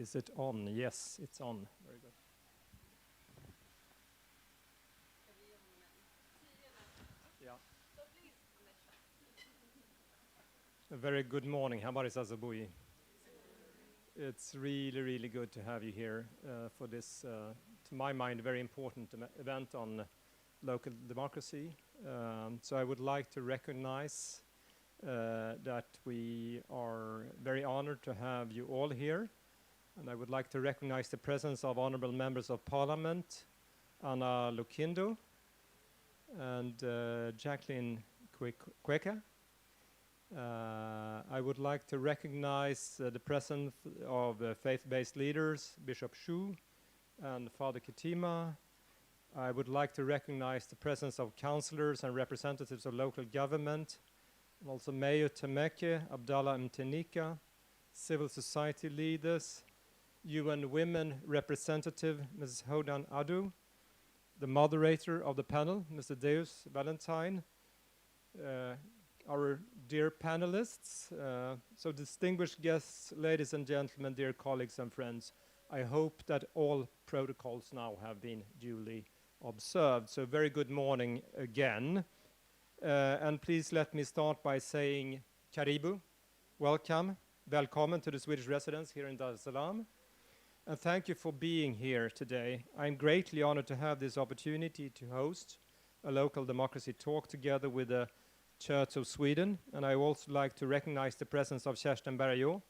Is it on? Yes, it's on. Very good. Yeah. A very good morning. Habari za asubuhi. It's really, really good to have you here for this, to my mind, very important event on local democracy. So I would like to recognize that we are very honored to have you all here. And I would like to recognize the presence of honorable members of parliament, Anna Lukindo and Jacqueline Kweka. I would like to recognize the presence of faith-based leaders, Bishop Shu and Father Kitima. I would like to recognize the presence of councillors and representatives of local government, and also Mayor Temeke, Abdallah Mtenika, civil society leaders, UN Women representative, Mrs. Hodan Adu, the moderator of the panel, Mr. Deus, Valentine, our dear panelists, so distinguished guests, ladies and gentlemen, dear colleagues and friends, I hope that all protocols now have been duly observed. So very good morning again. And please let me start by saying Karibu, welcome, välkommen to the Swedish residence here in Dar es Salaam. And thank you for being here today. I'm greatly honored to have this opportunity to host a local democracy talk together with the Church of Sweden. And I also like to recognize the presence of Kerstin Bergå,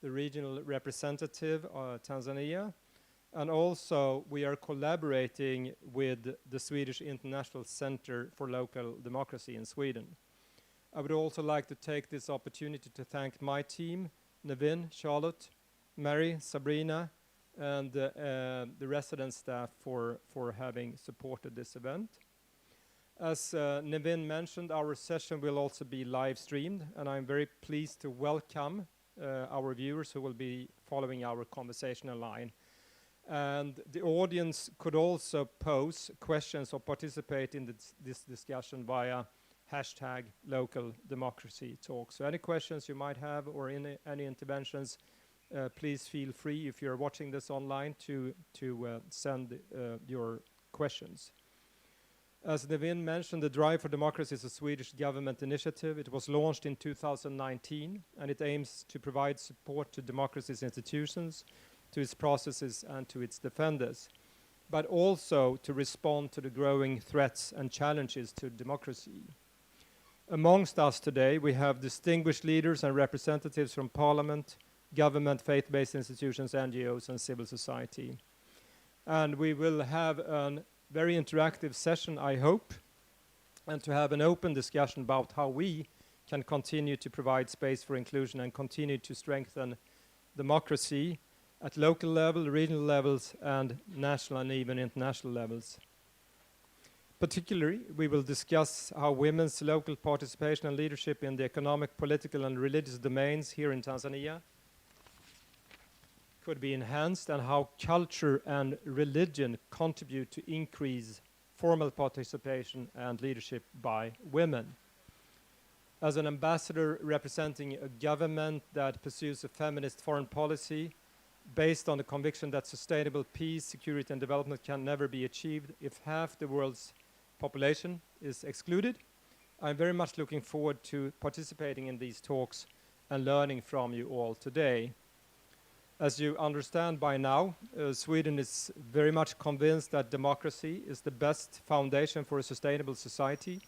the regional representative of Tanzania. And also we are collaborating with the Swedish International Center for Local Democracy in Sweden. I would also like to take this opportunity to thank my team, Nevin, Charlotte, Mary, Sabrina, and the resident staff for having supported this event. As Nevin mentioned, our session will also be live streamed, and I'm very pleased to welcome our viewers who will be following our conversational line. And the audience could also pose questions or participate in this discussion via hashtag local democracy talk. So any questions you might have or any interventions, please feel free, if you're watching this online, to send your questions. As Nevin mentioned, the Drive for Democracy is a Swedish government initiative. It was launched in 2019, and it aims to provide support to democracy's institutions, to its processes, and to its defenders, but also to respond to the growing threats and challenges to democracy. Amongst us today, we have distinguished leaders and representatives from parliament, government, faith-based institutions, NGOs, and civil society. And we will have a very interactive session, I hope, and to have an open discussion about how we can continue to provide space for inclusion and continue to strengthen democracy at local level, regional levels, and national and even international levels. Particularly, we will discuss how women's local participation and leadership in the economic, political, and religious domains here in Tanzania could be enhanced, and how culture and religion contribute to increase formal participation and leadership by women. As an ambassador representing a government that pursues a feminist foreign policy based on the conviction that sustainable peace, security, and development can never be achieved if half the world's population is excluded, I'm very much looking forward to participating in these talks and learning from you all today. As you understand by now, Sweden is very much convinced that democracy is the best foundation for a sustainable society.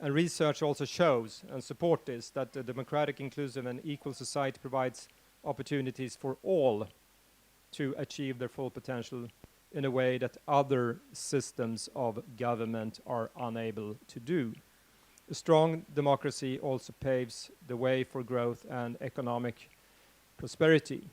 And research also shows and supports this, that a democratic, inclusive, and equal society provides opportunities for all to achieve their full potential in a way that other systems of government are unable to do. A strong democracy also paves the way for growth and economic prosperity.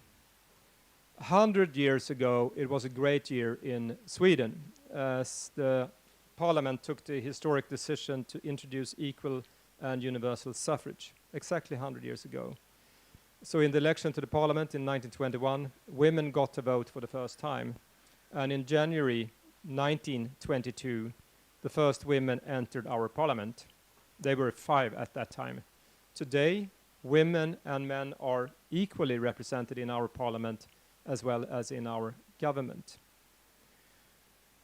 100 years ago, it was a great year in Sweden, as the parliament took the historic decision to introduce equal and universal suffrage, exactly 100 years ago. So in the election to the parliament in 1921, women got to vote for the first time. And in January 1922, the first women entered our parliament. They were 5 at that time. Today, women and men are equally represented in our parliament, as well as in our government.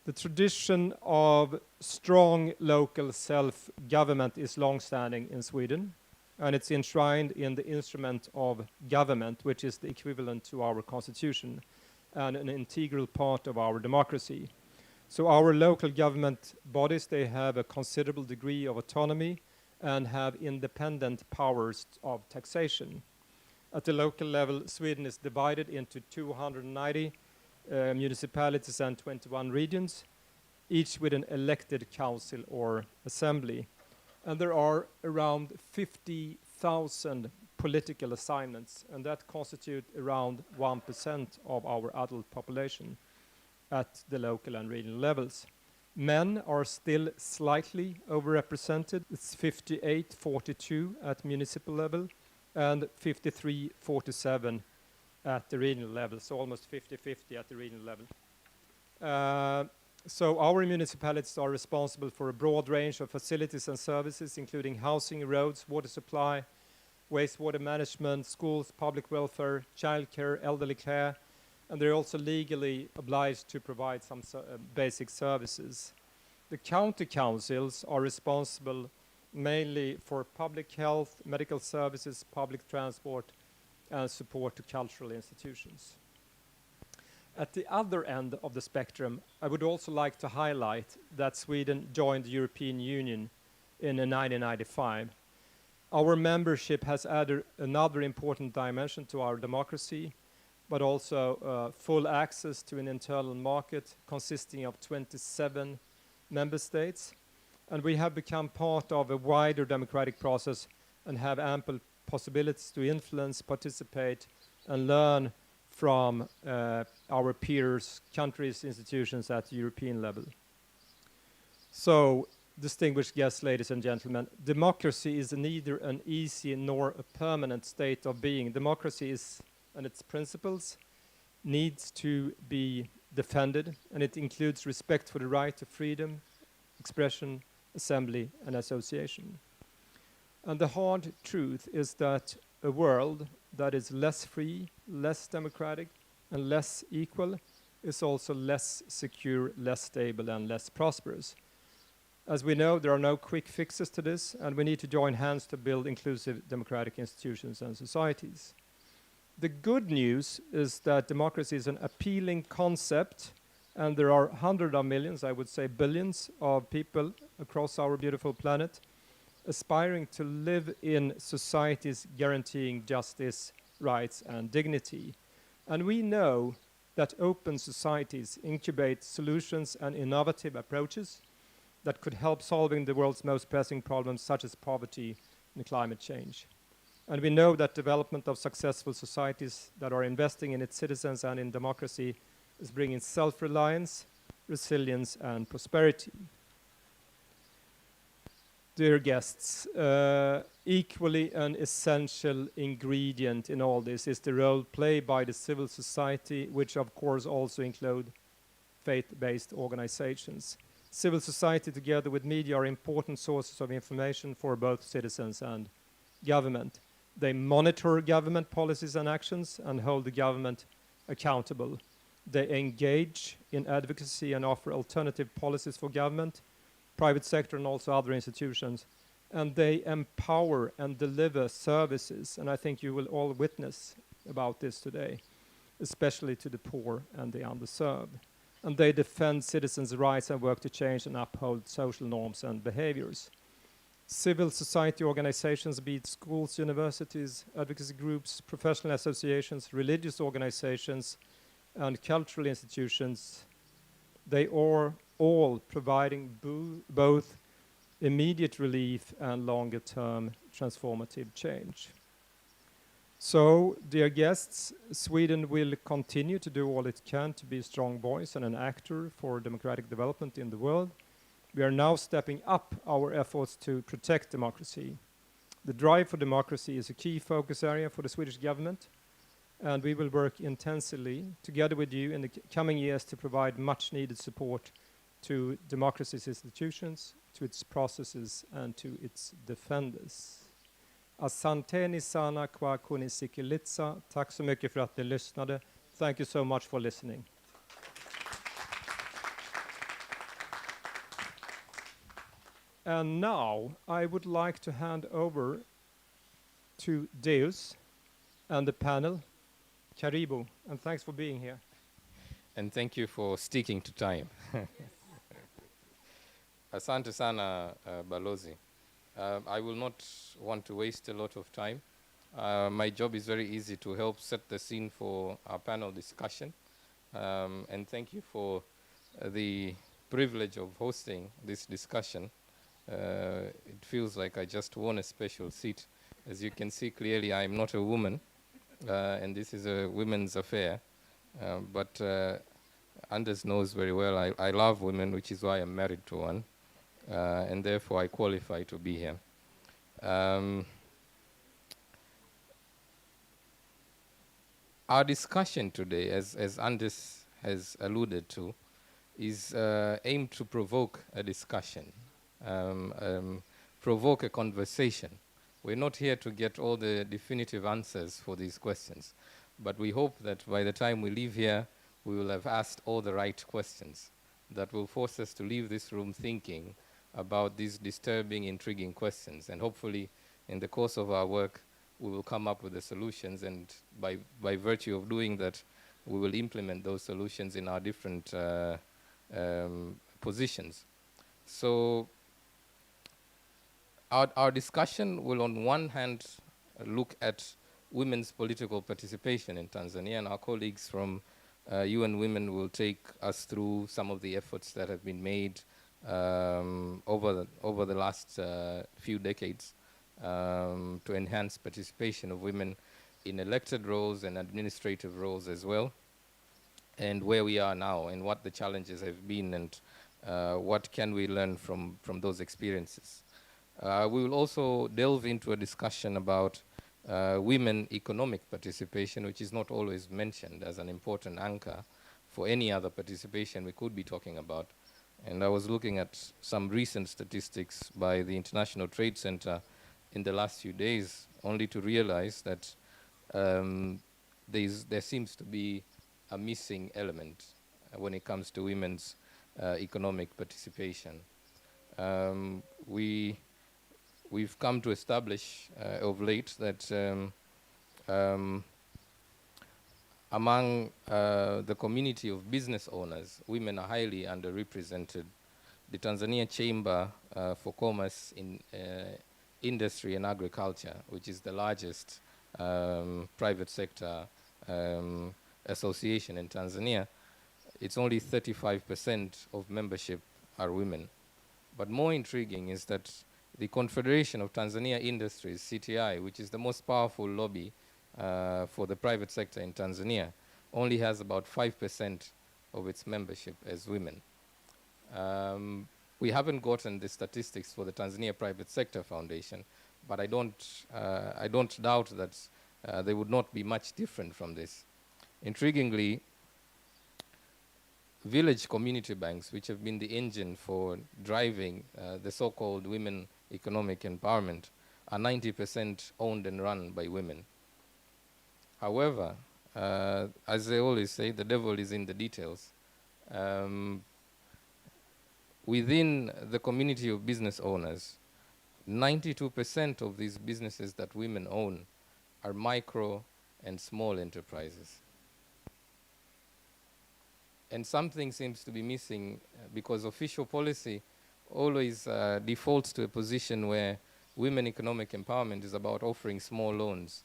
The tradition of strong local self-government is long-standing in Sweden, and it's enshrined in the instrument of government, which is the equivalent to our constitution and an integral part of our democracy. So our local government bodies, they have a considerable degree of autonomy and have independent powers of taxation. At the local level, Sweden is divided into 290 municipalities and 21 regions, each with an elected council or assembly. And there are around 50,000 political assignments, and that constitutes around 1% of our adult population at the local and regional levels. Men are still slightly overrepresented. It's 58-42 at municipal level and 53-47 at the regional level, so almost 50-50 at the regional level. So our municipalities are responsible for a broad range of facilities and services, including housing, roads, water supply, wastewater management, schools, public welfare, childcare, elderly care, and they're also legally obliged to provide some basic services. The county councils are responsible mainly for public health, medical services, public transport, and support to cultural institutions. At the other end of the spectrum, I would also like to highlight that Sweden joined the European Union in 1995. Our membership has added another important dimension to our democracy, but also full access to an internal market consisting of 27 member states. And we have become part of a wider democratic process and have ample possibilities to influence, participate, and learn from our peers, countries, institutions at the European level. So, distinguished guests, ladies and gentlemen, democracy is neither an easy nor a permanent state of being. Democracy is, and its principles, needs to be defended, and it includes respect for the right to freedom, expression, assembly, and association. And the hard truth is that a world that is less free, less democratic, and less equal is also less secure, less stable, and less prosperous. As we know, there are no quick fixes to this, and we need to join hands to build inclusive democratic institutions and societies. The good news is that democracy is an appealing concept, and there are hundreds of millions, I would say billions, of people across our beautiful planet aspiring to live in societies guaranteeing justice, rights, and dignity. And we know that open societies incubate solutions and innovative approaches that could help solving the world's most pressing problems, such as poverty and climate change. And we know that development of successful societies that are investing in its citizens and in democracy is bringing self-reliance, resilience, and prosperity. Dear guests, equally an essential ingredient in all this is the role played by the civil society, which of course also include faith-based organizations. Civil society together with media are important sources of information for both citizens and government. They monitor government policies and actions and hold the government accountable. They engage in advocacy and offer alternative policies for government, private sector, and also other institutions. And they empower and deliver services. And I think you will all witness about this today, especially to the poor and the underserved. And they defend citizens' rights and work to change and uphold social norms and behaviors. Civil society organizations, be it schools, universities, advocacy groups, professional associations, religious organizations, and cultural institutions, they are all providing both immediate relief and longer-term transformative change. So, dear guests, Sweden will continue to do all it can to be a strong voice and an actor for democratic development in the world. We are now stepping up our efforts to protect democracy. The drive for democracy is a key focus area for the Swedish government, and we will work intensively together with you in the coming years to provide much needed support to democracy's institutions, to its processes, and to its defenders. Asante ni sana kwa kunisikiliza. Tack så mycket för att ni lyssnade. Thank you so much for listening. And now I would like to hand over to Deus and the panel. Karibu, and thanks for being here. And thank you for sticking to time. Asante sana, Balozi. I will not want to waste a lot of time. My job is very easy, to help set the scene for our panel discussion. And thank you for the privilege of hosting this discussion. It feels like I just won a special seat. As you can see clearly, I'm not a woman, and this is a women's affair. But Anders knows very well I love women, which is why I'm married to one. And therefore I qualify to be here. Our discussion today, as Anders has alluded to, is aimed to provoke a discussion, provoke a conversation. We're not here to get all the definitive answers for these questions, but we hope that by the time we leave here, we will have asked all the right questions that will force us to leave this room thinking about these disturbing, intriguing questions. And hopefully, in the course of our work, we will come up with the solutions, and by virtue of doing that, we will implement those solutions in our different positions. So our discussion will, on one hand, look at women's political participation in Tanzania, and our colleagues from UN Women will take us through some of the efforts that have been made over the last few decades to enhance participation of women in elected roles and administrative roles as well, and where we are now and what the challenges have been, and what can we learn from those experiences. We will also delve into a discussion about women economic participation, which is not always mentioned as an important anchor for any other participation we could be talking about. And I was looking at some recent statistics by the International Trade Center in the last few days, only to realize that there seems to be a missing element when it comes to women's economic participation. We've come to establish of late that among the community of business owners, women are highly underrepresented. The Tanzania Chamber for Commerce in Industry and Agriculture, which is the largest private sector association in Tanzania, it's only 35% of membership are women. But more intriguing is that the Confederation of Tanzania Industries, CTI, which is the most powerful lobby for the private sector in Tanzania, only has about 5% of its membership as women. We haven't gotten the statistics for the Tanzania Private Sector Foundation, but I don't doubt that they would not be much different from this. Intriguingly, village community banks, which have been the engine for driving the so-called women economic empowerment, are 90% owned and run by women. However, as they always say, the devil is in the details. Within the community of business owners, 92% of these businesses that women own are micro and small enterprises. And something seems to be missing because official policy always defaults to a position where women economic empowerment is about offering small loans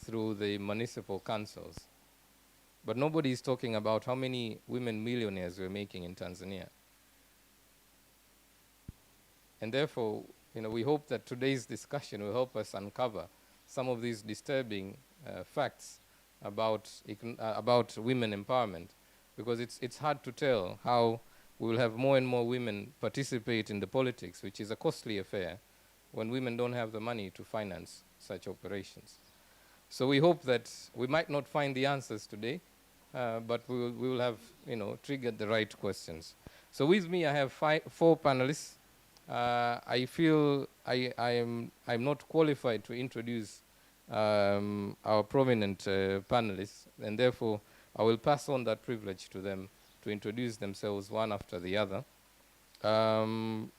through the municipal councils. But nobody is talking about how many women millionaires we're making in Tanzania. And therefore, we hope that today's discussion will help us uncover some of these disturbing facts about women empowerment, because it's hard to tell how we will have more and more women participate in the politics, which is a costly affair, when women don't have the money to finance such operations. So we hope that we might not find the answers today, but we will have triggered the right questions. So with me, I have four panelists. I feel I'm not qualified to introduce our prominent panelists, and therefore I will pass on that privilege to them to introduce themselves one after the other. And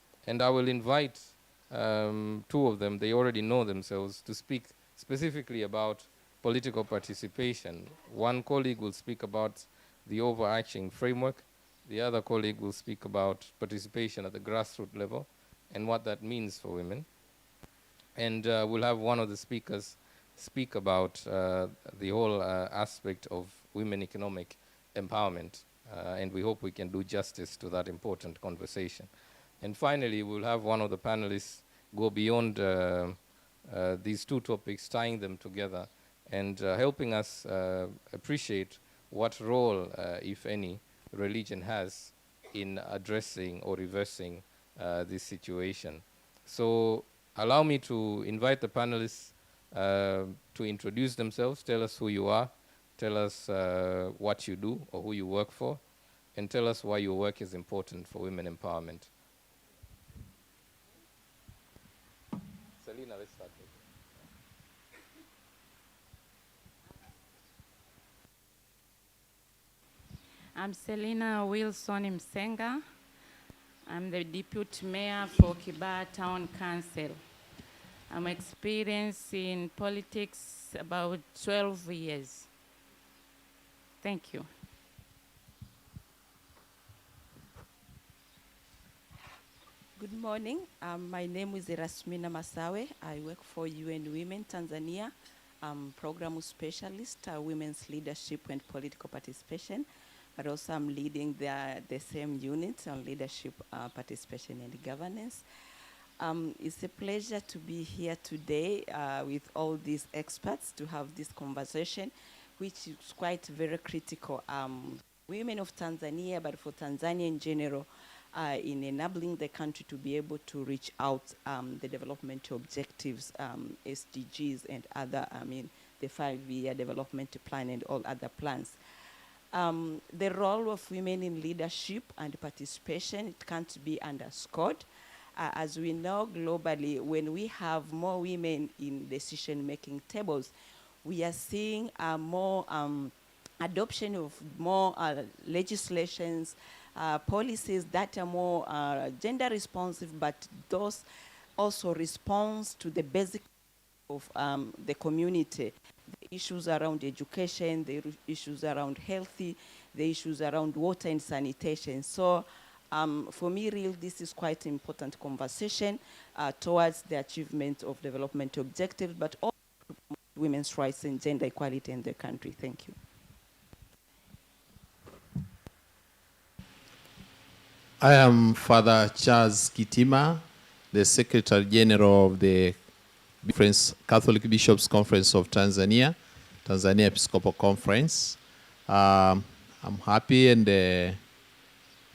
I will invite two of them, they already know themselves, to speak specifically about political participation. One colleague will speak about the overarching framework. The other colleague will speak about participation at the grassroots level and what that means for women. And we'll have one of the speakers speak about the whole aspect of women economic empowerment. And we hope we can do justice to that important conversation. And finally, we'll have one of the panelists go beyond these two topics, tying them together and helping us appreciate what role, if any, religion has in addressing or reversing this situation. So allow me to invite the panelists to introduce themselves, tell us who you are, tell us what you do or who you work for, and tell us why your work is important for women empowerment. Selina, let's start with you. I'm Selina Wilson Msenga. I'm the Deputy Mayor for Kibaha Town Council. I'm experienced in politics about 12 years. Thank you. Good morning. My name is Erasmina Massawe. I work for UN Women Tanzania. I'm program specialist, women's leadership and political participation, but also I'm leading the same unit on leadership, participation and governance. It's a pleasure to be here today with all these experts to have this conversation, which is quite very critical. Women of Tanzania, but for Tanzania in general, in enabling the country to be able to reach out the development objectives, SDGs and other, the 5-year development plan and all other plans. The role of women in leadership and participation, it can't be underscored. As we know globally, when we have more women in decision-making tables, we are seeing more adoption of more legislations, policies that are more gender responsive, but those also response to the basic of the community, the issues around education, the issues around healthy, the issues around water and sanitation. So for me, really, this is quite an important conversation towards the achievement of development objectives, but also women's rights and gender equality in the country. Thank you. I am Father Charles Kitima, the Secretary General of the Catholic Bishops' Conference of Tanzania, Tanzania Episcopal Conference. I'm happy and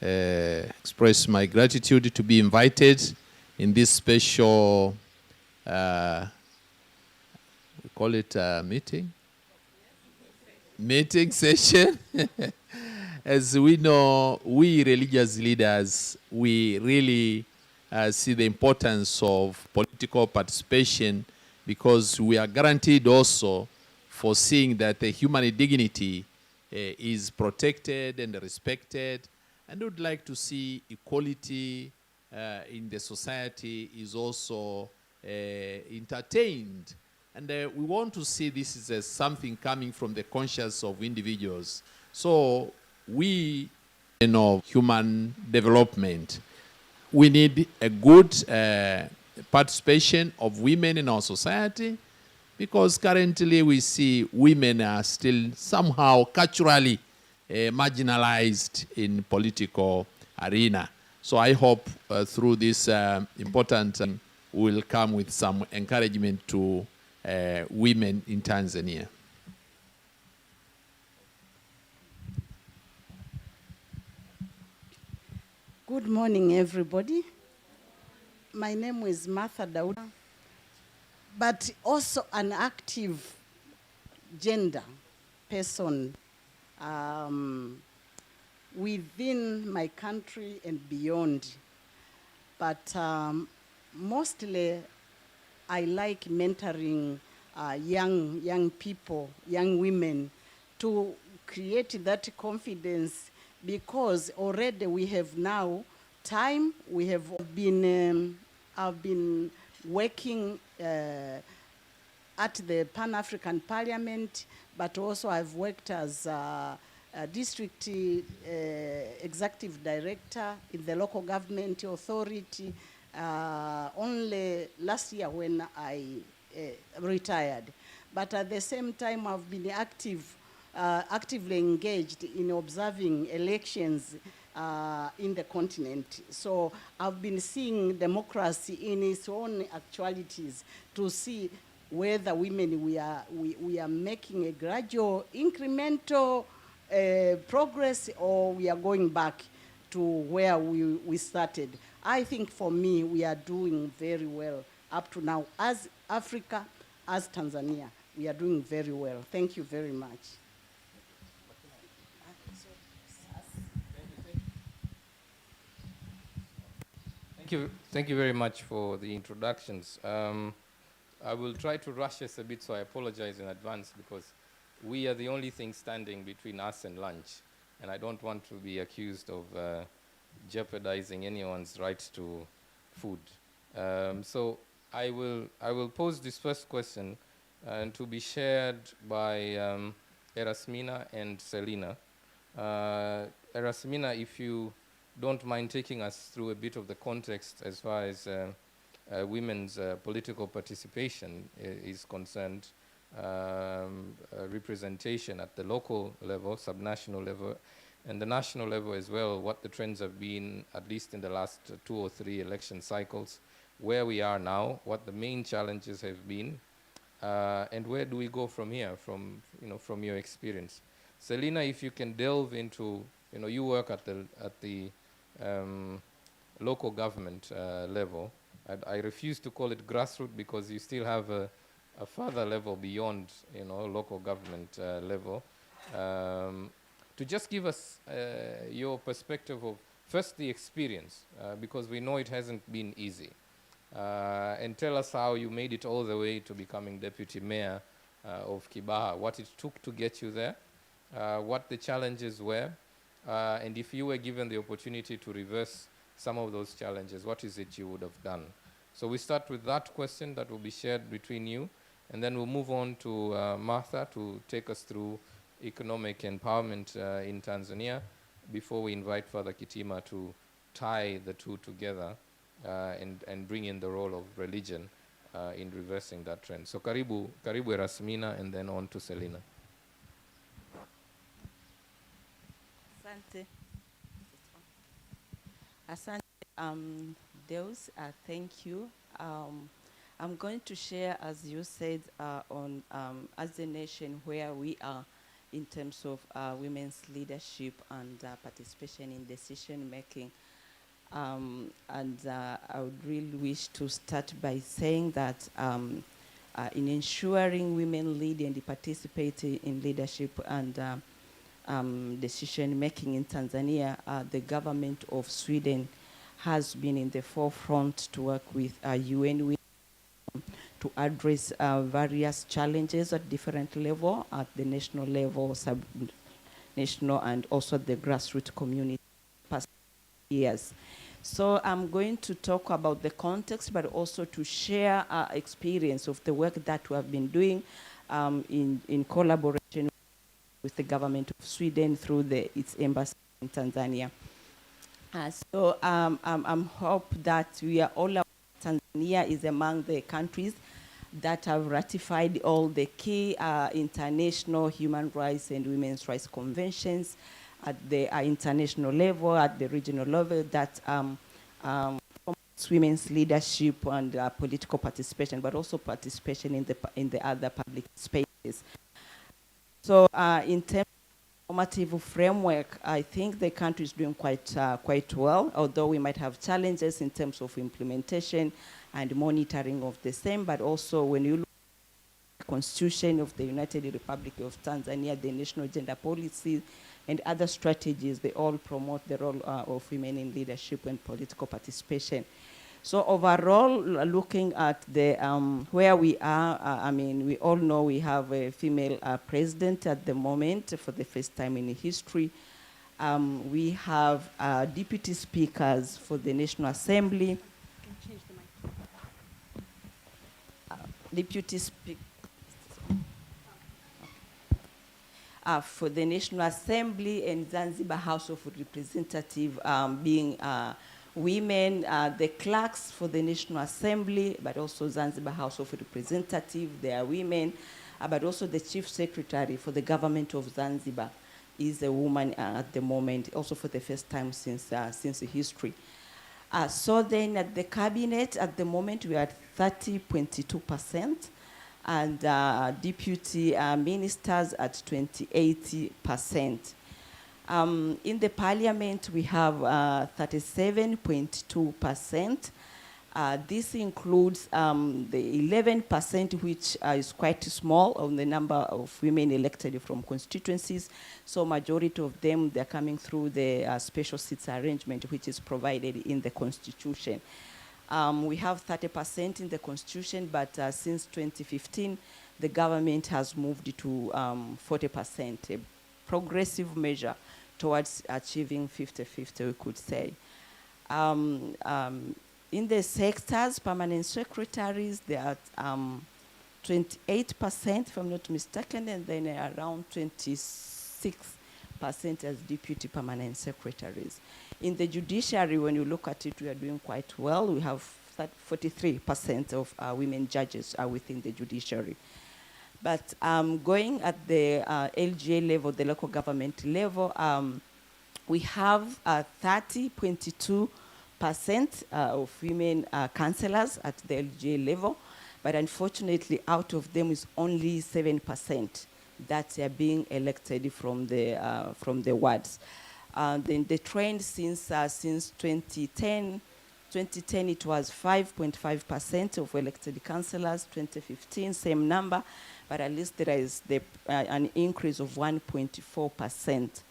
express my gratitude to be invited in this special, we call it a meeting session. As we know, we religious leaders, we really see the importance of political participation because we are guaranteed also for seeing that the human dignity is protected and respected, and would like to see equality in the society is also entertained. And we want to see this as something coming from the conscience of individuals. So we know human development. We need a good participation of women in our society because currently we see women are still somehow culturally marginalized in political arena. So I hope through this important we will come with some encouragement to women in Tanzania. Good morning, everybody. My name is Martha Daud, but also an active gender person within my country and beyond. But mostly I like mentoring young people, young women, to create that confidence, because already we have now time. We have been, I've been working at the Pan-African Parliament, but also I've worked as a district executive director in the local government authority only last year when I retired. But at the same time, I've been actively engaged in observing elections in the continent. So I've been seeing democracy in its own actualities to see whether women we are making a gradual incremental progress, or we are going back to where we started. I think for me, we are doing very well up to now. As Africa, as Tanzania, we are doing very well. Thank you very much. Thank you very much for the introductions. I will try to rush us a bit, so I apologize in advance, because we are the only thing standing between us and lunch, and I don't want to be accused of jeopardizing anyone's right to food. So I will pose this first question and to be shared by Erasmina and Selina. Erasmina, if you don't mind taking us through a bit of the context as far as women's political participation is concerned, representation at the local level, subnational level, and the national level as well, what the trends have been, at least in the last 2 or 3 election cycles, where we are now, what the main challenges have been, and where do we go from here, from your experience. Selina, if you can delve into, you work at the local government level. I refuse to call it grassroots, because you still have a further level beyond, local government level. To just give us your perspective of, first, the experience, because we know it hasn't been easy. And tell us how you made it all the way to becoming deputy mayor of Kibaha, what it took to get you there, what the challenges were, and if you were given the opportunity to reverse some of those challenges, what is it you would have done? So we start with that question that will be shared between you, and then we'll move on to Martha to take us through economic empowerment in Tanzania, before we invite Father Kitima to tie the two together and bring in the role of religion in reversing that trend. So karibu Erasmina, and then on to Selina. Asante. Asante, Deus, thank you. I'm going to share, as you said, on as a nation where we are in terms of women's leadership and participation in decision making. And I would really wish to start by saying that in ensuring women lead and participate in leadership and decision making in Tanzania, the government of Sweden has been in the forefront to work with UN Women to address various challenges at different levels, at the national level, sub-national, and also the grassroots community past years. So I'm going to talk about the context, but also to share our experience of the work that we have been doing in collaboration with the government of Sweden through its embassy in Tanzania. So I'm hope that we are all aware Tanzania is among the countries that have ratified all the key international human rights and women's rights conventions at the international level, at the regional level, that promotes women's leadership and political participation, but also participation in the other public spaces. So in terms of normative framework, I think the country is doing quite well, although we might have challenges in terms of implementation and monitoring of the same, but also when you look at the Constitution of the United Republic of Tanzania, the national gender policy, and other strategies, they all promote the role of women in leadership and political participation. So overall, looking at the where we are, I mean, we all know we have a female president at the moment for the first time in history. We have deputy speakers for the National Assembly. Deputy speaker for the National Assembly and Zanzibar House of Representatives being women, the clerks for the National Assembly, but also Zanzibar House of Representatives, they are women, but also the Chief Secretary for the Government of Zanzibar is a woman at the moment, also for the first time since history. So then at the cabinet, at the moment, we are at 30.2%, and deputy ministers at 28%. In the parliament, we have 37.2%. This includes the 11%, which is quite small on the number of women elected from constituencies. So majority of them, they're coming through the special seats arrangement, which is provided in the constitution. We have 30% in the constitution, but since 2015, the government has moved to 40%, a progressive measure towards achieving 50-50, we could say. In the sectors, permanent secretaries, they are 28%, if I'm not mistaken, and then around 26% as deputy permanent secretaries. In the judiciary, when you look at it, we are doing quite well. We have 43% of women judges are within the judiciary. But going at the LGA level, the local government level, we have 30.2% of women councillors at the LGA level, but unfortunately, out of them is only 7% that are being elected from the wards. Then the trend since 2010 it was 5.5% of elected councillors. 2015, same number, but at least there is an increase of 1.4%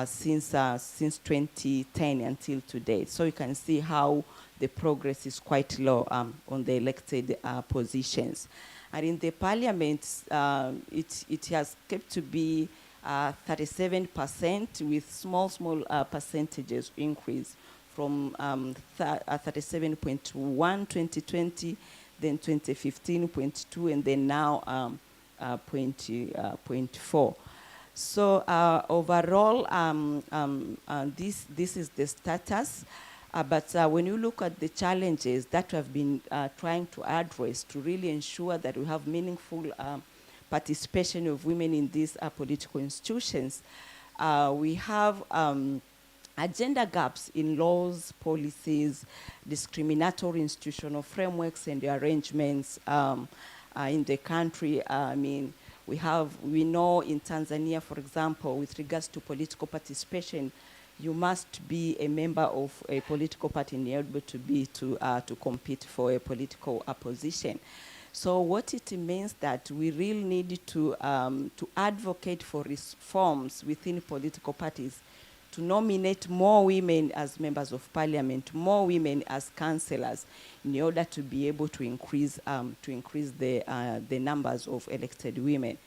since 2010 until today. So you can see how the progress is quite low on the elected positions. And in the parliament, it has kept to be 37% with small percentages increase from 37.1 2020, then 2015 0.2, and then now 0.4. So overall, this is the status. But when you look at the challenges that we have been trying to address to really ensure that we have meaningful participation of women in these political institutions, we have agenda gaps in laws, policies, discriminatory institutional frameworks and the arrangements in the country. I mean, we know in Tanzania, for example, with regards to political participation, you must be a member of a political party in order to compete for a political position. So what it means that we really need to advocate for reforms within political parties, to nominate more women as members of parliament, more women as councillors, in order to be able to increase the numbers of elected women.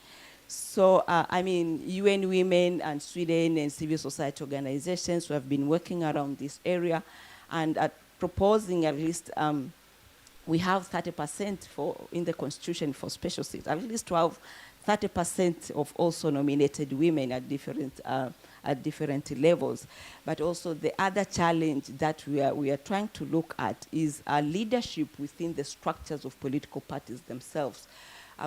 So, I mean, UN Women and Sweden and civil society organizations who have been working around this area and proposing at least, we have 30% in the constitution for special seats, at least to have 30% of also nominated women at different levels. But also the other challenge that we are trying to look at is leadership within the structures of political parties themselves.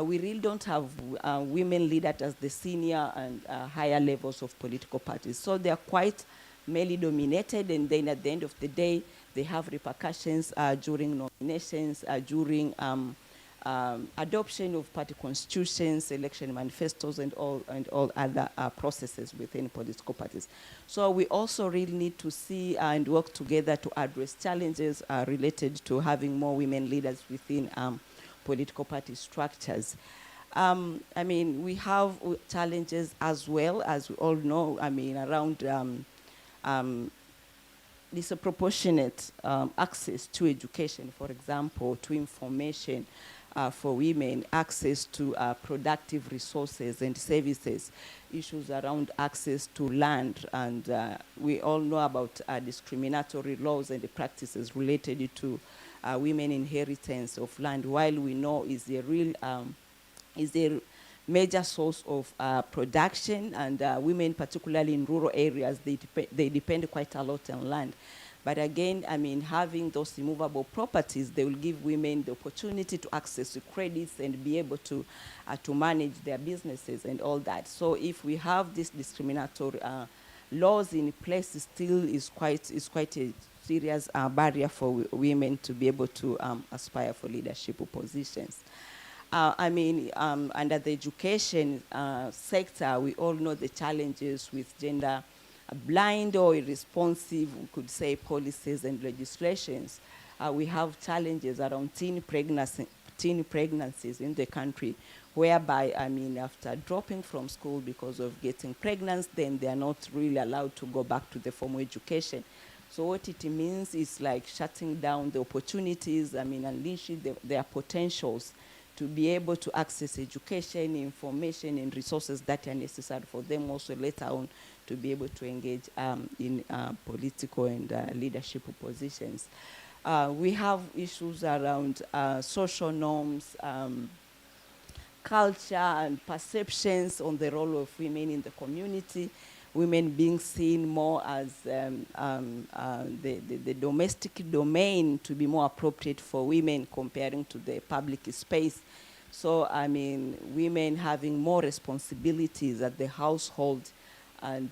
We really don't have women leaders as the senior and higher levels of political parties. So they are quite male dominated, and then at the end of the day, they have repercussions during nominations, during adoption of party constitutions, election manifestos, and all other processes within political parties. So we also really need to see and work together to address challenges related to having more women leaders within political party structures. I mean, we have challenges as well, as we all know, I mean, around disproportionate access to education, for example, to information for women, access to productive resources and services, issues around access to land, and we all know about discriminatory laws and the practices related to women inheritance of land, while we know is a major source of production, and women, particularly in rural areas, they depend quite a lot on land. But again, I mean, having those immovable properties, they will give women the opportunity to access to credits and be able to manage their businesses and all that. So if we have these discriminatory laws in place, it still is quite a serious barrier for women to be able to aspire for leadership positions. I mean, under the education sector, we all know the challenges with gender blind or irresponsive, we could say, policies and legislations. We have challenges around teen pregnancies in the country, whereby, I mean, after dropping from school because of getting pregnant, then they are not really allowed to go back to the formal education. So what it means is like shutting down the opportunities, I mean, unleashing their potentials to be able to access education, information, and resources that are necessary for them also later on to be able to engage in political and leadership positions. We have issues around social norms, culture, and perceptions on the role of women in the community, women being seen more as the domestic domain to be more appropriate for women comparing to the public space. So, I mean, women having more responsibilities at the household and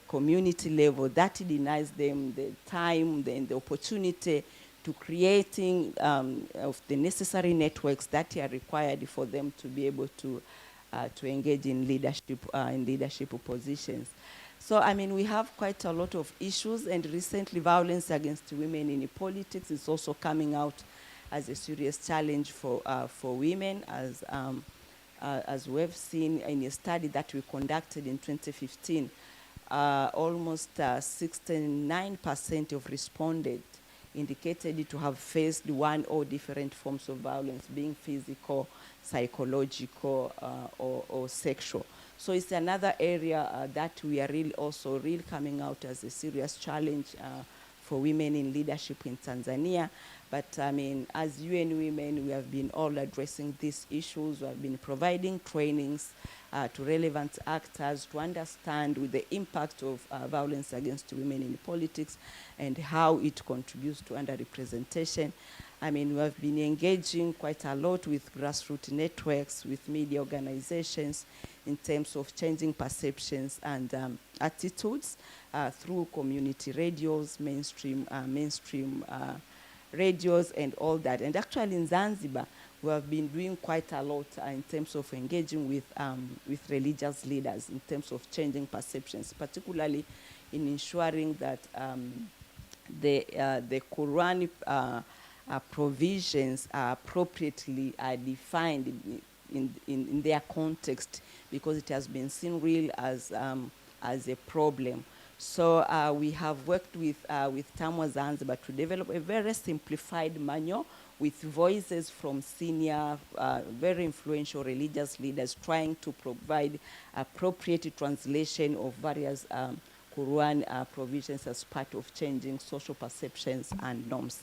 community level, that denies them the time and the opportunity to creating of the necessary networks that are required for them to be able to engage in leadership positions. So, I mean, we have quite a lot of issues, and recently violence against women in politics is also coming out as a serious challenge for women, as we've seen in a study that we conducted in 2015. Almost 69% of respondents indicated to have faced one or different forms of violence, being physical, psychological, or sexual. So it's another area that we are really coming out as a serious challenge for women in leadership in Tanzania. But I mean, as UN Women, we have been all addressing these issues. We have been providing trainings to relevant actors to understand with the impact of violence against women in politics and how it contributes to underrepresentation. I mean, we have been engaging quite a lot with grassroots networks, with media organizations in terms of changing perceptions and attitudes through community radios, mainstream radios and all that. And actually in Zanzibar, we have been doing quite a lot in terms of engaging with religious leaders in terms of changing perceptions, particularly in ensuring that the Quran provisions are appropriately defined in their context, because it has been seen real as a problem. So we have worked with TAMWA Zanzibar to develop a very simplified manual with voices from senior, very influential religious leaders trying to provide appropriate translation of various Quran provisions as part of changing social perceptions and norms.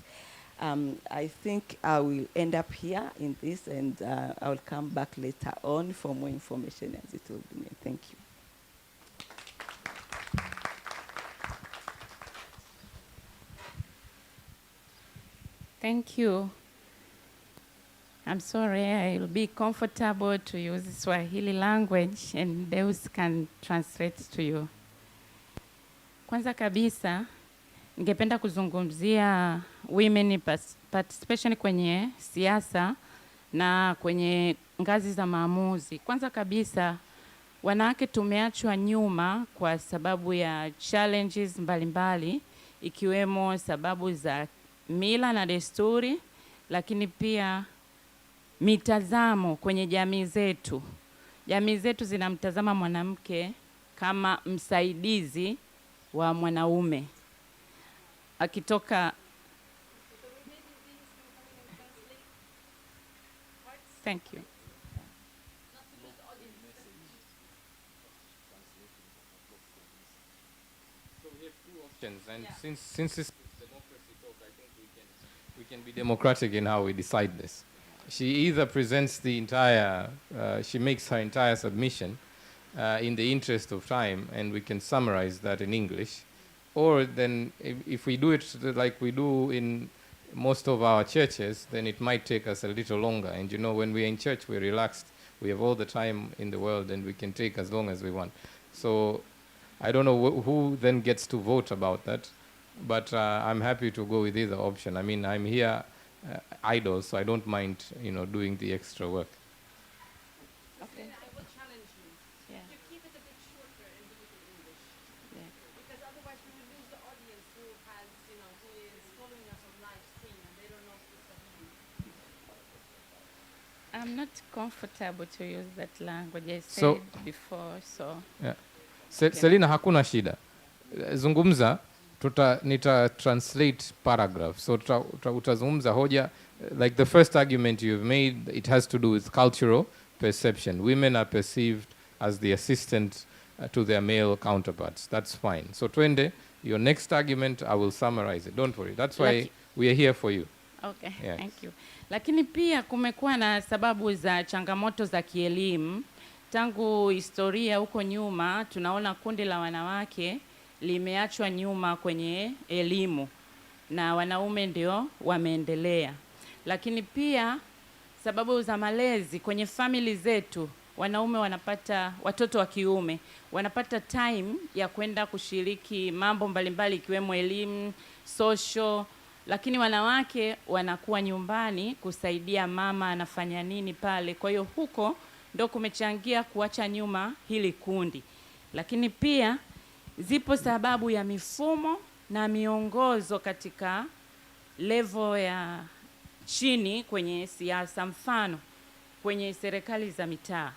I think I will end up here in this, and I will come back later on for more information as it will be made. Thank you. Thank you. I'm sorry, I'll be comfortable to use Swahili language and Deus can translate to you. Kwanza kabisa, ningependa kuzungumzia women participation kwenye siasa na kwenye ngazi za maamuzi. Kwanza kabisa, wanawake tumeachwa nyuma kwa sababu ya challenges mbalimbali, ikiwemo sababu za mila na desturi, lakini pia mitazamo kwenye jamii zetu. Jamii zetu zinamtazama mwanamke kama msaidizi wa mwanaume. akitoka. Thank you. So we have two options, and since this democracy talk, I think we can be democratic in how we decide this. She either presents the entire, she makes her entire submission in the interest of time, and we can summarize that in English, or then if we do it like we do in most of our churches, then it might take us a little longer. And you know, when we're in church, we're relaxed. We have all the time in the world, and we can take as long as we want. So I don't know who then gets to vote about that, but I'm happy to go with either option. I mean, I'm here idle, so I don't mind, you know, doing the extra work. Okay. I will challenge you. Yeah. You keep it a bit shorter and do it in English. Yeah. Because otherwise we will lose the audience who has, you know, who is following us on live stream and they don't know Swahili. I'm not comfortable to use that language. I said So- before, so. Yeah. Selina, hakuna shida. Zungumza, nita translate paragraph. So utazungumza hoja, like the first argument you've made, it has to do with cultural perception. Women are perceived as the assistant to their male counterparts. That's fine. So twende, your next argument, I will summarize it. Don't worry. That's why we are here for you. Okay, Yeah. thank you. Lakini pia kumekuwa na sababu za changamoto za kielimu. Tangu historia huko nyuma, tunaona kundi la wanawake limeachwa nyuma kwenye elimu na wanaume ndio wameendelea. Lakini pia sababu za malezi kwenye family zetu, wanaume wanapata, watoto wa kiume wanapata time ya kwenda kushiriki mambo mbalimbali ikiwemo elimu, social, lakini wanawake wanakuwa nyumbani kusaidia mama anafanya nini pale. Kwa hiyo huko ndo kumechangia kuacha nyuma hili kundi. Lakini pia zipo sababu ya mifumo na miongozo katika level ya chini kwenye siasa. Mfano, kwenye serikali za mitaa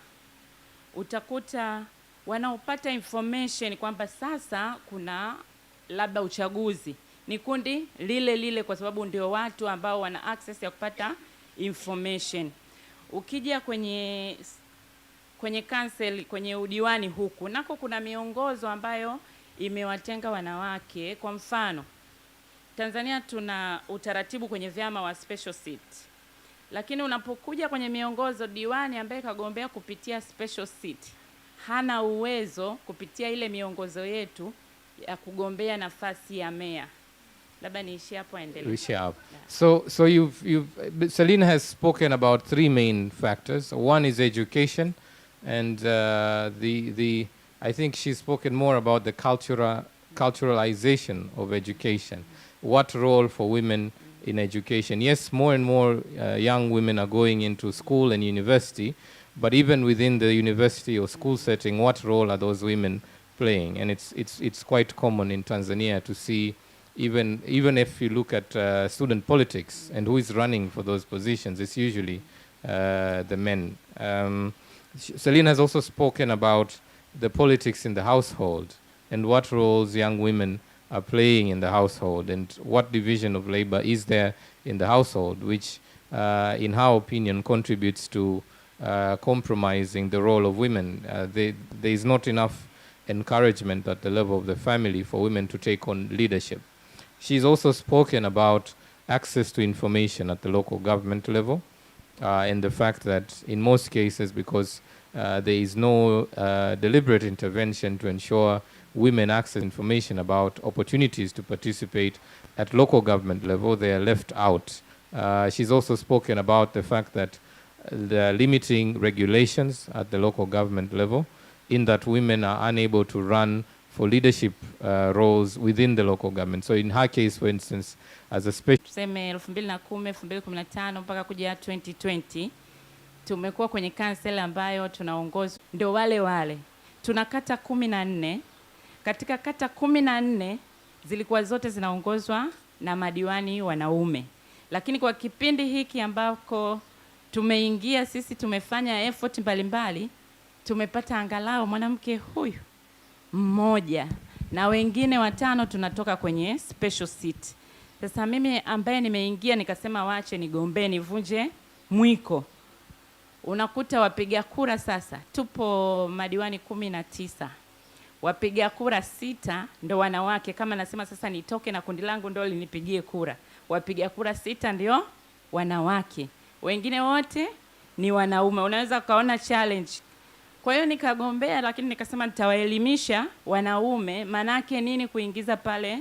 utakuta wanaopata information kwamba sasa kuna labda uchaguzi ni kundi lile lile, kwa sababu ndio watu ambao wana access ya kupata information. Ukija kwenye council, kwenye udiwani huku nako kuna miongozo ambayo imewatenga wanawake. Kwa mfano, Tanzania tuna utaratibu kwenye vyama wa special seat. Lakini unapokuja kwenye miongozo, diwani ambaye kagombea kupitia special seat hana uwezo kupitia ile miongozo yetu ya kugombea nafasi ya meya. Labda niishie hapo, endelee. So Selina has spoken about three main factors. One is education, and I think she's spoken more about the culturalization of education. What role for women in education? Yes, more and more young women are going into school and university, but even within the university or school setting, what role are those women playing? And it's quite common in Tanzania to see, even if you look at student politics and who is running for those positions, it's usually the men. Selina has also spoken about the politics in the household and what roles young women are playing in the household, and what division of labor is there in the household, which in her opinion contributes to compromising the role of women. There is not enough encouragement at the level of the family for women to take on leadership. She's also spoken about access to information at the local government level, and the fact that in most cases, because there is no deliberate intervention to ensure women access information about opportunities to participate at local government level, they are left out. She's also spoken about the fact that the limiting regulations at the local government level, in that women are unable to run for leadership roles within the local government. So in her case, for instance, as a special... Tuseme 2010, 2015 mpaka kuja 2020, tumekuwa kwenye council ambayo tunaongozwa ndio wale. Tuna kata 14. Katika kata 14 zilikuwa zote zinaongozwa na madiwani wanaume. Lakini kwa kipindi hiki ambako tumeingia sisi, tumefanya effort mbalimbali, tumepata angalau mwanamke huyu mmoja. na wengine 5 tunatoka kwenye special seat. Sasa mimi ambaye nimeingia nikasema wache nigombee nivunje mwiko. Unakuta wapiga kura sasa, tupo madiwani 19. Wapiga kura 6 ndo wanawake, kama nasema sasa nitoke na kundi langu ndo linipigie kura. Wapiga kura 6 ndio wanawake. Wengine wote ni wanaume. Unaweza kaona challenge. Kwa hiyo nikagombea, lakini nikasema nitawaelimisha wanaume manake nini kuingiza pale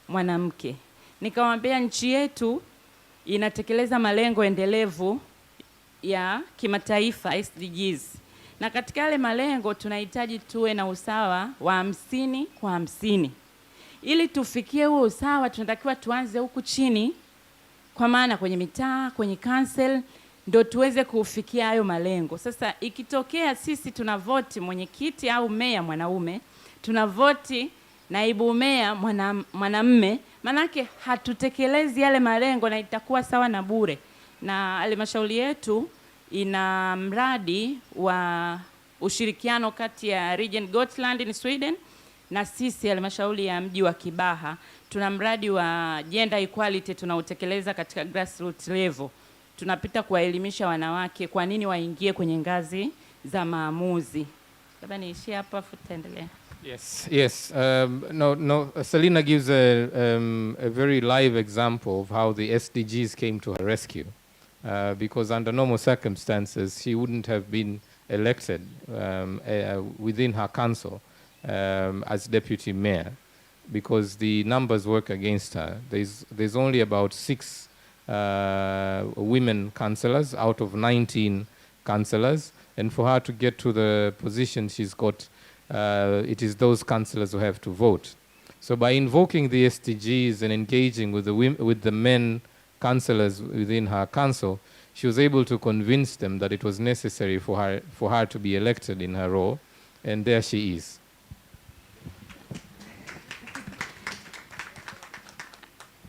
mwanamke. Nikamwambia nchi yetu inatekeleza malengo endelevu ya kimataifa SDGs. Na katika yale malengo tunahitaji tuwe na usawa wa 50 kwa 50. Ili tufikie huo usawa tunatakiwa tuanze huku chini, kwa maana kwenye mitaa, kwenye council, ndo tuweze kufikia hayo malengo. Sasa ikitokea sisi tunavoti mwenyekiti au meya mwanaume, tunavoti naibu meya mwanamume, manake hatutekelezi yale malengo na itakuwa sawa na bure. Na halmashauri yetu ina mradi wa ushirikiano kati ya Region Gotland in Sweden na sisi halmashauri ya mji wa Kibaha. Tuna mradi wa gender equality tunautekeleza katika grassroots level. Tunapita kuwaelimisha wanawake kwa nini waingie kwenye ngazi za maamuzi. Labda niishie hapa afu tutaendelea. Yes. Selina gives a very live example of how the SDGs came to her rescue. Because under normal circumstances, she wouldn't have been elected within her council as deputy mayor, because the numbers work against her. There's only about 6 women councillors out of 19 councillors, and for her to get to the position she's got, it is those councillors who have to vote. So by invoking the SDGs and engaging with the men councillors within her council, she was able to convince them that it was necessary for her to be elected in her role, and there she is.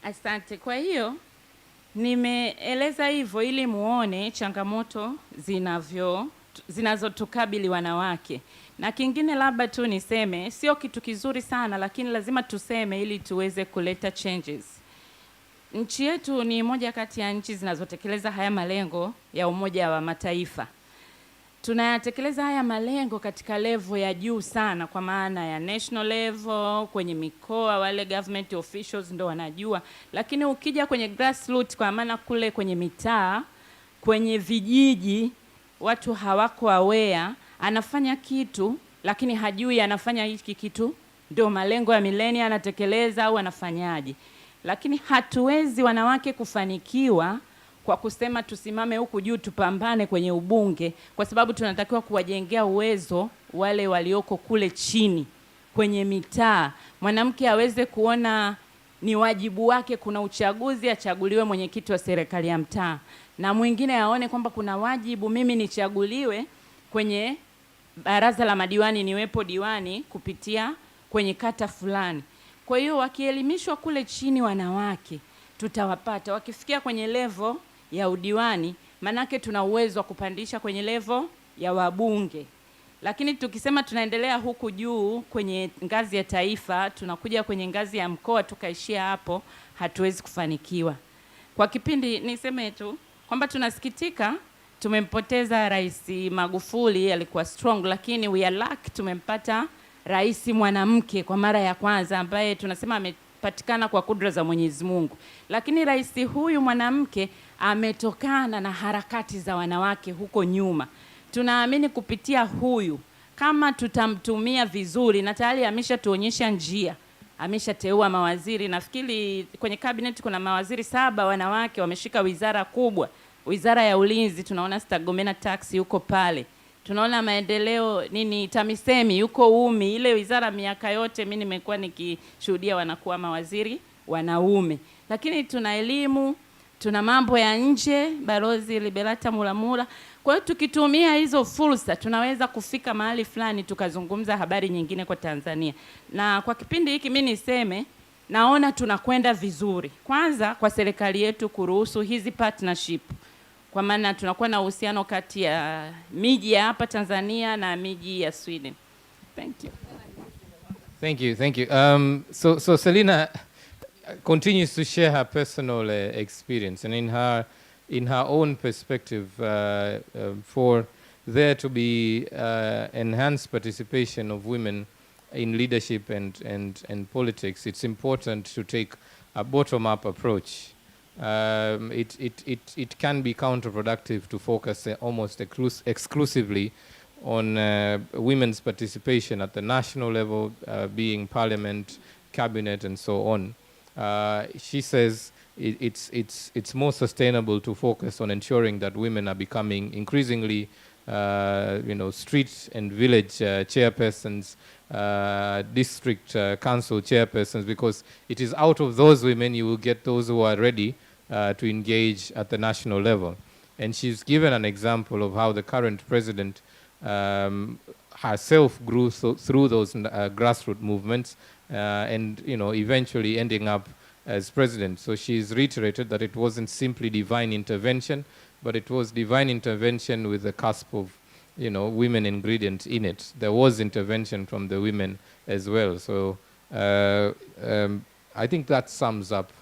Asante. Kwa hiyo nimeeleza hivyo ili muone changamoto zinazotukabili wanawake. Na kingine labda tu niseme, sio kitu kizuri sana, lakini lazima tuseme ili tuweze kuleta changes. Nchi yetu ni moja kati ya nchi zinazotekeleza haya malengo ya Umoja wa Mataifa. Tunayatekeleza haya malengo katika level ya juu sana, kwa maana ya national level, kwenye mikoa wale government officials ndo wanajua. Lakini ukija kwenye grassroots, kwa maana kule kwenye mitaa, kwenye vijiji, watu hawako aware, anafanya kitu lakini hajui anafanya hiki kitu ndio malengo ya milenia anatekeleza au anafanyaje. Lakini hatuwezi wanawake kufanikiwa kwa kusema tusimame huku juu tupambane kwenye ubunge, kwa sababu tunatakiwa kuwajengea uwezo wale walioko kule chini kwenye mitaa. Mwanamke aweze kuona ni wajibu wake, kuna uchaguzi achaguliwe mwenyekiti wa serikali ya mtaa, na mwingine aone kwamba kuna wajibu mimi nichaguliwe kwenye baraza la madiwani, niwepo diwani kupitia kwenye kata fulani. Kwa hiyo wakielimishwa kule chini wanawake, tutawapata. Wakifikia kwenye level ya udiwani, manake tuna uwezo wa kupandisha kwenye level ya wabunge. Lakini tukisema tunaendelea huku juu kwenye ngazi ya taifa, tunakuja kwenye ngazi ya mkoa tukaishia hapo, hatuwezi kufanikiwa. Kwa kipindi niseme tu kwamba tunasikitika tumempoteza Rais Magufuli, alikuwa strong, lakini we are lucky tumempata rais mwanamke kwa mara ya kwanza, ambaye tunasema amepatikana kwa kudra za Mwenyezi Mungu. Lakini rais huyu mwanamke ametokana na harakati za wanawake huko nyuma. Tunaamini kupitia huyu, kama tutamtumia vizuri, na tayari ameshatuonyesha njia, ameshateua mawaziri. Nafikiri kwenye cabinet kuna mawaziri 7 wanawake, wameshika wizara kubwa. Wizara ya Ulinzi tunaona Stagomena Tax yuko pale. Tunaona maendeleo TAMISEMI yuko Umi. Ile wizara miaka yote mimi nimekuwa nikishuhudia wanakuwa mawaziri wanaume. Lakini tuna elimu, tuna mambo ya nje, Balozi Liberata Mulamula. Kwa hiyo tukitumia hizo fursa tunaweza kufika mahali fulani tukazungumza habari nyingine kwa Tanzania. Na kwa kipindi hiki mimi niseme naona tunakwenda vizuri. Kwanza kwa serikali yetu kuruhusu hizi partnership, kwa maana tunakuwa na uhusiano kati ya miji ya hapa Tanzania na miji ya Sweden. Thank you. Thank you, thank you. So Selina continues to share her personal experience, and in her own perspective, for there to be enhanced participation of women in leadership and politics, it's important to take a bottom-up approach. It can be counterproductive to focus almost exclusively on women's participation at the national level, being parliament, cabinet, and so on. She says it's more sustainable to focus on ensuring that women are becoming increasingly street and village chairpersons, district council chairpersons, because it is out of those women you will get those who are ready to engage at the national level. And she's given an example of how the current president herself grew through those grassroots movements and eventually ending up as president. So she's reiterated that it wasn't simply divine intervention, but it was divine intervention with the cusp of women ingredients in it. There was intervention from the women as well. So I think that sums up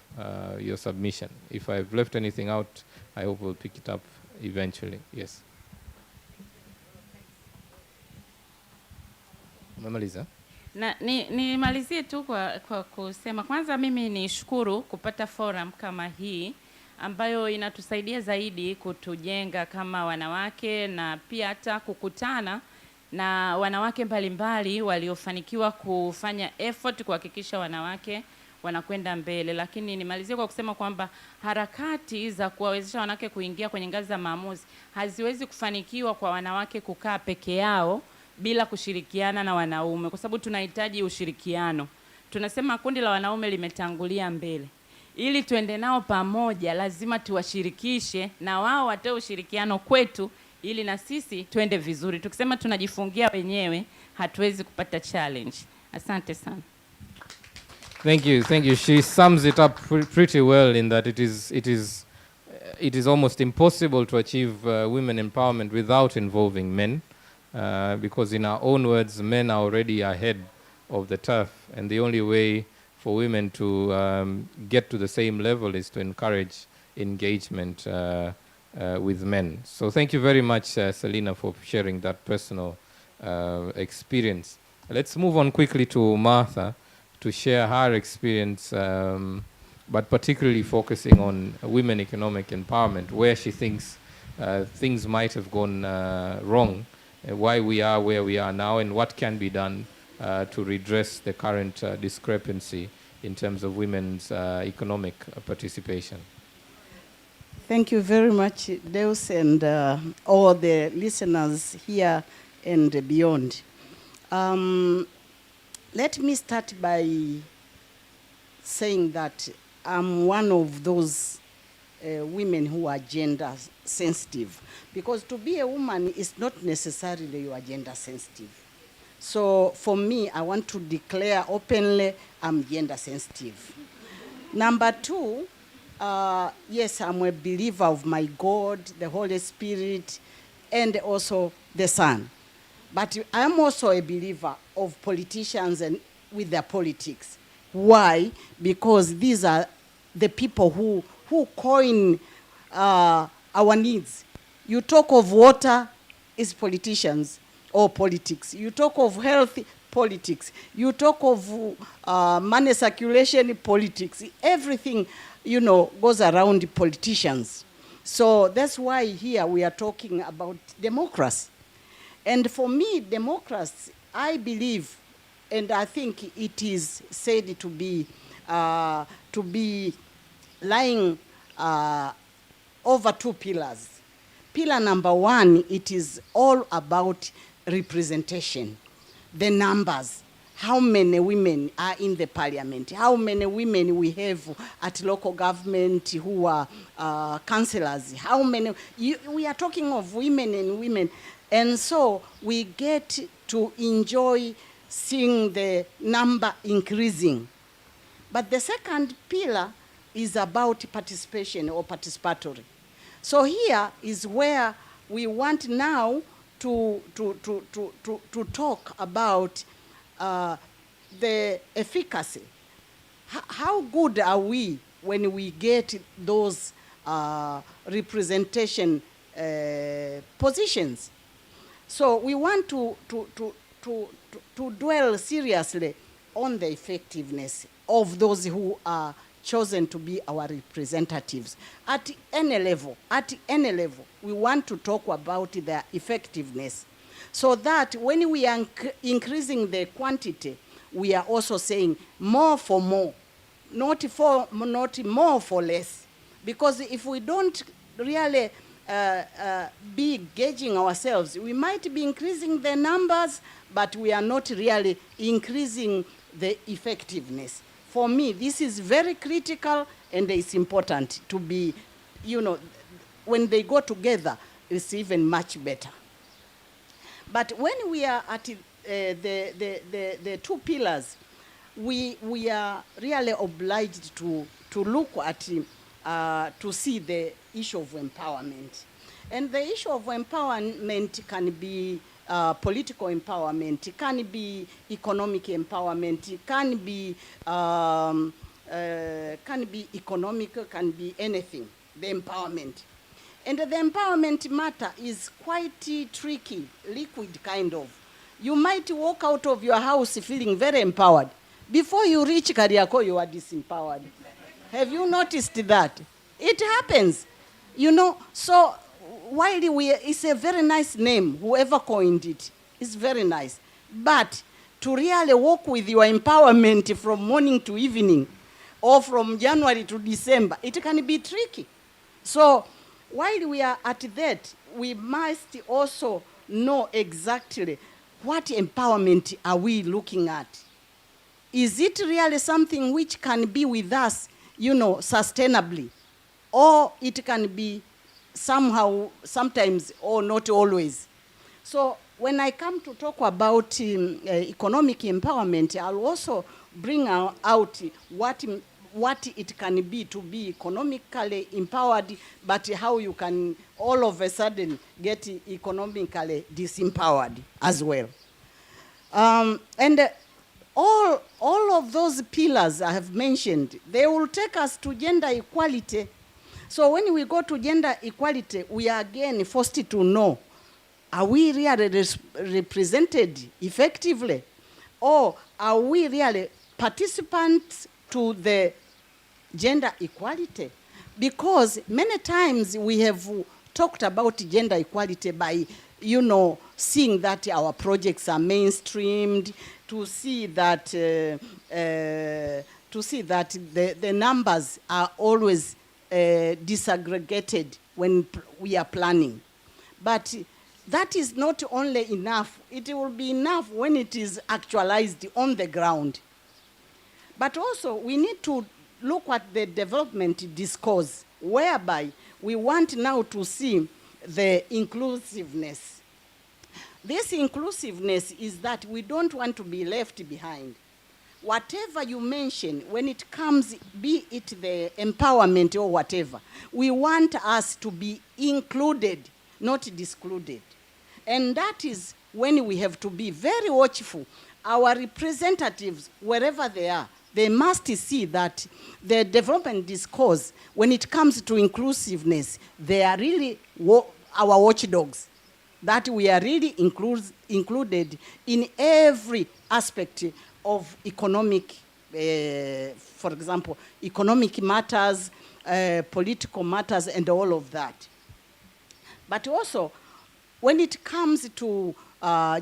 your submission. If I've left anything out, I hope we'll pick it up eventually. Yes. Umemaliza? Na nimalizie tu kwa kusema kwanza, mimi nishukuru kupata forum kama hii ambayo inatusaidia zaidi kutujenga kama wanawake, na pia hata kukutana na wanawake mbalimbali waliofanikiwa kufanya effort kuhakikisha wanawake wanakwenda mbele. Lakini nimalizie kwa kusema kwamba harakati za kuwawezesha wanawake kuingia kwenye ngazi za maamuzi haziwezi kufanikiwa kwa wanawake kukaa peke yao bila kushirikiana na wanaume, kwa sababu tunahitaji ushirikiano. Tunasema kundi la wanaume limetangulia mbele. Ili tuende nao pamoja, lazima tuwashirikishe na wao watoe ushirikiano kwetu, ili na sisi tuende vizuri. Tukisema tunajifungia wenyewe, hatuwezi kupata challenge. Asante sana. Thank you, thank you. She sums it up pretty well in that it is almost impossible to achieve women empowerment without involving men, because in our own words, men are already ahead of the turf, and the only way for women to get to the same level is to encourage engagement with men. So thank you very much, Selina, for sharing that personal experience. Let's move on quickly to Martha to share her experience, but particularly focusing on women economic empowerment, where she thinks things might have gone wrong, why we are where we are now, and what can be done to redress the current discrepancy in terms of women's economic participation. Thank you very much, Deus, and all the listeners here and beyond. Let me start by saying that I'm one of those women who are gender sensitive, because to be a woman is not necessarily you are gender sensitive. So for me, I want to declare openly I'm gender sensitive. Number two, yes, I'm a believer of my God, the Holy Spirit, and also the Son. But I'm also a believer of politicians and with their politics. Why? Because these are the people who coin our needs. You talk of water, is politicians or politics. You talk of health, politics. You talk of money circulation, politics. Everything, goes around politicians. So that's why here we are talking about democracy. And for me, democracy, I believe, and I think it is said to be lying over two pillars. Pillar number one, it is all about representation, the numbers. How many women are in the parliament? How many women we have at local government who are councillors? How many? We are talking of women and women. And so we get to enjoy seeing the number increasing. But the second pillar is about participation or participatory. So here is where we want now to talk about the efficacy. How good are we when we get those representation positions? So we want to dwell seriously on the effectiveness of those who are chosen to be our representatives. At any level, we want to talk about their effectiveness, so that when we are increasing the quantity, we are also saying more for more, not more for less. Because if we don't really be gauging ourselves, we might be increasing the numbers, but we are not really increasing the effectiveness. For me, this is very critical, and it's important to be, you know, when they go together, it's even much better. But when we are at the two pillars, we are really obliged to look at, to see the issue of empowerment. And the issue of empowerment can be political empowerment, it can be economic empowerment, it can be economic, can be anything, the empowerment. And the empowerment matter is quite tricky, liquid kind of. You might walk out of your house feeling very empowered. Before you reach Kariako, you are disempowered. Have you noticed that? It happens, you know. So while it's a very nice name, whoever coined it, it's very nice. But to really work with your empowerment from morning to evening, or from January to December, it can be tricky. So while we are at that, we must also know exactly what empowerment are we looking at. Is it really something which can be with us, you know, sustainably? Or it can be somehow, sometimes, or not always. So when I come to talk about economic empowerment, I'll also bring out what it can be to be economically empowered, but how you can all of a sudden get economically disempowered as well. And all of those pillars I have mentioned, they will take us to gender equality. So when we go to gender equality, we are again forced to know, are we really represented effectively? Or are we really participants to the gender equality? Because many times we have talked about gender equality by, you know, seeing that our projects are mainstreamed, to see that the numbers are always disaggregated when we are planning. But that is not only enough, it will be enough when it is actualized on the ground. But also we need to look at the development discourse, whereby we want now to see the inclusiveness. This inclusiveness is that we don't want to be left behind. Whatever you mention, when it comes, be it the empowerment or whatever, we want us to be included, not excluded. And that is when we have to be very watchful. Our representatives, wherever they are, they must see that the development discourse, when it comes to inclusiveness, they are really our watchdogs, that we are really included in every aspect of economic, for example, economic matters, political matters, and all of that. But also, when it comes to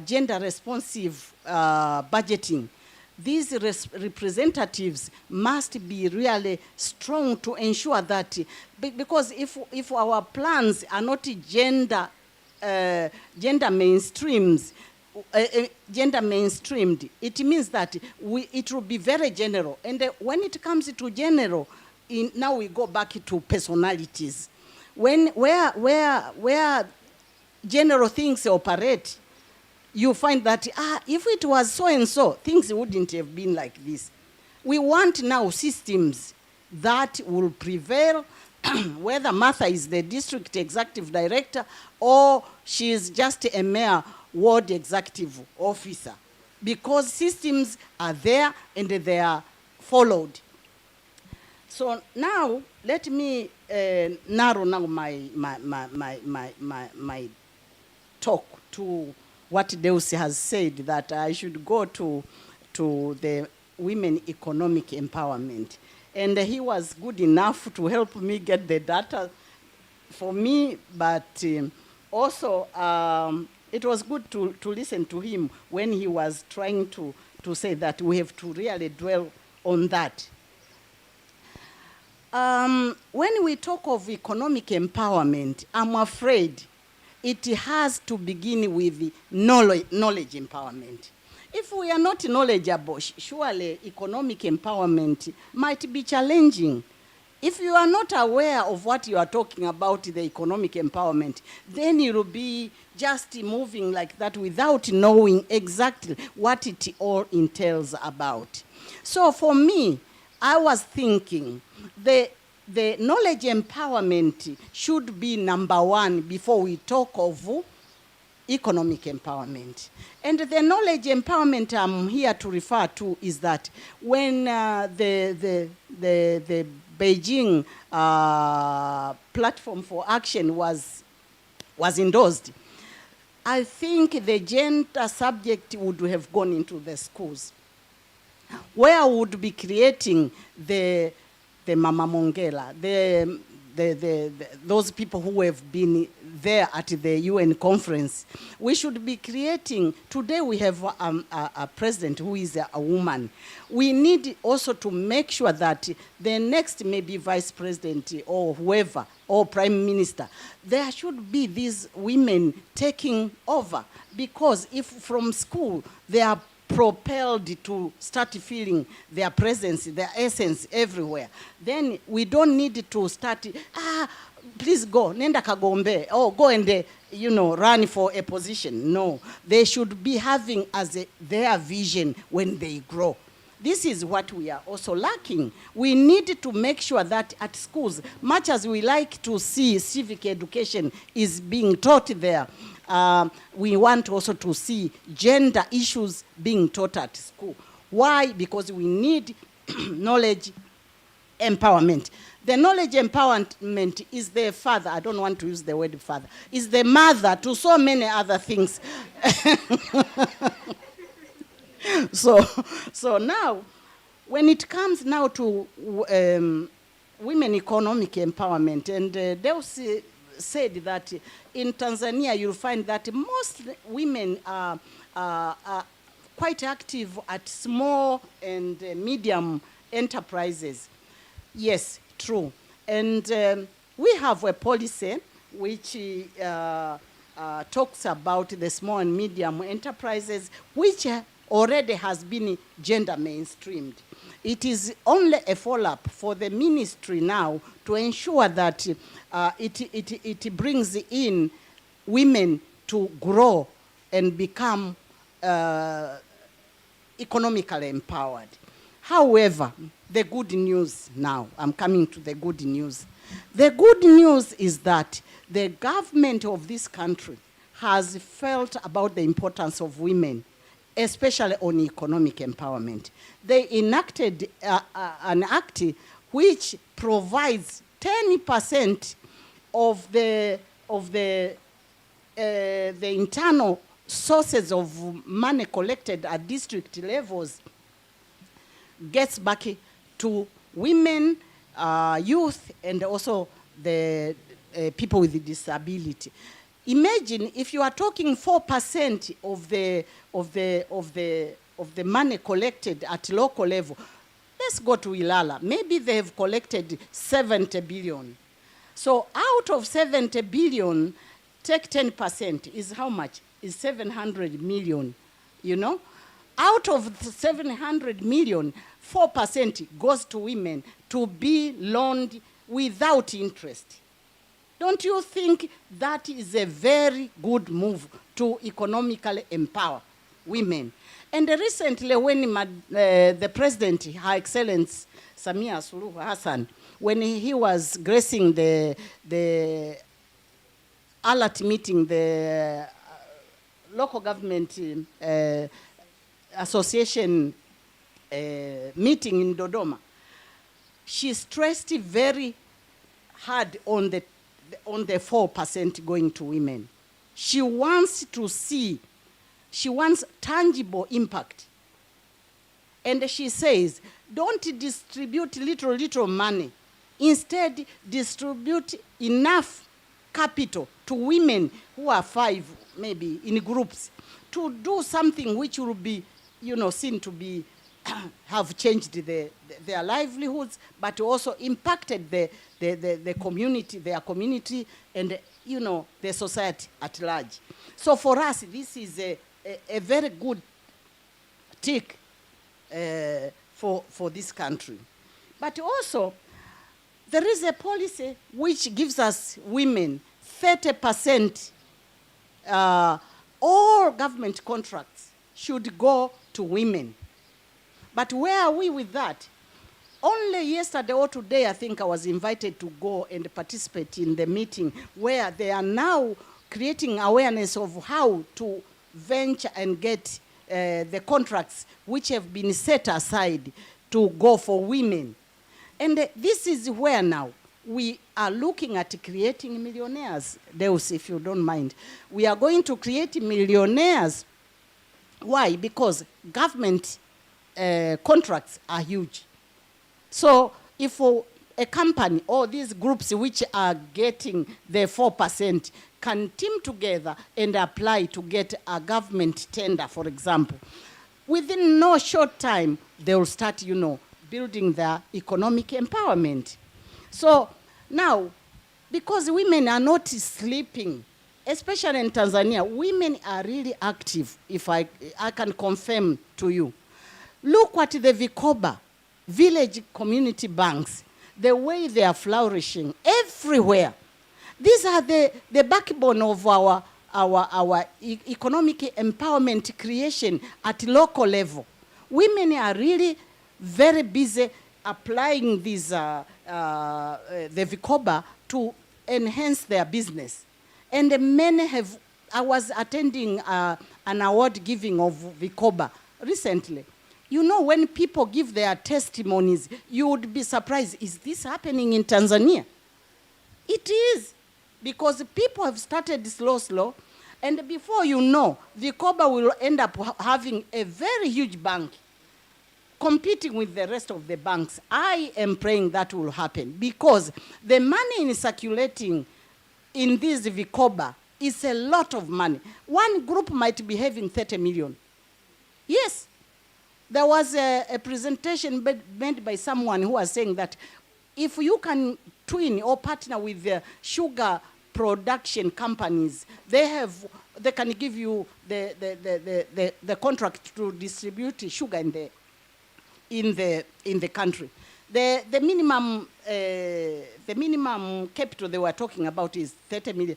gender responsive budgeting, these representatives must be really strong to ensure that, because if our plans are not gender mainstreamed, it means that it will be very general. And when it comes to general, now we go back to personalities. Where general things operate, you find that if it was so and so, things wouldn't have been like this. We want now systems that will prevail, whether Martha is the district executive director or she is just a mere ward executive officer. because systems are there and they are followed. So now, let me narrow now my talk to what Deus has said, that I should go to the women economic empowerment. And he was good enough to help me get the data for me, but also it was good to listen to him when he was trying to say that we have to really dwell on that. When we talk of economic empowerment, I'm afraid it has to begin with knowledge empowerment. If we are not knowledgeable, surely economic empowerment might be challenging. If you are not aware of what you are talking about, the economic empowerment, then you will be just moving like that without knowing exactly what it all entails about. So for me, I was thinking the knowledge empowerment should be number one before we talk of economic empowerment. And the knowledge empowerment I'm here to refer to is that when the Beijing platform for action was endorsed, I think the gender subject would have gone into the schools, where I would be creating the Mama Mongela, those people who have been there at the UN conference. We should be creating, today we have a president who is a woman. We need also to make sure that the next maybe vice president or whoever, or prime minister, there should be these women taking over, because if from school they are propelled to start feeling their presence, their essence everywhere, then we don't need to start, please go, nenda kagombe, or go and, run for a position. No, they should be having as their vision when they grow. This is what we are also lacking. We need to make sure that at schools, much as we like to see civic education is being taught there, we want also to see gender issues being taught at school. Why? Because we need knowledge empowerment. The knowledge empowerment is the father, I don't want to use the word father, is the mother to so many other things. So now, when it comes now to women economic empowerment, and Deus said that in Tanzania you'll find that most women are quite active at small and medium enterprises. Yes, true. And we have a policy which talks about the small and medium enterprises, which already has been gender mainstreamed. It is only a follow-up for the ministry now to ensure that it brings in women to grow and become economically empowered. However, the good news now, I'm coming to the good news. The good news is that the government of this country has felt about the importance of women, especially on economic empowerment. They enacted an act which provides 10% of the internal sources of money collected at district levels gets back to women, youth, and also the people with disability. Imagine if you are talking 4% of the money collected at local level. Let's go to Ilala. Maybe they have collected 70 billion. So out of 70 billion, take 10% is how much? Is 700 million, Out of 700 million, 4% goes to women to be loaned without interest. Don't you think that is a very good move to economically empower women? And recently, when the President, Her Excellency Samia Suluhu Hassan, when he was gracing the alert meeting, the local government Association meeting in Dodoma, she stressed very hard on the 4% going to women. She wants to see, she wants tangible impact. And she says, don't distribute little money. Instead, distribute enough capital to women who are 5, maybe, in groups, to do something which will be, seen to be, have changed their livelihoods, but also impacted the community, their community, and, the society at large. So for us, this is a very good tick for this country. But also, there is a policy which gives us women 30%, all government contracts should go to women. But where are we with that? Only yesterday or today, I think I was invited to go and participate in the meeting where they are now creating awareness of how to venture and get the contracts which have been set aside to go for women. And this is where now we are looking at creating millionaires. Deus, if you don't mind. We are going to create millionaires. Why? Because government contracts are huge. So if a company or these groups which are getting the 4% can team together and apply to get a government tender, for example, within no short time, they will start, building their economic empowerment. So now, because women are not sleeping, especially in Tanzania, women are really active, if I can confirm to you. Look at the Vikoba, village community banks, the way they are flourishing everywhere. These are the backbone of our economic empowerment creation at local level. Women are really very busy applying these, the Vikoba to enhance their business. And many have, I was attending an award giving of Vikoba recently. When people give their testimonies, you would be surprised, is this happening in Tanzania? It is, because people have started slow, and before you know, Vikoba will end up having a very huge bank, competing with the rest of the banks. I am praying that will happen, because the money in circulating in this Vikoba is a lot of money. One group might be having 30 million. Yes. There was a presentation made by someone who was saying that if you can twin or partner with the sugar production companies, they can give you the contract to distribute sugar in the country. The minimum capital they were talking about is 30 million.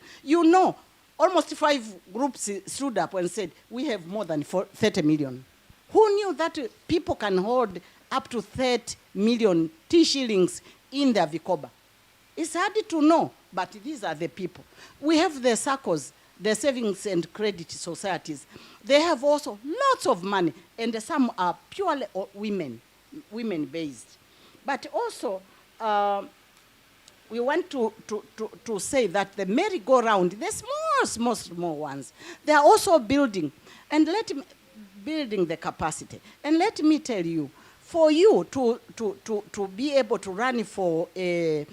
Almost 5 groups stood up and said, we have more than 30 million. Who knew that people can hold up to 30 million shillings in their Vikoba? It's hard to know, but these are the people. We have the SACCOs, the savings and credit societies. They have also lots of money, and some are purely women-based. But also, we want to say that the merry-go-round, the small ones, they are also building. And building the capacity. And let me tell you, for you to be able to run for a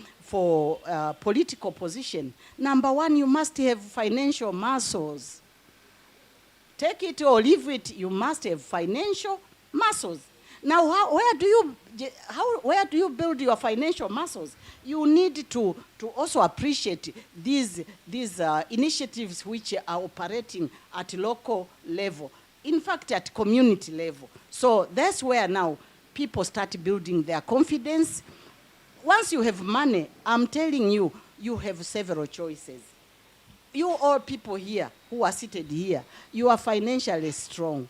political position, number one, you must have financial muscles. Take it or leave it, you must have financial muscles. Now, where do you build your financial muscles? You need to also appreciate these initiatives which are operating at local level. In fact, at community level. So that's where now people start building their confidence. Once you have money, I'm telling you, you have several choices. You all people here who are seated here, you are financially strong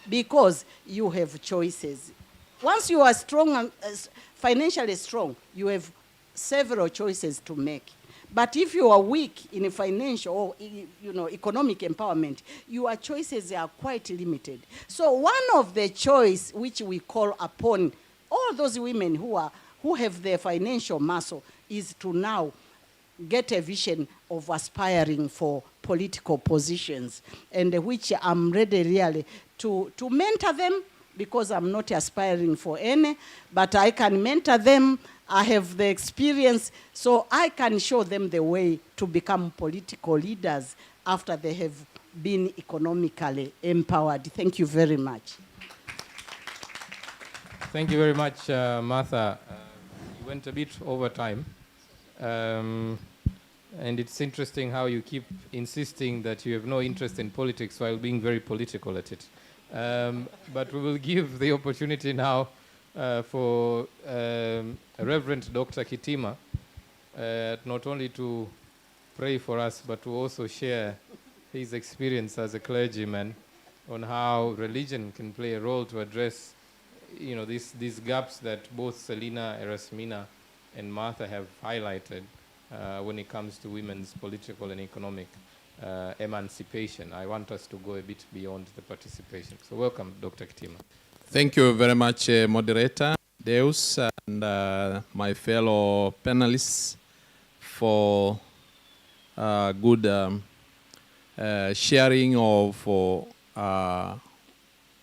because you have choices. Once you are strong and financially strong, you have several choices to make. But if you are weak in financial or economic empowerment, your choices are quite limited. So one of the choice which we call upon all those women who have their financial muscle is to now get a vision of aspiring for political positions, and which I'm ready really to mentor them, because I'm not aspiring for any, but I can mentor them. I have the experience, so I can show them the way to become political leaders after they have been economically empowered. Thank you very much. Thank you very much, Martha. You went a bit over time. And it's interesting how you keep insisting that you have no interest in politics while being very political at it. But we will give the opportunity now for Reverend Dr. Kitima not only to pray for us, but to also share his experience as a clergyman on how religion can play a role to address, these gaps that both Selina, Erasmina, and Martha have highlighted when it comes to women's political and economic emancipation. I want us to go a bit beyond the participation. So welcome, Dr. Kitima. Thank you very much, Moderator, Deus, and my fellow panelists for good sharing of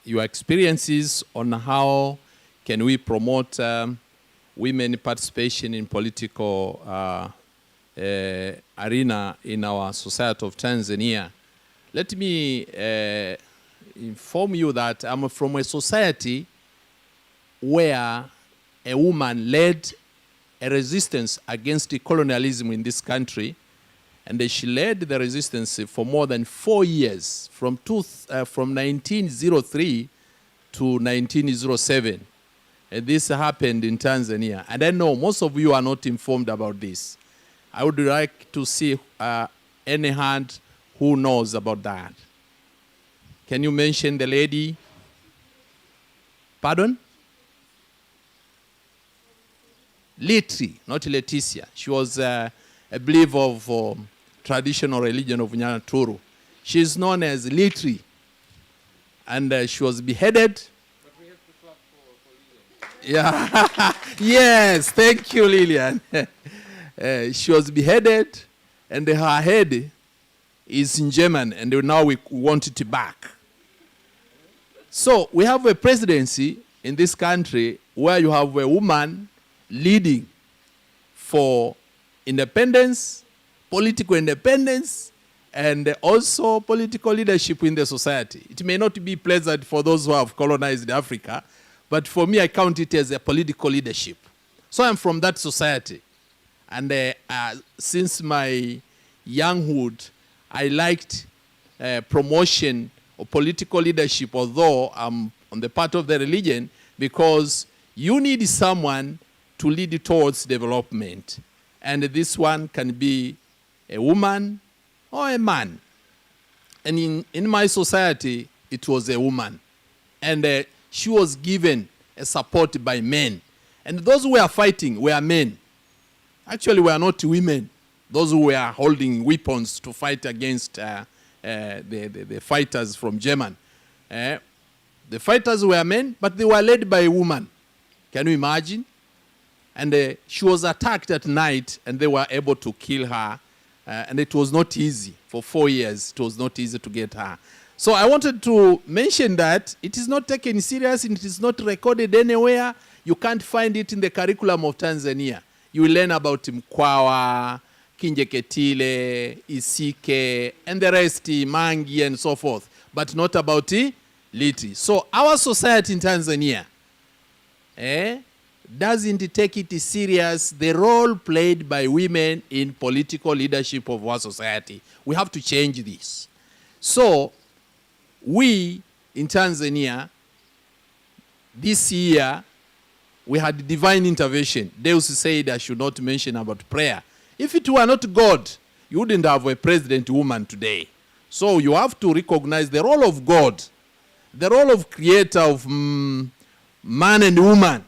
your experiences on how can we promote women participation in political arena in our society of Tanzania. Let me inform you that I'm from a society where a woman led a resistance against colonialism in this country, and she led the resistance for more than 4 years, from 1903 to 1907. And this happened in Tanzania. And I know most of you are not informed about this. I would like to see any hand who knows about that. Can you mention the lady? Pardon? Litri, not Leticia. She was a believer of traditional religion of Nyaturu. She is known as Litri. And she was beheaded. But we have to clap for Lillian. Yeah. Yes, thank you, Lillian. She was beheaded, and her head is in German, and now we want it back. So we have a presidency in this country where you have a woman leading for independence, political independence, and also political leadership in the society. It may not be pleasant for those who have colonized Africa, but for me, I count it as a political leadership. So I'm from that society. And since my younghood, I liked promotion of political leadership, although I'm on the part of the religion, because you need someone to lead towards development. And this one can be a woman or a man. And in my society, it was a woman. And she was given a support by men. And those who were fighting were men. Actually, we are not women. Those who were holding weapons to fight against the fighters from Germany. The fighters were men, but they were led by a woman. Can you imagine? And she was attacked at night, and they were able to kill her. And it was not easy. For 4 years, it was not easy to get her. So I wanted to mention that it is not taken serious, and it is not recorded anywhere. You can't find it in the curriculum of Tanzania. You will learn about Mkwawa, Kinjeketile, Isike, and the rest, Mangi, and so forth, but not about Liti. So our society in Tanzania doesn't take it serious, the role played by women in political leadership of our society. We have to change this. So we in Tanzania, this year, we had divine intervention. Deus said I should not mention about prayer. If it were not God, you wouldn't have a president woman today. So you have to recognize the role of God, the role of creator of man and woman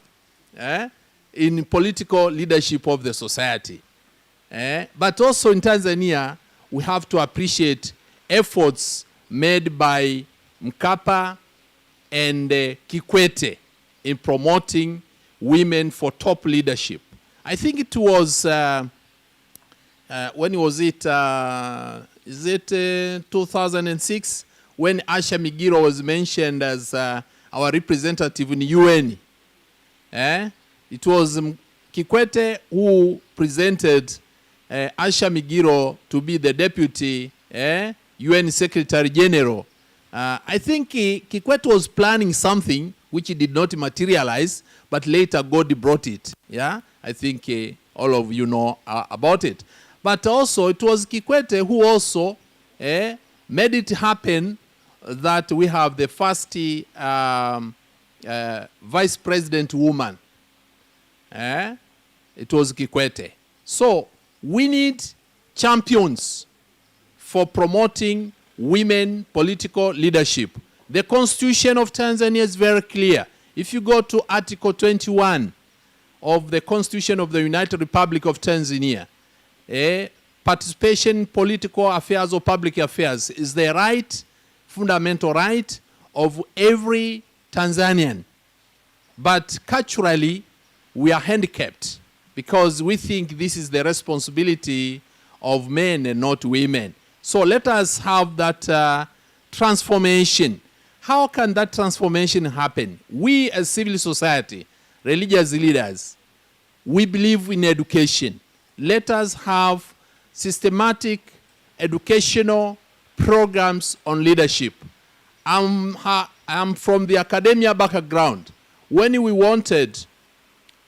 in political leadership of the society. But also in Tanzania, we have to appreciate efforts made by Mkapa and Kikwete in promoting women for top leadership. I think it was, when was it? Is it 2006? When Asha Migiro was mentioned as our representative in UN. It was Kikwete who presented Asha Migiro to be the deputy UN Secretary General. I think Kikwete was planning something which did not materialize, but later God brought it. Yeah, I think all of you know about it. But also it was Kikwete who also made it happen that we have the first vice president woman. It was Kikwete. So we need champions for promoting women political leadership. The Constitution of Tanzania is very clear. If you go to Article 21 of the Constitution of the United Republic of Tanzania, participation in political affairs or public affairs is the right, fundamental right of every Tanzanian. But culturally, we are handicapped because we think this is the responsibility of men and not women. So let us have that transformation. How can that transformation happen? We as civil society, religious leaders, we believe in education. Let us have systematic educational programs on leadership. I'm from the academia background. When we wanted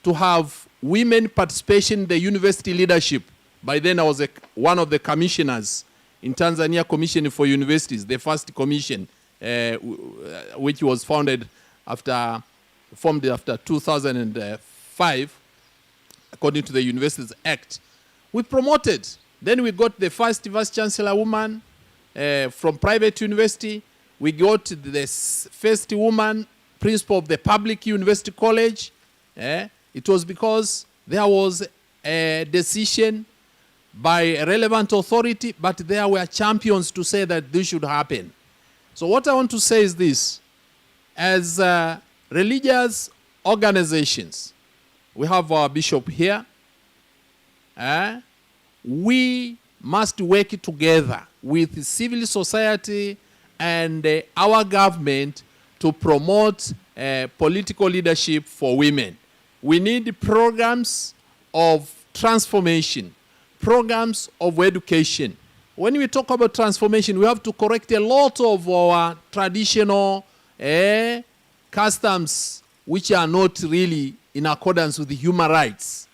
to have women participation in the university leadership, by then I was one of the commissioners in Tanzania Commission for Universities, the first commission, which was formed after 2005, according to the Universities Act. We promoted. Then we got the first vice chancellor woman from private university. We got the first woman principal of the public university college. It was because there was a decision by a relevant authority, but there were champions to say that this should happen. So what I want to say is this. As religious organizations, we have our bishop here. We must work together with civil society and our government to promote political leadership for women. We need programs of transformation, programs of education. When we talk about transformation, we have to correct a lot of our traditional customs which are not really in accordance with the human rights.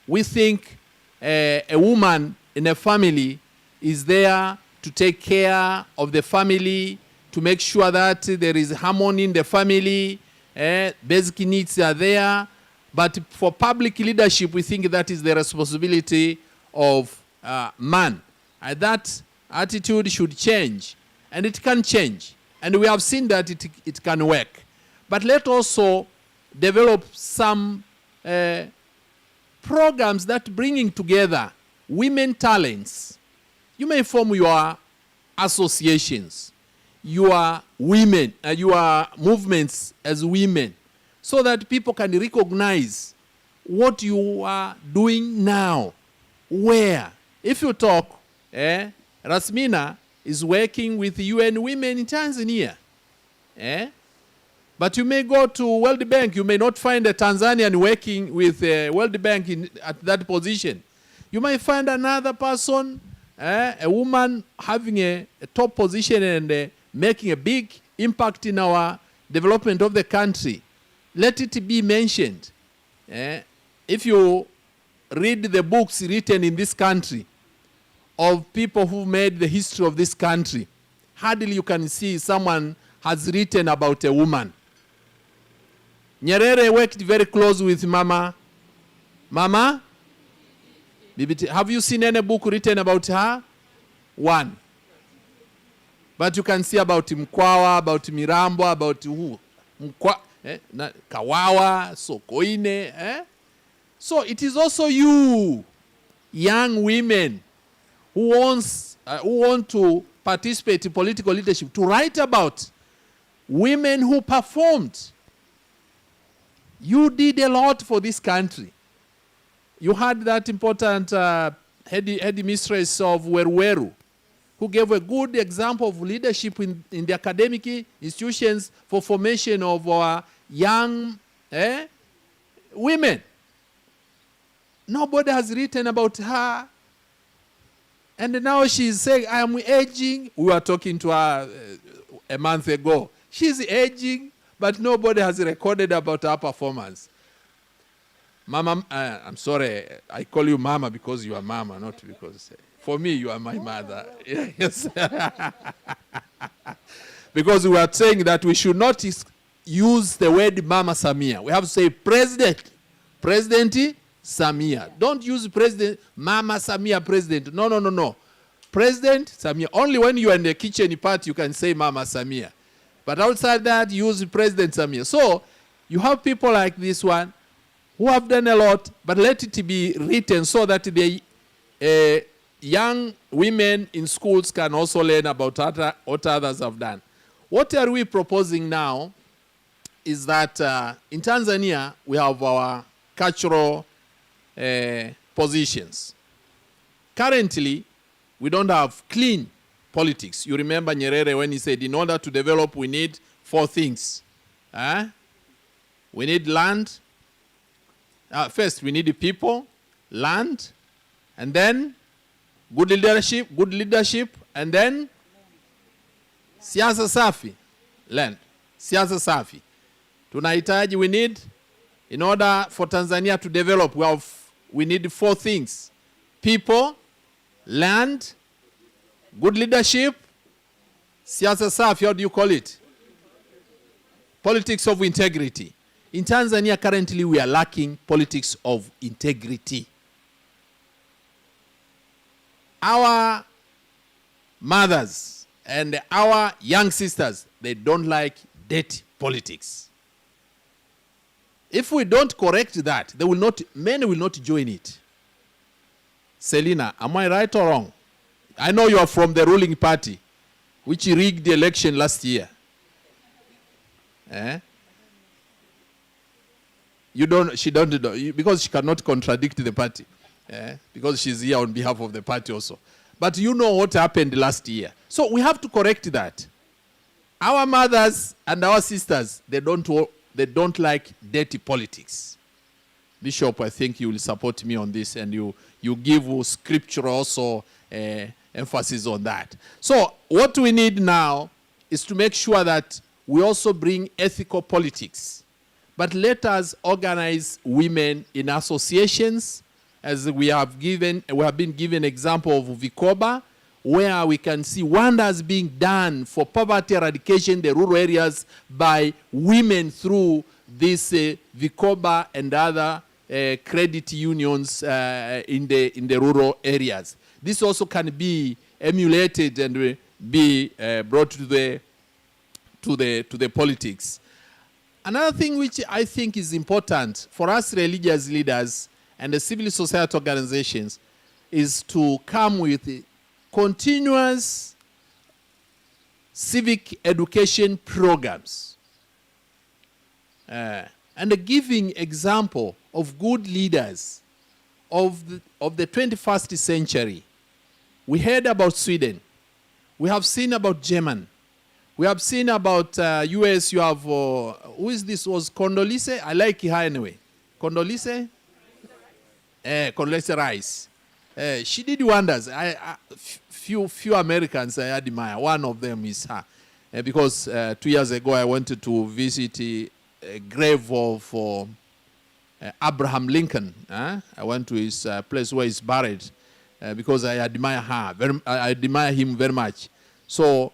We think a woman in a family is there to take care of the family, to make sure that there is harmony in the family, basic needs are there. But for public leadership, we think that is the responsibility of man. And that attitude should change, and it can change. And we have seen that it can work. But let's also develop some programs that bringing together women talents. You may form your associations, your women, your movements as women, so that people can recognize what you are doing now. Where? If you talk, Erasmina is working with UN Women in Tanzania. But you may go to World Bank, you may not find a Tanzanian working with World Bank at that position. You may find another person, a woman having a top position and making a big impact in our development of the country. Let it be mentioned. If you read the books written in this country of people who made the history of this country, hardly you can see someone has written about a woman. Nyerere worked very close with Mama. Have you seen any book written about her? One. But you can see about Mkwawa, about Mirambo, about who? Kawawa, Sokoine. So it is also you. young women who want to participate in political leadership to write about women who performed. You did a lot for this country. You had that important headmistress of Weruweru, who gave a good example of leadership in the academic institutions for formation of our young women. Nobody has written about her. And now she's saying, I am aging. We were talking to her a month ago. She's aging, but nobody has recorded about her performance. Mama, I'm sorry, I call you Mama because you are Mama, not because, for me, you are my mother. Yes. Because we are saying that we should not use the word Mama Samia. We have to say President Samia. Don't use President, Mama Samia President. No. President Samia. Only when you are in the kitchen party you can say Mama Samia. But outside that, use President Samia. So you have people like this one who have done a lot, but let it be written so that the young women in schools can also learn about what others have done. What are we proposing now is that in Tanzania we have our cultural positions. Currently, we don't have clean politics. You remember Nyerere when he said, in order to develop, we need 4 things. We need land. First, we need people, land, and then good leadership, and then siasa safi, land. Siasa safi. Tunahitaji, we need, in order for Tanzania to develop, we need 4 things. People, land, good leadership, siasa safi, how do you call it? Politics of integrity. In Tanzania, currently, we are lacking politics of integrity. Our mothers and our young sisters, they don't like dirty politics. If we don't correct that, many will not join it. Selina, am I right or wrong? I know you are from the ruling party, which rigged the election last year. Because she cannot contradict the party. Because she's here on behalf of the party also. But you know what happened last year. So we have to correct that. Our mothers and our sisters, they don't like dirty politics. Bishop, I think you will support me on this, and you give scripture also emphasis on that. So what we need now is to make sure that we also bring ethical politics. But let us organize women in associations, as we have been given example of Vikoba, where we can see wonders being done for poverty eradication in the rural areas by women through this Vikoba and other credit unions in the rural areas. This also can be emulated and be brought to the politics. Another thing which I think is important for us religious leaders and the civil society organizations is to come with continuous civic education programs and giving example of good leaders of the 21st century. We heard about Sweden. We have seen about Germany. We have seen about US. You have, who is this? Was Condoleezza? I like her anyway. Condoleezza? Condoleezza Rice. She did wonders. Few Americans I admire. One of them is her. Because 2 years ago I wanted to visit a grave of Abraham Lincoln. I went to his place where he's buried because I admire her. I admire him very much. So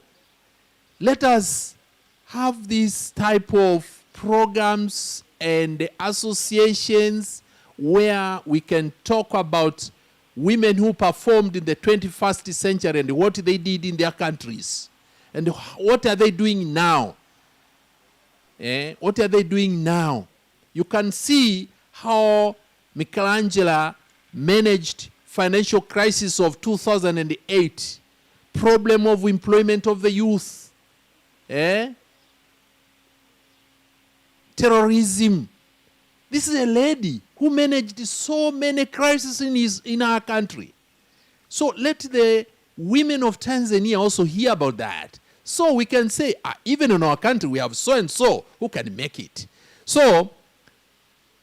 let us have this type of programs and associations where we can talk about women who performed in the 21st century and what they did in their countries. And what are they doing now? What are they doing now? You can see how Michelangelo managed financial crisis of 2008, problem of employment of the youth, terrorism. This is a lady who managed so many crises in our country. So let the women of Tanzania also hear about that. So we can say, even in our country, we have so and so who can make it. So,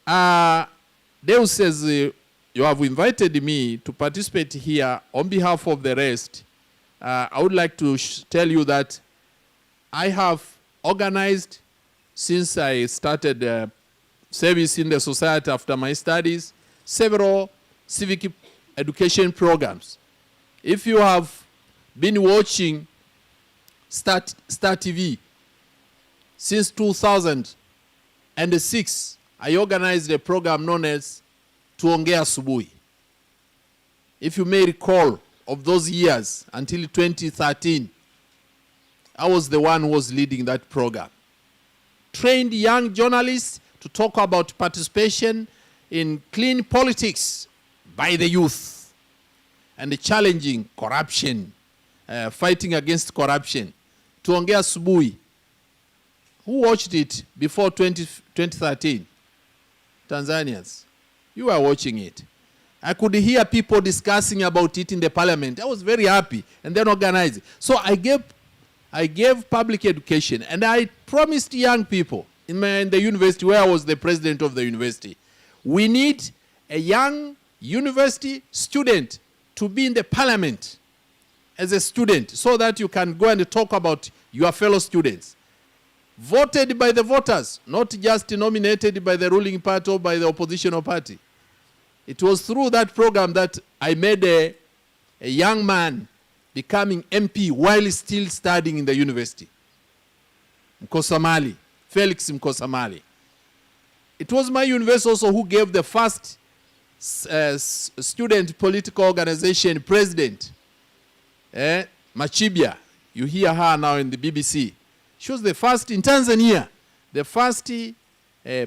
Deus says, you have invited me to participate here on behalf of the rest. I would like to tell you that I have organized, since I started service in the society after my studies, several civic education programs. If you have been watching Star TV since 2006, I organized a program known as Tuongea Asubuhi. If you may recall, of those years until 2013, I was the one who was leading that program. Trained young journalists to talk about participation in clean politics by the youth and challenging corruption, fighting against corruption. Tuongea Asubuhi. Who watched it before 2013? Tanzanians. You were watching it. I could hear people discussing about it in the parliament. I was very happy and then organized. So I gave public education, and I promised young people in the university where I was the president of the university, we need a young university student to be in the parliament as a student so that you can go and talk about your fellow students. Voted by the voters, not just nominated by the ruling party or by the oppositional party. It was through that program that I made a young man becoming MP while still studying in the university. Mkosamali, Felix Mkosamali. It was my university also who gave the first student political organization president, Machibia. You hear her now in the BBC. She was the first in Tanzania, the first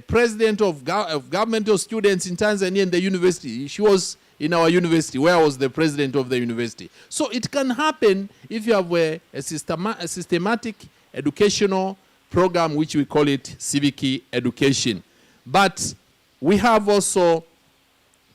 president of government of students in Tanzania in the university. She was in our university, where I was the president of the university. So it can happen if you have a systematic educational program, which we call it civic education. But we have also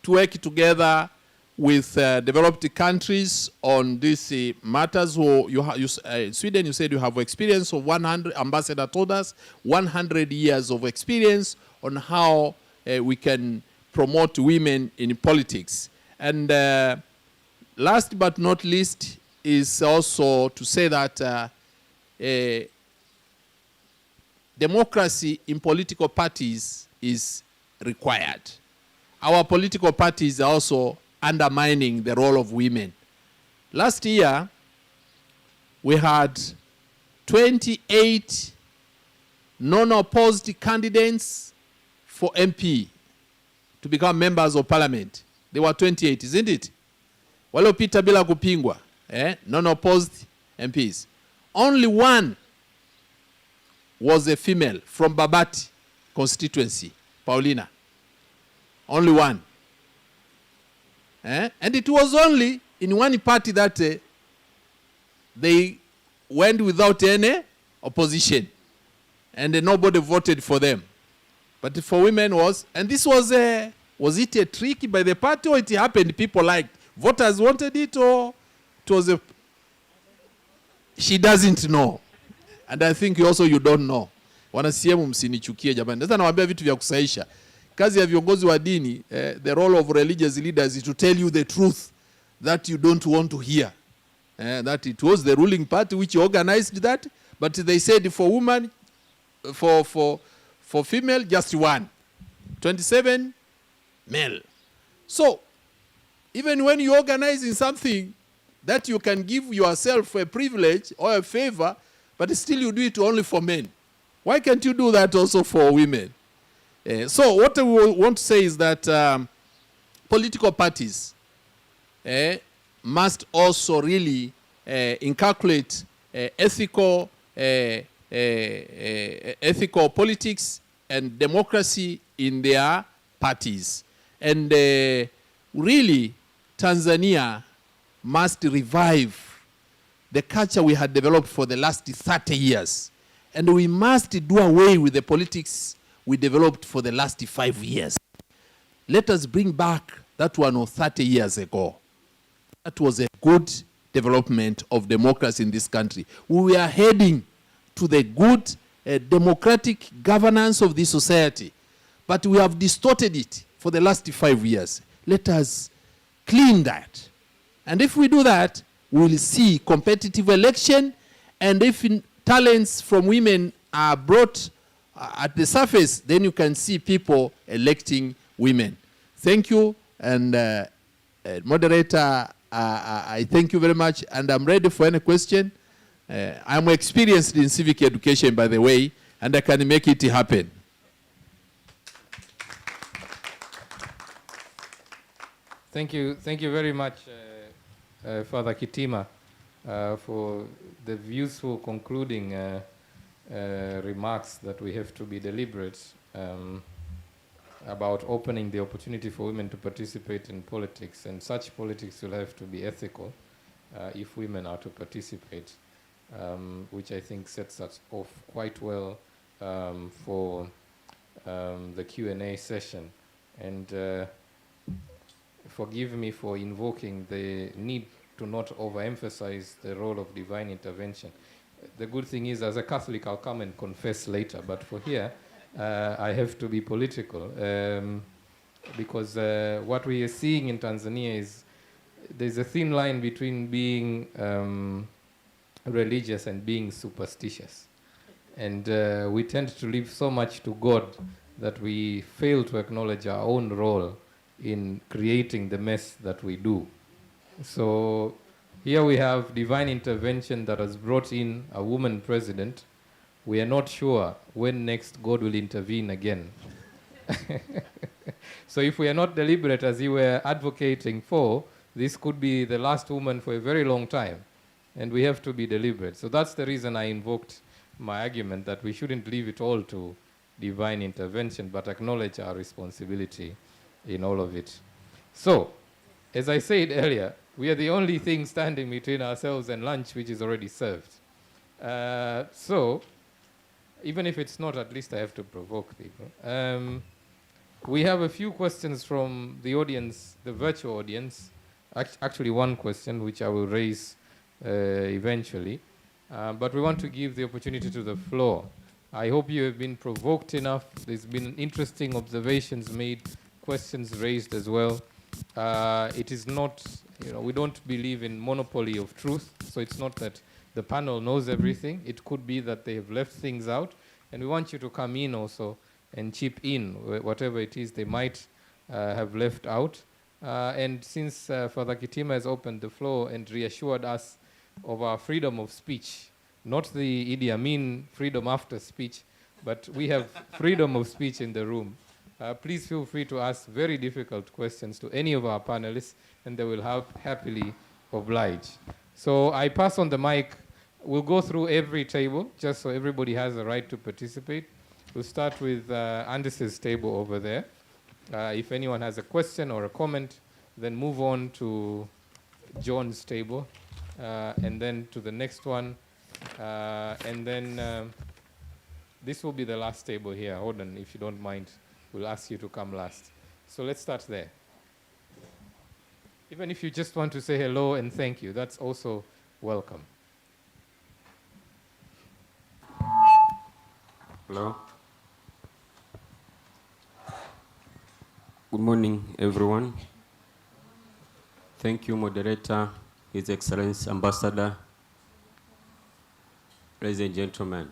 to work together with developed countries on these matters. Sweden, you said you have experience of 100, ambassador told us, 100 years of experience on how we can promote women in politics. And last but not least is also to say that democracy in political parties is required. Our political parties are also undermining the role of women. Last year, we had 28 non-opposed candidates for MP to become members of parliament. There were 28, isn't it? Waliopita bila kupingwa, non-opposed MPs. Only one was a female from Babati constituency, Paulina. Only one. And it was only in one party that they went without any opposition. And nobody voted for them. But for women and this was it a trick by the party, or it happened people liked? Voters wanted it, or it was she doesn't know. And I think also you don't know. Wanasiemu msinichukie jamani. Sasa nawaambia vitu vya kusaisha. Kazi ya viongozi wa dini, the role of religious leaders is to tell you the truth that you don't want to hear. That it was the ruling party which organized that, but they said for women, for female, just one. 27 male. So, even when you organize in something that you can give yourself a privilege or a favor, but still you do it only for men. Why can't you do that also for women? So what we want to say is that political parties must also really inculcate ethical politics and democracy in their parties. And really, Tanzania must revive the culture we had developed for the last 30 years. And we must do away with the politics we developed for the last 5 years. Let us bring back that one of 30 years ago. That was a good development of democracy in this country. We are heading to the good democratic governance of this society, but we have distorted it for the last 5 years. Let us clean that. And if we do that, we will see competitive election, and if talents from women are brought at the surface, then you can see people electing women. Thank you, and moderator, I thank you very much, and I'm ready for any question. I'm experienced in civic education, by the way, and I can make it happen. Thank you very much, Father Kitima, for the useful concluding remarks that we have to be deliberate about opening the opportunity for women to participate in politics, and such politics will have to be ethical if women are to participate, which I think sets us off quite well for the Q&A session. And forgive me for invoking the need to not overemphasize the role of divine intervention. The good thing is, as a Catholic, I'll come and confess later, but for here, I have to be political, because what we are seeing in Tanzania is there's a thin line between being religious and being superstitious. And we tend to leave so much to God that we fail to acknowledge our own role in creating the mess that we do. So here we have divine intervention that has brought in a woman president. We are not sure when next God will intervene again. So if we are not deliberate, as you were advocating for, this could be the last woman for a very long time, and we have to be deliberate. So that's the reason I invoked my argument that we shouldn't leave it all to divine intervention, but acknowledge our responsibility in all of it. So, as I said earlier, we are the only thing standing between ourselves and lunch, which is already served. So, even if it's not, at least I have to provoke people. We have a few questions from the audience, the virtual audience. Actually, one question, which I will raise eventually. But we want to give the opportunity to the floor. I hope you have been provoked enough. There's been interesting observations made, questions raised as well. It is not, we don't believe in monopoly of truth, so it's not that the panel knows everything. It could be that they have left things out, and we want you to come in also and chip in whatever it is they might have left out. And since Father Kitima has opened the floor and reassured us of our freedom of speech, not the Idi Amin freedom after speech, but we have freedom of speech in the room. Please feel free to ask very difficult questions to any of our panelists, and they will happily oblige. So I pass on the mic. We'll go through every table, just so everybody has a right to participate. We'll start with Andes's table over there. If anyone has a question or a comment, then move on to John's table, and then to the next one. And then this will be the last table here. Hold on, if you don't mind. We'll ask you to come last. So let's start there. Even if you just want to say hello and thank you, that's also welcome. Hello. Good morning, everyone. Thank you, Moderator, His Excellency Ambassador, ladies and gentlemen.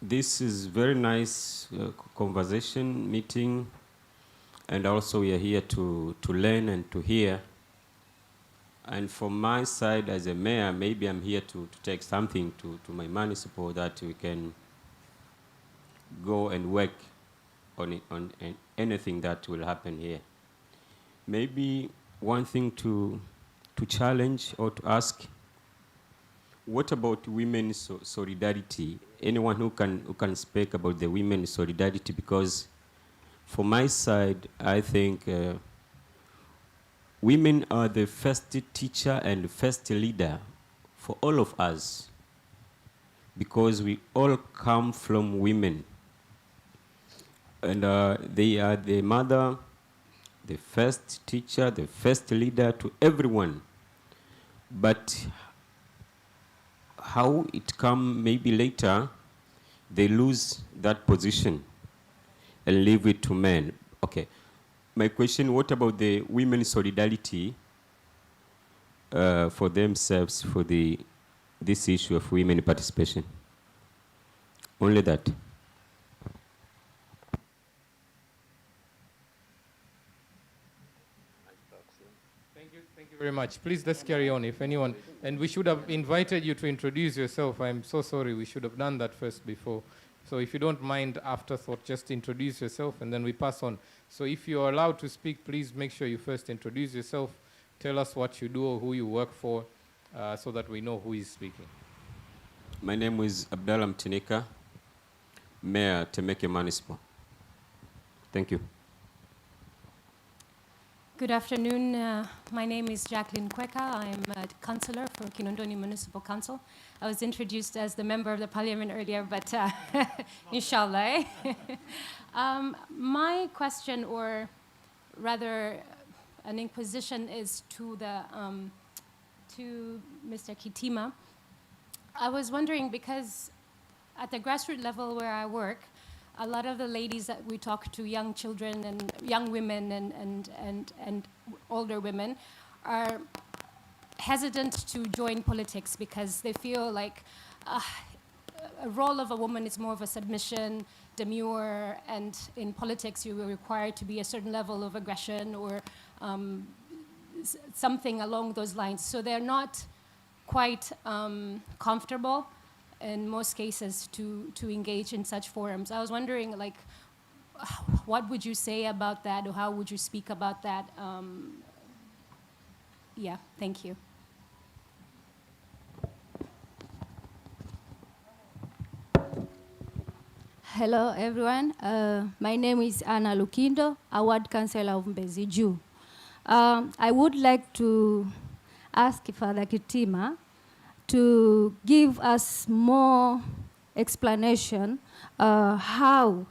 This is very nice conversation, meeting, and also we are here to learn and to hear. And from my side as a mayor, maybe I'm here to take something to my municipal that we can go and work on it, on anything that will happen here. Maybe one thing to challenge or to ask, what about women's solidarity? Anyone who can speak about the women's solidarity, because from my side, I think women are the first teacher and first leader for all of us, because we all come from women. And they are the mother, the first teacher, the first leader to everyone. But how it come maybe later, they lose that position and leave it to men. Okay. My question, what about the women's solidarity for themselves for this issue of women participation? Only that. Thank you very much. Please, let's carry on. If anyone, and we should have invited you to introduce yourself. I'm so sorry. We should have done that first before. So if you don't mind, afterthought, just introduce yourself and then we pass on. So if you're allowed to speak, please make sure you first introduce yourself. Tell us what you do or who you work for so that we know who is speaking. My name is Abdallah Mtinika, Mayor Temeke Municipal. Thank you. Good afternoon. My name is Jacqueline Kweka. I'm a councillor for Kinondoni Municipal Council. I was introduced as the member of the parliament earlier, but inshallah. My question, or rather an inquisition, is to Mr. Kitima. I was wondering, because at the grassroots level where I work, a lot of the ladies that we talk to, young children and young women and older women, are hesitant to join politics because they feel like a role of a woman is more of a submission, demure, and in politics you are required to be a certain level of aggression or something along those lines. So they're not quite comfortable in most cases to engage in such forums. I was wondering, like, what would you say about that, or how would you speak about that? Yeah, thank you. Hello, everyone. My name is Anna Lukindo, Award Councillor of Mbezi Juu. I would like to ask Father Kitima to give us more explanation how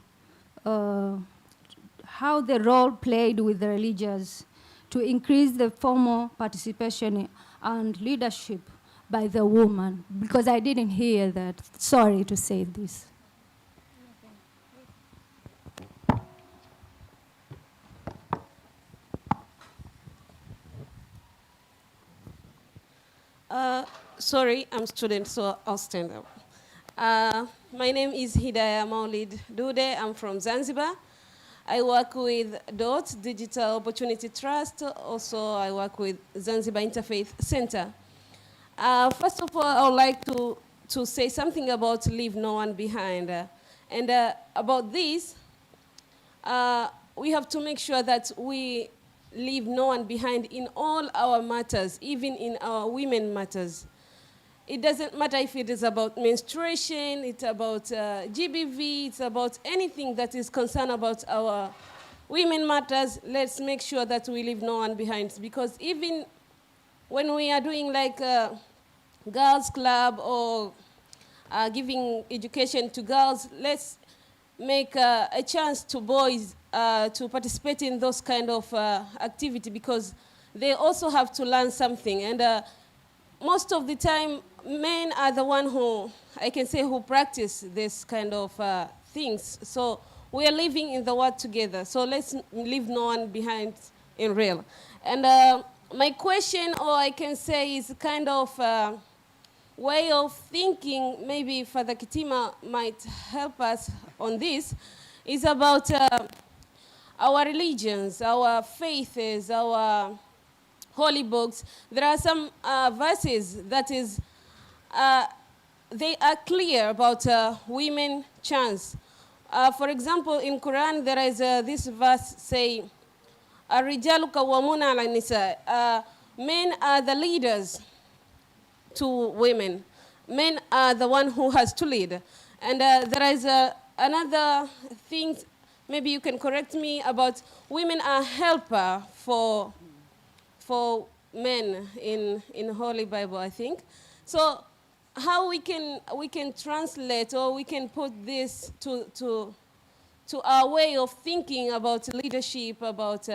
the role played with the religious to increase the formal participation and leadership by the woman, because I didn't hear that. Sorry to say this. Sorry, I'm a student, so I'll stand up. My name is Hidayah Maulid Dude. I'm from Zanzibar. I work with Daud Digital Opportunity Trust. Also, I work with Zanzibar Interfaith Center. First of all, I would like to say something about Leave No One Behind. And about this, we have to make sure that we leave no one behind in all our matters, even in our women matters. It doesn't matter if it is about menstruation, it's about GBV, it's about anything that is concerned about our women matters. Let's make sure that we leave no one behind. Because even when we are doing like a girls' club or giving education to girls, let's make a chance to boys to participate in those kind of activity, because they also have to learn something. And most of the time, men are the one who, I can say, who practice this kind of things. So we are living in the world together. So let's leave no one behind in real. And my question, or I can say, is kind of way of thinking, maybe Father Kitima might help us on this, is about our religions, our faiths, our holy books. There are some verses that is, they are clear about women chance. For example, in Quran, there is this verse say, "Ar-rijalu qawwamuna 'ala nisa." Men are the leaders to women. Men are the one who has to lead. And there is another thing maybe you can correct me, about women are helper for men in Holy Bible, I think. So how we can translate, or we can put this to our way of thinking about leadership, about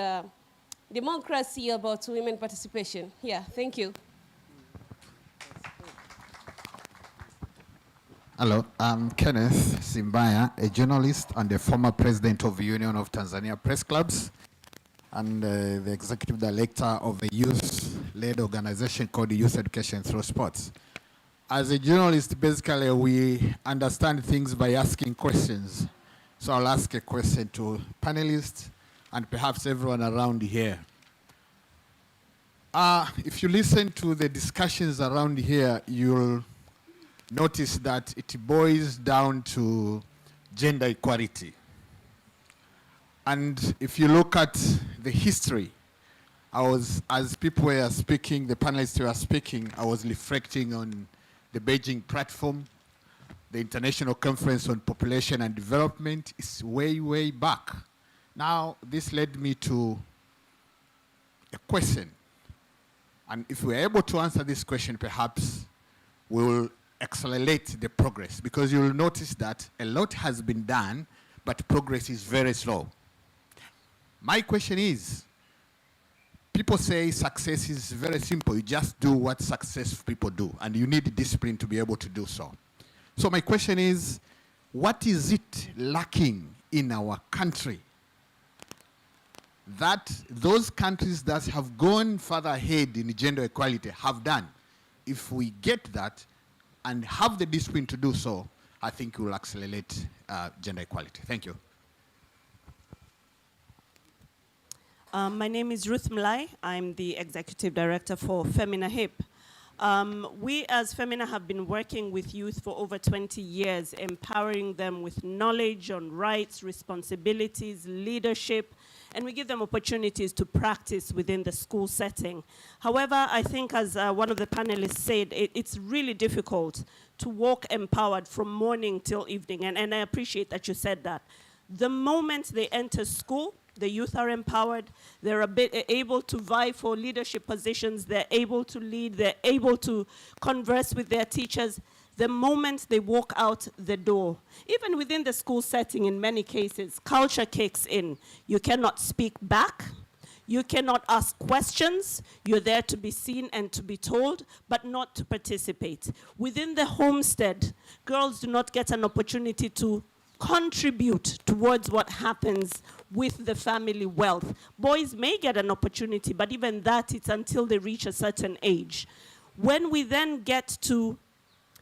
democracy, about women participation. Yeah, thank you. Hello, I'm Kenneth Simbaya, a journalist and the former president of the Union of Tanzania Press Clubs, and the executive director of a youth-led organization called the Youth Education Through Sports. As a journalist, basically, we understand things by asking questions. So I'll ask a question to panelists and perhaps everyone around here. If you listen to the discussions around here, you'll notice that it boils down to gender equality. And if you look at the history, as people were speaking, the panelists were speaking, I was reflecting on the Beijing platform, the International Conference on Population and Development. Is way, way back. Now, this led me to a question. And if we're able to answer this question, perhaps we will accelerate the progress, because you will notice that a lot has been done, but progress is very slow. My question is, people say success is very simple. You just do what successful people do, and you need discipline to be able to do so. So my question is, what is it lacking in our country that those countries that have gone further ahead in gender equality have done? If we get that and have the discipline to do so, I think it will accelerate gender equality. Thank you. My name is Ruth Mlai. I'm the Executive Director for Femina HIP. We as Femina have been working with youth for over 20 years, empowering them with knowledge on rights, responsibilities, leadership, and we give them opportunities to practice within the school setting. However, I think, as one of the panelists said, it's really difficult to walk empowered from morning till evening, and I appreciate that you said that. The moment they enter school, the youth are empowered, they're able to vie for leadership positions, they're able to lead, they're able to converse with their teachers. The moment they walk out the door, even within the school setting in many cases, culture kicks in. You cannot speak back, you cannot ask questions, you're there to be seen and to be told, but not to participate. Within the homestead, girls do not get an opportunity to contribute towards what happens with the family wealth. Boys may get an opportunity, but even that, it's until they reach a certain age. When we then get to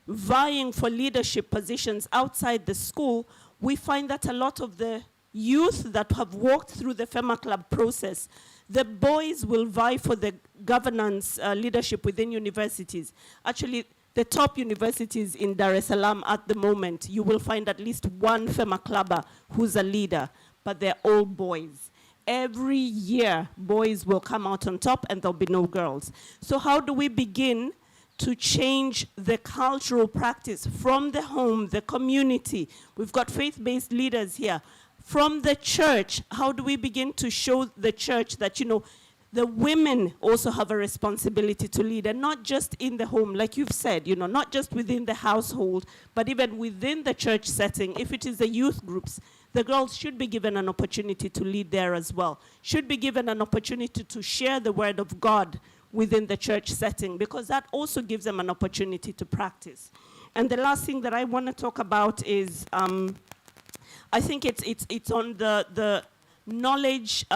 vying for leadership positions outside the school, we find that a lot of the youth that have walked through the FEMA Club process, the boys will vie for the governance leadership within universities. Actually, the top universities in Dar es Salaam at the moment, you will find at least one FEMA clubber who's a leader, but they're all boys. Every year, boys will come out on top and there'll be no girls. So how do we begin to change the cultural practice from the home, the community? We've got faith-based leaders here. From the church, how do we begin to show the church that, you know, the women also have a responsibility to lead, and not just in the home, like you've said, you know, not just within the household, but even within the church setting. If it is the youth groups, the girls should be given an opportunity to lead there as well, should be given an opportunity to share the word of God within the church setting, because that also gives them an opportunity to practice. And the last thing that I want to talk about is, I think it's on the knowledge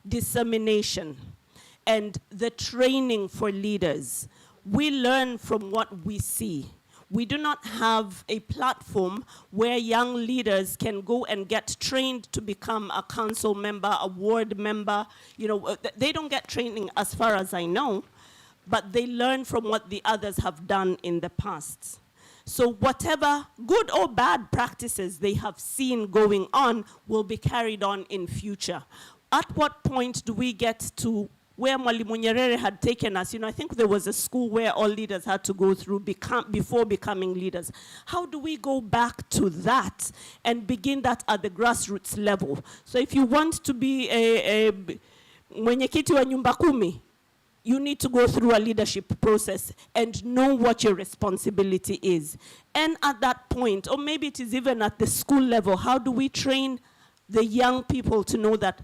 dissemination and the training for leaders. We learn from what we see. We do not have a platform where young leaders can go and get trained to become a council member, a ward member. You know, they don't get training as far as I know, but they learn from what the others have done in the past. So whatever good or bad practices they have seen going on will be carried on in future. At what point do we get to where Mwalimu Nyerere had taken us. I think there was a school where all leaders had to go through before becoming leaders. How do we go back to that and begin that at the grassroots level? So if you want to be a mwenyekiti wa nyumba kumi, you need to go through a leadership process and know what your responsibility is. And at that point, or maybe it is even at the school level, how do we train the young people to know that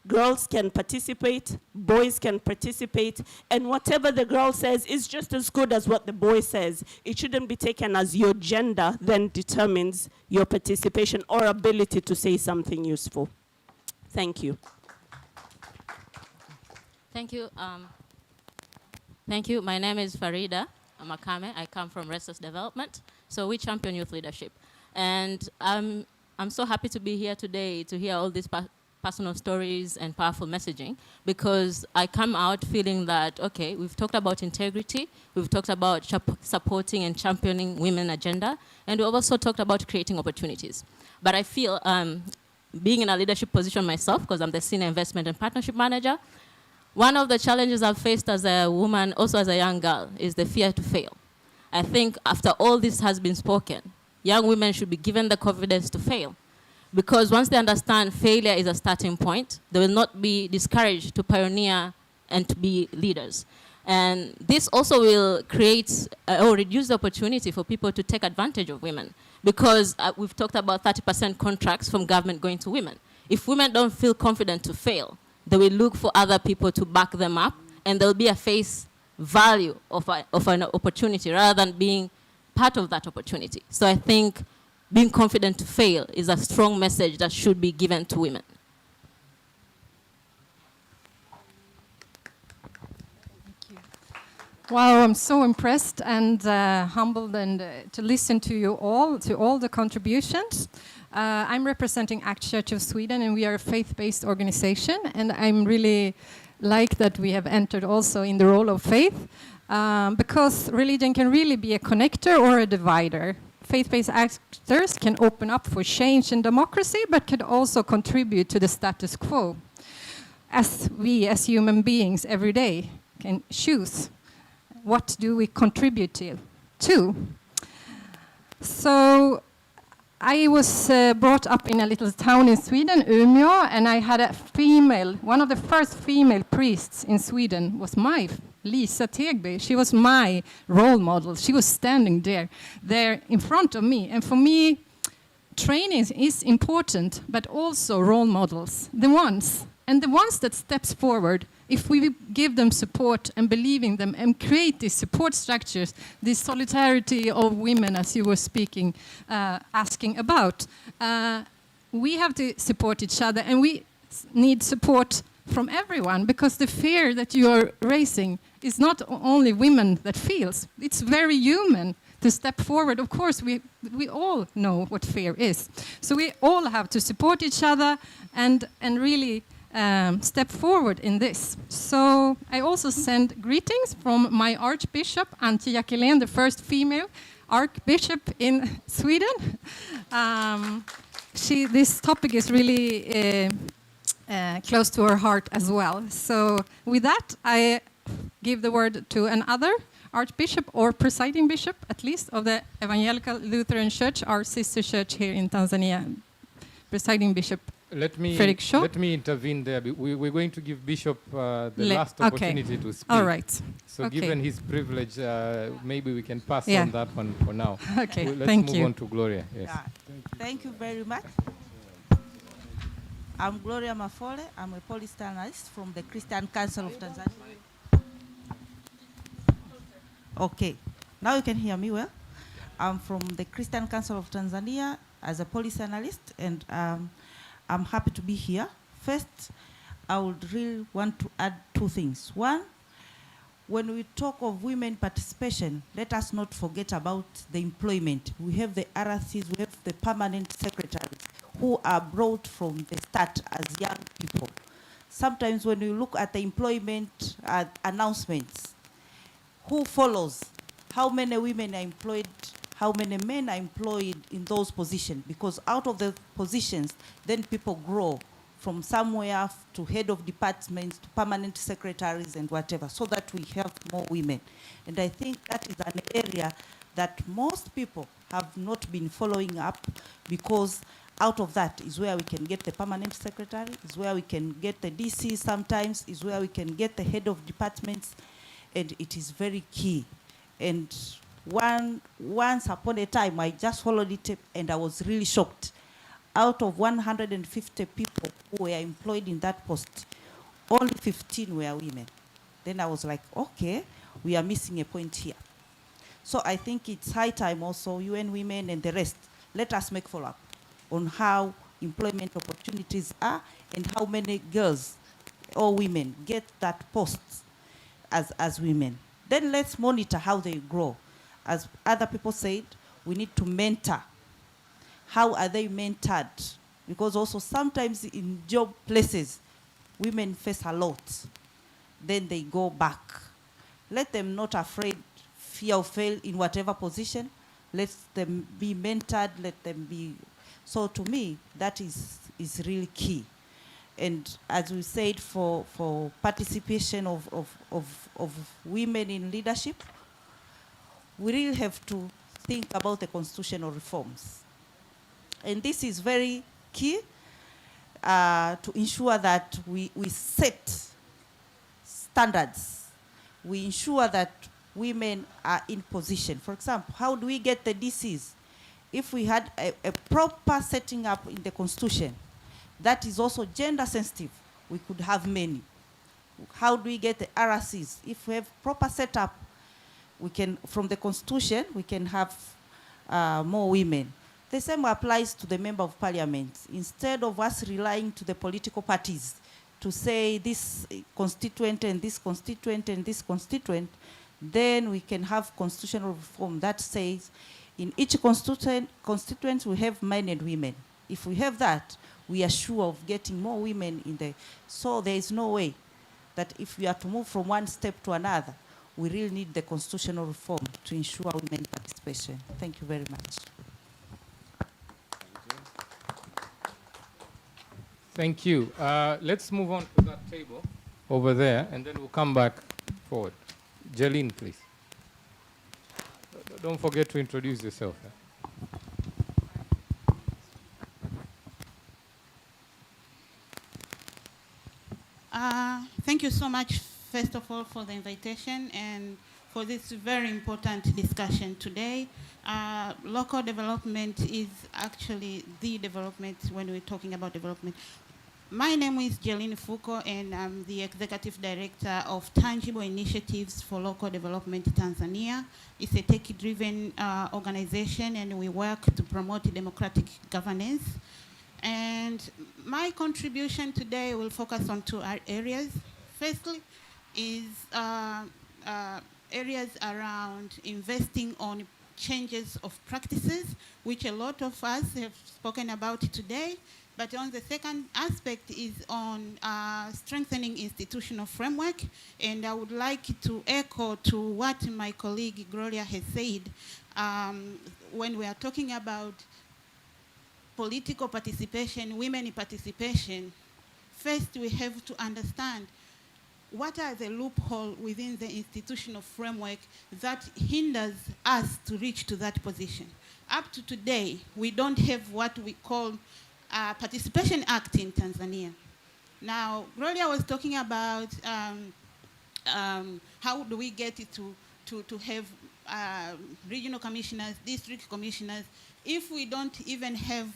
girls can participate, boys can participate, and whatever the girl says is just as good as what the boy says. It shouldn't be taken as your gender then determines your participation or ability to say something useful. Thank you. Thank you. Thank you. My name is Farida Amakame. I come from Restless Development. So we champion youth leadership. And I'm so happy to be here today to hear all these personal stories and powerful messaging, because I come out feeling that, okay, we've talked about integrity, we've talked about supporting and championing women agenda, and we've also talked about creating opportunities. But I feel, being in a leadership position myself, because I'm the Senior Investment and Partnership Manager, one of the challenges I've faced as a woman, also as a young girl, is the fear to fail. I think after all this has been spoken, young women should be given the confidence to fail. Because once they understand failure is a starting point, they will not be discouraged to pioneer and to be leaders. And this also will create or reduce the opportunity for people to take advantage of women. Because we've talked about 30% contracts from government going to women. If women don't feel confident to fail, they will look for other people to back them up, and there will be a face value of an opportunity rather than being part of that opportunity. So I think being confident to fail is a strong message that should be given to women. Wow, I'm so impressed and humbled and to listen to you all, to all the contributions. I'm representing ACT Church of Sweden, and we are a faith-based organization, and I'm really like that we have entered also in the role of faith, because religion can really be a connector or a divider. Faith-based actors can open up for change and democracy, but can also contribute to the status quo, as we as human beings every day can choose what do we contribute to. So I was brought up in a little town in Sweden, Umeå, and I had a female, one of the first female priests in Sweden was Lisa Tegby. She was my role model. She was standing there in front of me. And for me, training is important, but also role models, the ones that steps forward. If we give them support and believe in them and create these support structures, this solidarity of women, as you were speaking, asking about, we have to support each other, and we need support from everyone, because the fear that you are raising is not only women that feels. It's very human to step forward. Of course, we all know what fear is. So we all have to support each other and really step forward in this. So I also send greetings from my Archbishop, Antje Jackelén, the first female Archbishop in Sweden. This topic is really close to her heart as well. So with that, I give the word to another Archbishop or presiding bishop, at least, of the Evangelical Lutheran Church, our sister church here in Tanzania. Presiding Bishop Let me intervene there. We're going to give Bishop the last opportunity to speak. All right. So given his privilege, maybe we can pass on that one for now. Okay, Let's move on to Gloria. Yes. Thank you very much. I'm Gloria Mafole. I'm a policy analyst from the Christian Council of Tanzania. Okay, now you can hear me well. I'm from the Christian Council of Tanzania as a policy analyst, and I'm happy to be here. First, I would really want to add two things. One, when we talk of women participation, let us not forget about the employment. We have the RCs, we have the permanent secretaries who are brought from the start as young people. Sometimes when we look at the employment announcements, who follows? How many women are employed? How many men are employed in those positions? Because out of the positions, then people grow from somewhere to head of departments, to permanent secretaries and whatever, so that we have more women. And I think that is an area that most people have not been following up, because out of that is where we can get the permanent secretary, is where we can get the DC sometimes, is where we can get the head of departments, and it is very key. And once upon a time, I just followed it and I was really shocked. Out of 150 people who were employed in that post, only 15 were women. Then I was like, okay, we are missing a point here. So I think it's high time also, UN Women and the rest, let us make follow-up on how employment opportunities are and how many girls or women get that post as women. Then let's monitor how they grow. As other people said, we need to mentor. How are they mentored? Because also sometimes in job places, women face a lot. Then they go back. Let them not afraid, fear of fail in whatever position. Let them be mentored, let them be. So to me, that is really key. And as we said, for participation of women in leadership, we really have to think about the constitutional reforms. And this is very key to ensure that we set standards. We ensure that women are in position. For example, how do we get the DCs? If we had a proper setting up in the Constitution that is also gender sensitive, we could have many. How do we get the RCs? If we have proper setup, we can, from the Constitution, we can have more women. The same applies to the Member of Parliament. Instead of us relying to the political parties to say this constituent and this constituent and this constituent, then we can have constitutional reform that says in each constituent we have men and women. If we have that, we are sure of getting more women in there. So there is no way that if we are to move from one step to another, we really need the constitutional reform to ensure women participation. Thank you very much. Thank you. Let's move on to that table over there, and then we'll come back forward. Jeline, please. Don't forget to introduce yourself. Thank you so much, first of all, for the invitation and for this very important discussion today. Local development is actually the development when we're talking about development. My name is Jeline Fuko, and I'm the Executive Director of Tangible Initiatives for Local Development Tanzania. It's a tech-driven organization, and we work to promote democratic governance. And my contribution today will focus on two areas. Firstly is areas around investing on changes of practices, which a lot of us have spoken about today. But on the second aspect is on strengthening institutional framework. And I would like to echo to what my colleague Gloria has said when we are talking about political participation, women participation. First, we have to understand what are the loopholes within the institutional framework that hinders us to reach to that position. Up to today, we don't have what we call Participation Act in Tanzania. Now, Gloria was talking about how do we get it to have regional commissioners, district commissioners, if we don't even have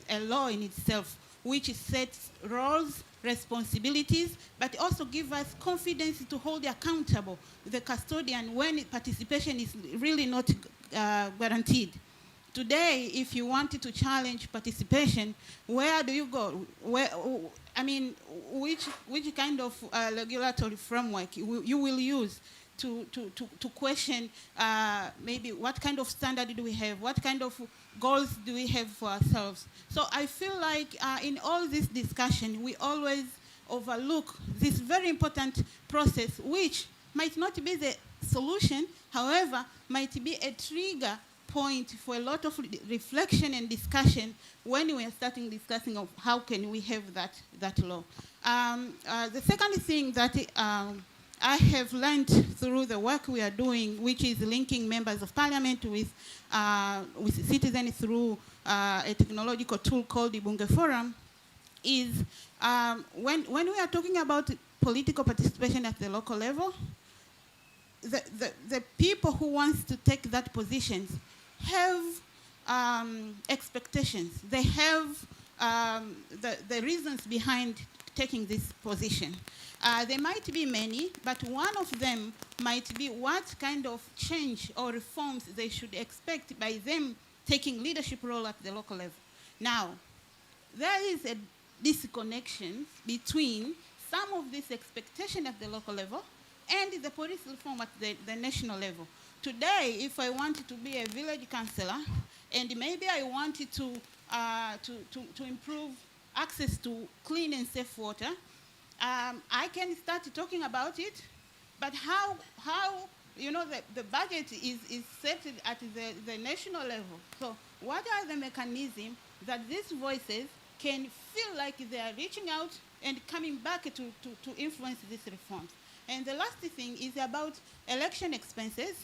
a law in itself which sets roles, responsibilities, but also give us confidence to hold accountable the custodian when participation is really not guaranteed. Today, if you wanted to challenge participation, where do you go? Where, I mean, which kind of regulatory framework you will use to question maybe what kind of standard do we have, what kind of goals do we have for ourselves. So I feel like in all this discussion, we always overlook this very important process, which might not be the solution, however, might be a trigger point for a lot of reflection and discussion when we are starting discussing of how can we have that law. The second thing that I have learned through the work we are doing, which is linking members of parliament with citizens through a technological tool called the Bunge Forum, is when we are talking about political participation at the local level, the people who want to take that position have expectations. They have the reasons behind taking this position. There might be many, but one of them might be what kind of change or reforms they should expect by them taking leadership role at the local level. Now, there is a disconnection between some of this expectation at the local level and the police reform at the national level. Today, if I wanted to be a village councillor, and maybe I wanted to improve access to clean and safe water, I can start talking about it, but how you know, the budget is set at the national level. So what are the mechanisms that these voices can feel like they are reaching out and coming back to influence these reforms? And the last thing is about election expenses,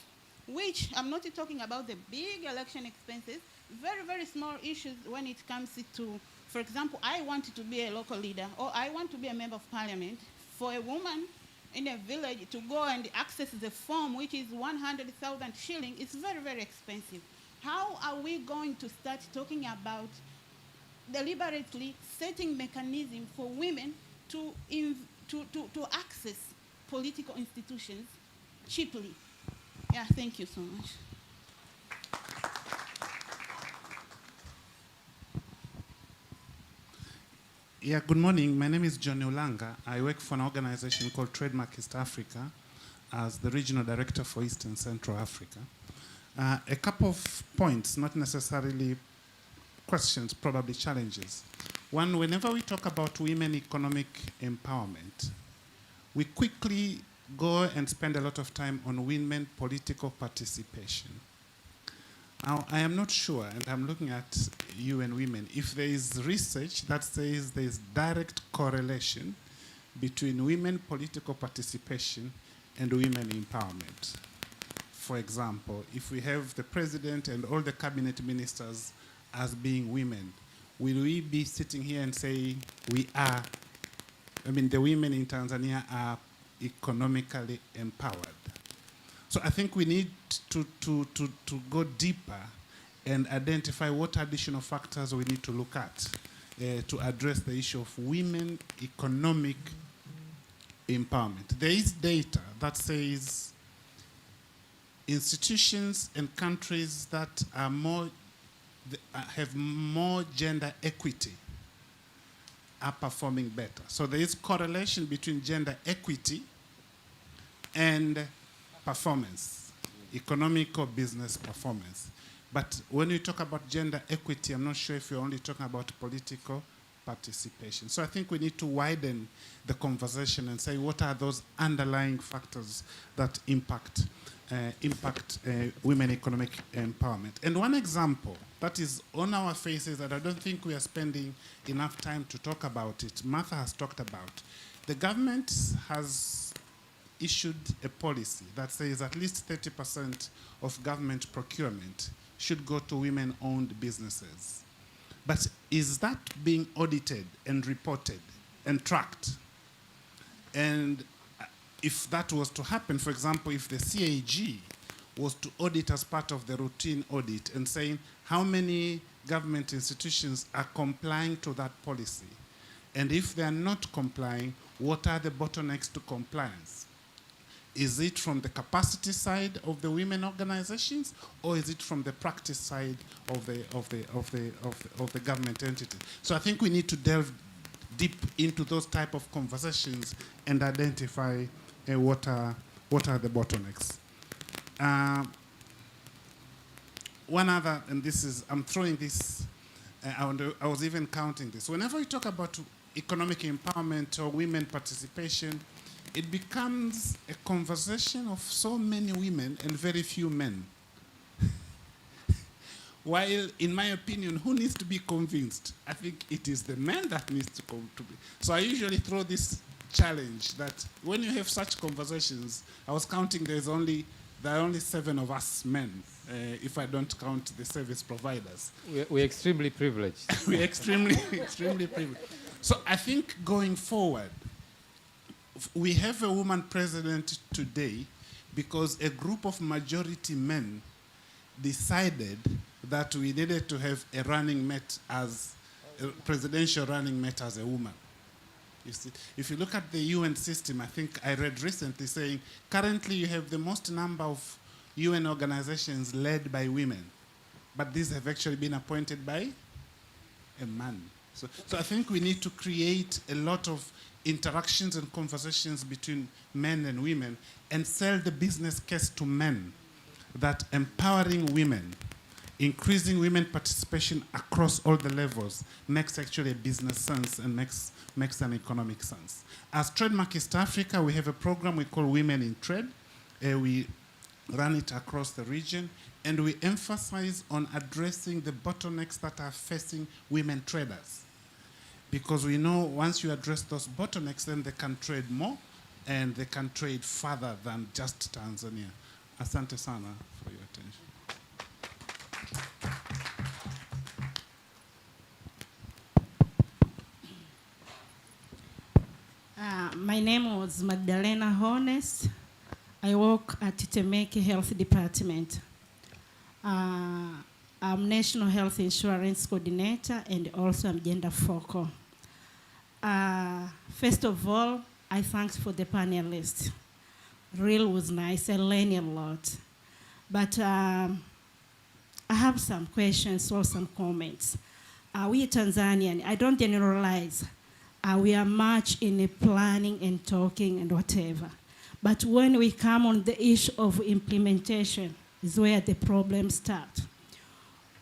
which I'm not talking about the big election expenses, very, very small issues when it comes to, for example, I want to be a local leader, or I want to be a member of parliament. For a woman in a village to go and access the form, which is 100,000 shillings, it's very, very expensive. How are we going to start talking about deliberately setting mechanisms for women to access political institutions cheaply? Yeah, thank you so much. Yeah, good morning. My name is John Ulanga. I work for an organization called Trademark East Africa as the regional director for East and Central Africa. A couple of points, not necessarily questions, probably challenges. One, whenever we talk about women economic empowerment, we quickly go and spend a lot of time on women political participation. Now, I am not sure, and I'm looking at you and women, if there is research that says there is direct correlation between women political participation and women empowerment. For example, if we have the president and all the cabinet ministers as being women, will we be sitting here and say we are, the women in Tanzania are economically empowered? So I think we need to go deeper and identify what additional factors we need to look at to address the issue of women economic empowerment. There is data that says institutions and countries that are have more gender equity are performing better. So there is correlation between gender equity and performance, economic or business performance. But when you talk about gender equity, I'm not sure if you're only talking about political participation. So I think we need to widen the conversation and say what are those underlying factors that impact women economic empowerment. And one example that is on our faces that I don't think we are spending enough time to talk about it, Martha has talked about. The government has issued a policy that says at least 30% of government procurement should go to women-owned businesses. But is that being audited and reported and tracked? And if that was to happen, for example, if the CAG was to audit as part of the routine audit and saying how many government institutions are complying to that policy, and if they are not complying, what are the bottlenecks to compliance? Is it from the capacity side of the women organizations, or is it from the practice side of the government entity? So I think we need to delve deep into those type of conversations and identify what are the bottlenecks. One other, and this is, I'm throwing this, I was even counting this. Whenever we talk about economic empowerment or women participation, it becomes a conversation of so many women and very few men. While, in my opinion, who needs to be convinced? I think it is the man that needs to come to be. So I usually throw this challenge that when you have such conversations, I was counting there are only 7 of us men, if I don't count the service providers. We're extremely privileged. We're extremely privileged. So I think going forward, we have a woman president today because a group of majority men decided that we needed to have a presidential running mate as a woman. You see, if you look at the UN system, I think I read recently saying currently you have the most number of UN organizations led by women, but these have actually been appointed by a man. So I think we need to create a lot of interactions and conversations between men and women and sell the business case to men that empowering women, increasing women participation across all the levels makes actually a business sense and makes an economic sense. As Trademark East Africa, we have a program we call Women in Trade. We run it across the region, and we emphasize on addressing the bottlenecks that are facing women traders. Because we know once you address those bottlenecks, then they can trade more, and they can trade further than just Tanzania. Asante sana for your attention. My name was Magdalena Honest. I work at Temeke Health Department. I'm National Health Insurance Coordinator and also I'm gender focal. First of all, I thanks for the panelists. Real was nice, I learned a lot. But I have some questions or some comments. We Tanzanian, I don't generalize. We are much in planning and talking and whatever. But when we come on the issue of implementation is where the problems start.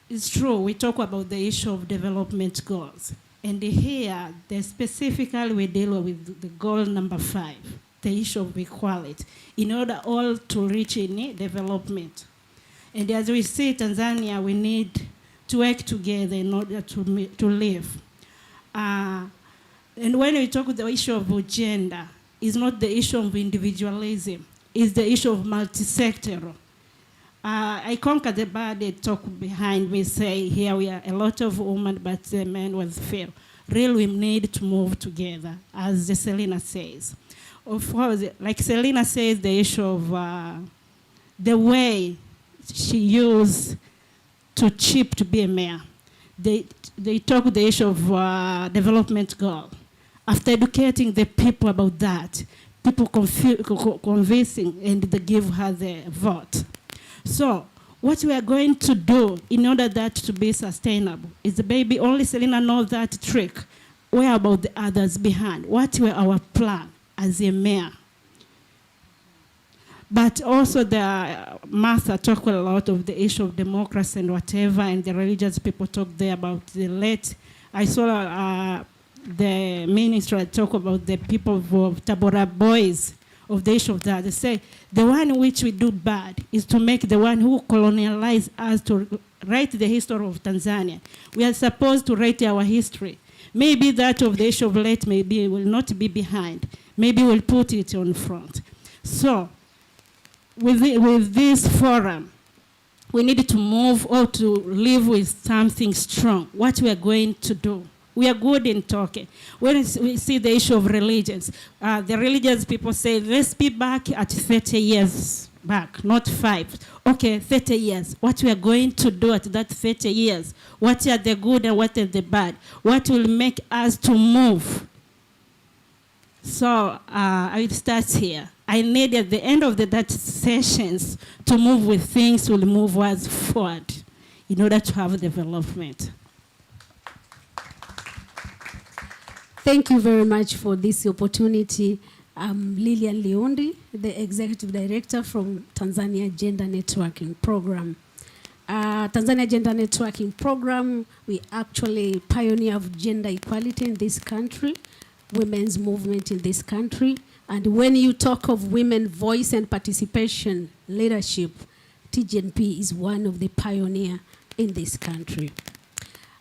It's true, we talk about the issue of development goals. And here, specifically we deal with the goal number 5, the issue of equality, in order all to reach in development. And as we see Tanzania, we need to work together in order to live. And when we talk the issue of gender, it's not the issue of individualism, it's the issue of multi-sectoral. I conquer the body talk behind me, say here we are a lot of women, but the men will fail. Really, we need to move together, as Selina says. Of course, like Selina says, the issue of the way she used to cheap to be a mayor. They talk the issue of development goal. After educating the people about that, people convincing and they give her the vote. So what we are going to do in order that to be sustainable is maybe only Selina knows that trick. Where about the others behind? What were our plan as a mayor? But also Martha talked a lot of the issue of democracy and whatever, and the religious people talk there about the late. I saw the minister talk about the people of Tabora boys of the issue of that. They say the one which we do bad is to make the one who colonialized us to write the history of Tanzania. We are supposed to write our history. Maybe that of the issue of late maybe will not be behind. Maybe we'll put it on front. So with this forum, we need to move or to live with something strong. What we are going to do. We are good in talking. When we see the issue of religions, the religious people say, let's be back at 30 years back, not 5. Okay, 30 years. What we are going to do at that 30 years? What are the good and what are the bad? What will make us to move? So I will start here. I need at the end of that sessions to move with things will move us forward in order to have development. Thank you very much for this opportunity. I'm Lilian Leondi, the Executive Director from Tanzania Gender Networking Program. Tanzania Gender Networking Program, we actually pioneer of gender equality in this country, women's movement in this country. And when you talk of women voice and participation leadership, TGNP is one of the pioneer in this country.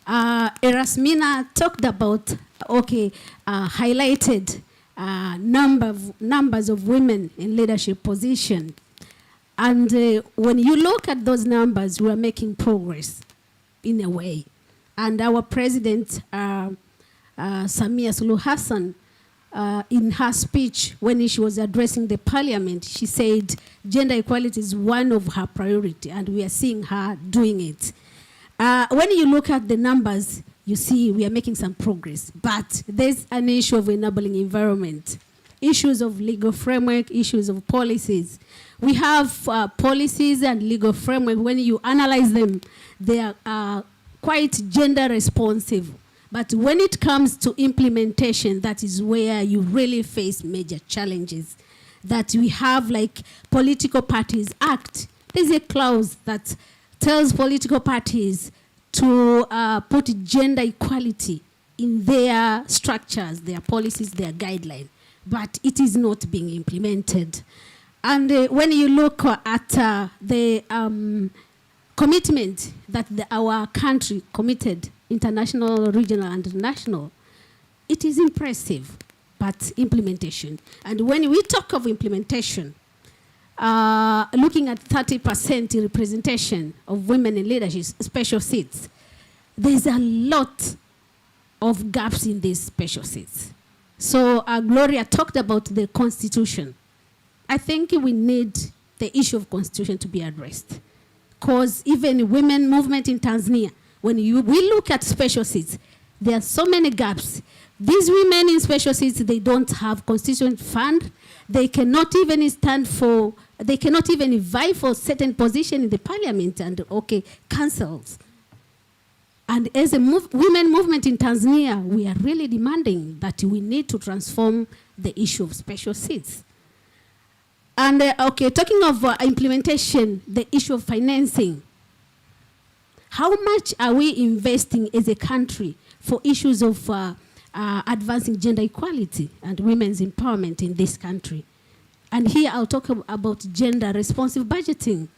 Erasmina talked about, highlighted numbers of women in leadership position. And when you look at those numbers, we are making progress in a way. And our president, Samia Suluhu Hassan, in her speech when she was addressing the parliament, she said gender equality is one of her priority, and we are seeing her doing it. When you look at the numbers, you see we are making some progress, but there's an issue of enabling environment, issues of legal framework, issues of policies. We have policies and legal framework. When you analyze them, they are quite gender responsive. But when it comes to implementation, that is where you really face major challenges. That we have, like Political Parties Act. There's a clause that tells political parties to put gender equality in their structures, their policies, their guidelines. But it is not being implemented. And when you look at the commitment that our country committed, international, regional, and national, it is impressive, but implementation. And when we talk of implementation, looking at 30% representation of women in leadership, special seats, there's a lot of gaps in these special seats. So Gloria talked about the constitution. I think we need the issue of constitution to be addressed. Because even women movement in Tanzania, when we look at special seats, there are so many gaps. These women in special seats, they don't have constituent fund. They cannot even they cannot even vie for certain position in the parliament and councils. And as a women movement in Tanzania, we are really demanding that we need to transform the issue of special seats. And talking of implementation, the issue of financing. How much are we investing as a country for issues of advancing gender equality and women's empowerment in this country? And here I'll talk about gender responsive budgeting,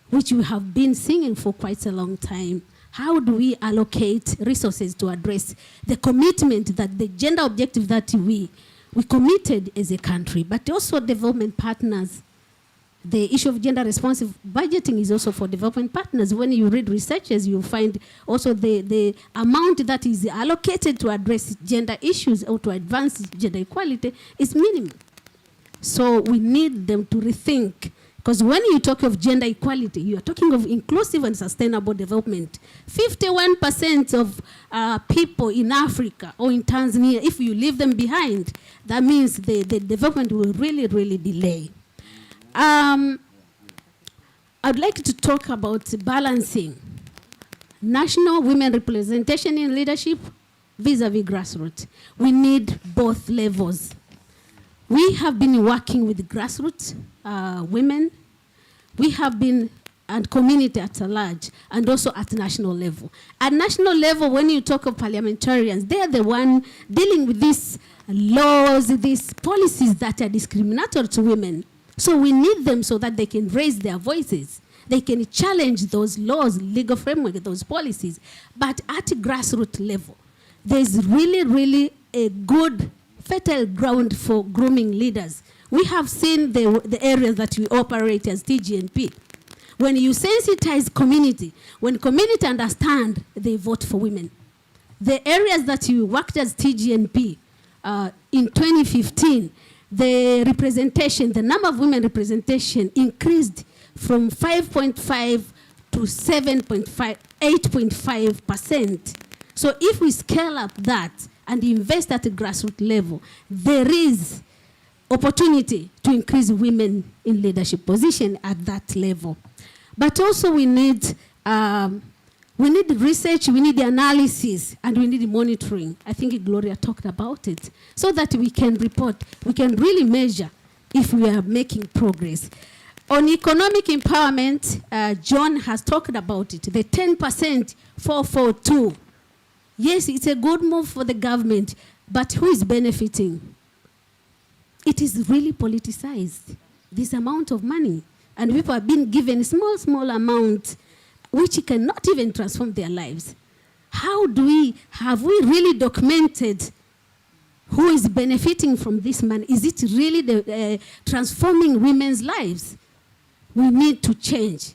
which we have been singing for quite a long time. How do we allocate resources to address the commitment that the gender objective that we committed as a country, but also development partners? The issue of gender responsive budgeting is also for development partners. When you read researches, you find also the amount that is allocated to address gender issues or to advance gender equality is minimal. So we need them to rethink. Because when you talk of gender equality, you are talking of inclusive and sustainable development. 51% of people in Africa or in Tanzania, if you leave them behind, that means the development will really, really delay. I'd like to talk about balancing national women representation in leadership vis-a-vis grassroots. We need both levels. We have been working with grassroots women. We have been, and community at large, and also at national level. At national level, when you talk of parliamentarians, they're the one dealing with these laws, these policies that are discriminatory to women. So we need them so that they can raise their voices. They can challenge those laws, legal framework, those policies. But at grassroots level, there's really, really a good fertile ground for grooming leaders. We have seen the areas that we operate as TGNP. When you sensitize community, when community understand, they vote for women. The areas that you worked as TGNP in 2015, the representation, the number of women representation increased from 5.5 to 8.5%. So if we scale up that and invest at a grassroots level, there is opportunity to increase women in leadership position at that level. But also we need research, we need the analysis, and we need monitoring. I think Gloria talked about it, so that we can report, we can really measure if we are making progress. On economic empowerment, John has talked about it, the 10% 442. Yes, it's a good move for the government, but who is benefiting? It is really politicized, this amount of money. And people have been given small amount which cannot even transform their lives. Have we really documented who is benefiting from this money? Is it really transforming women's lives? We need to change.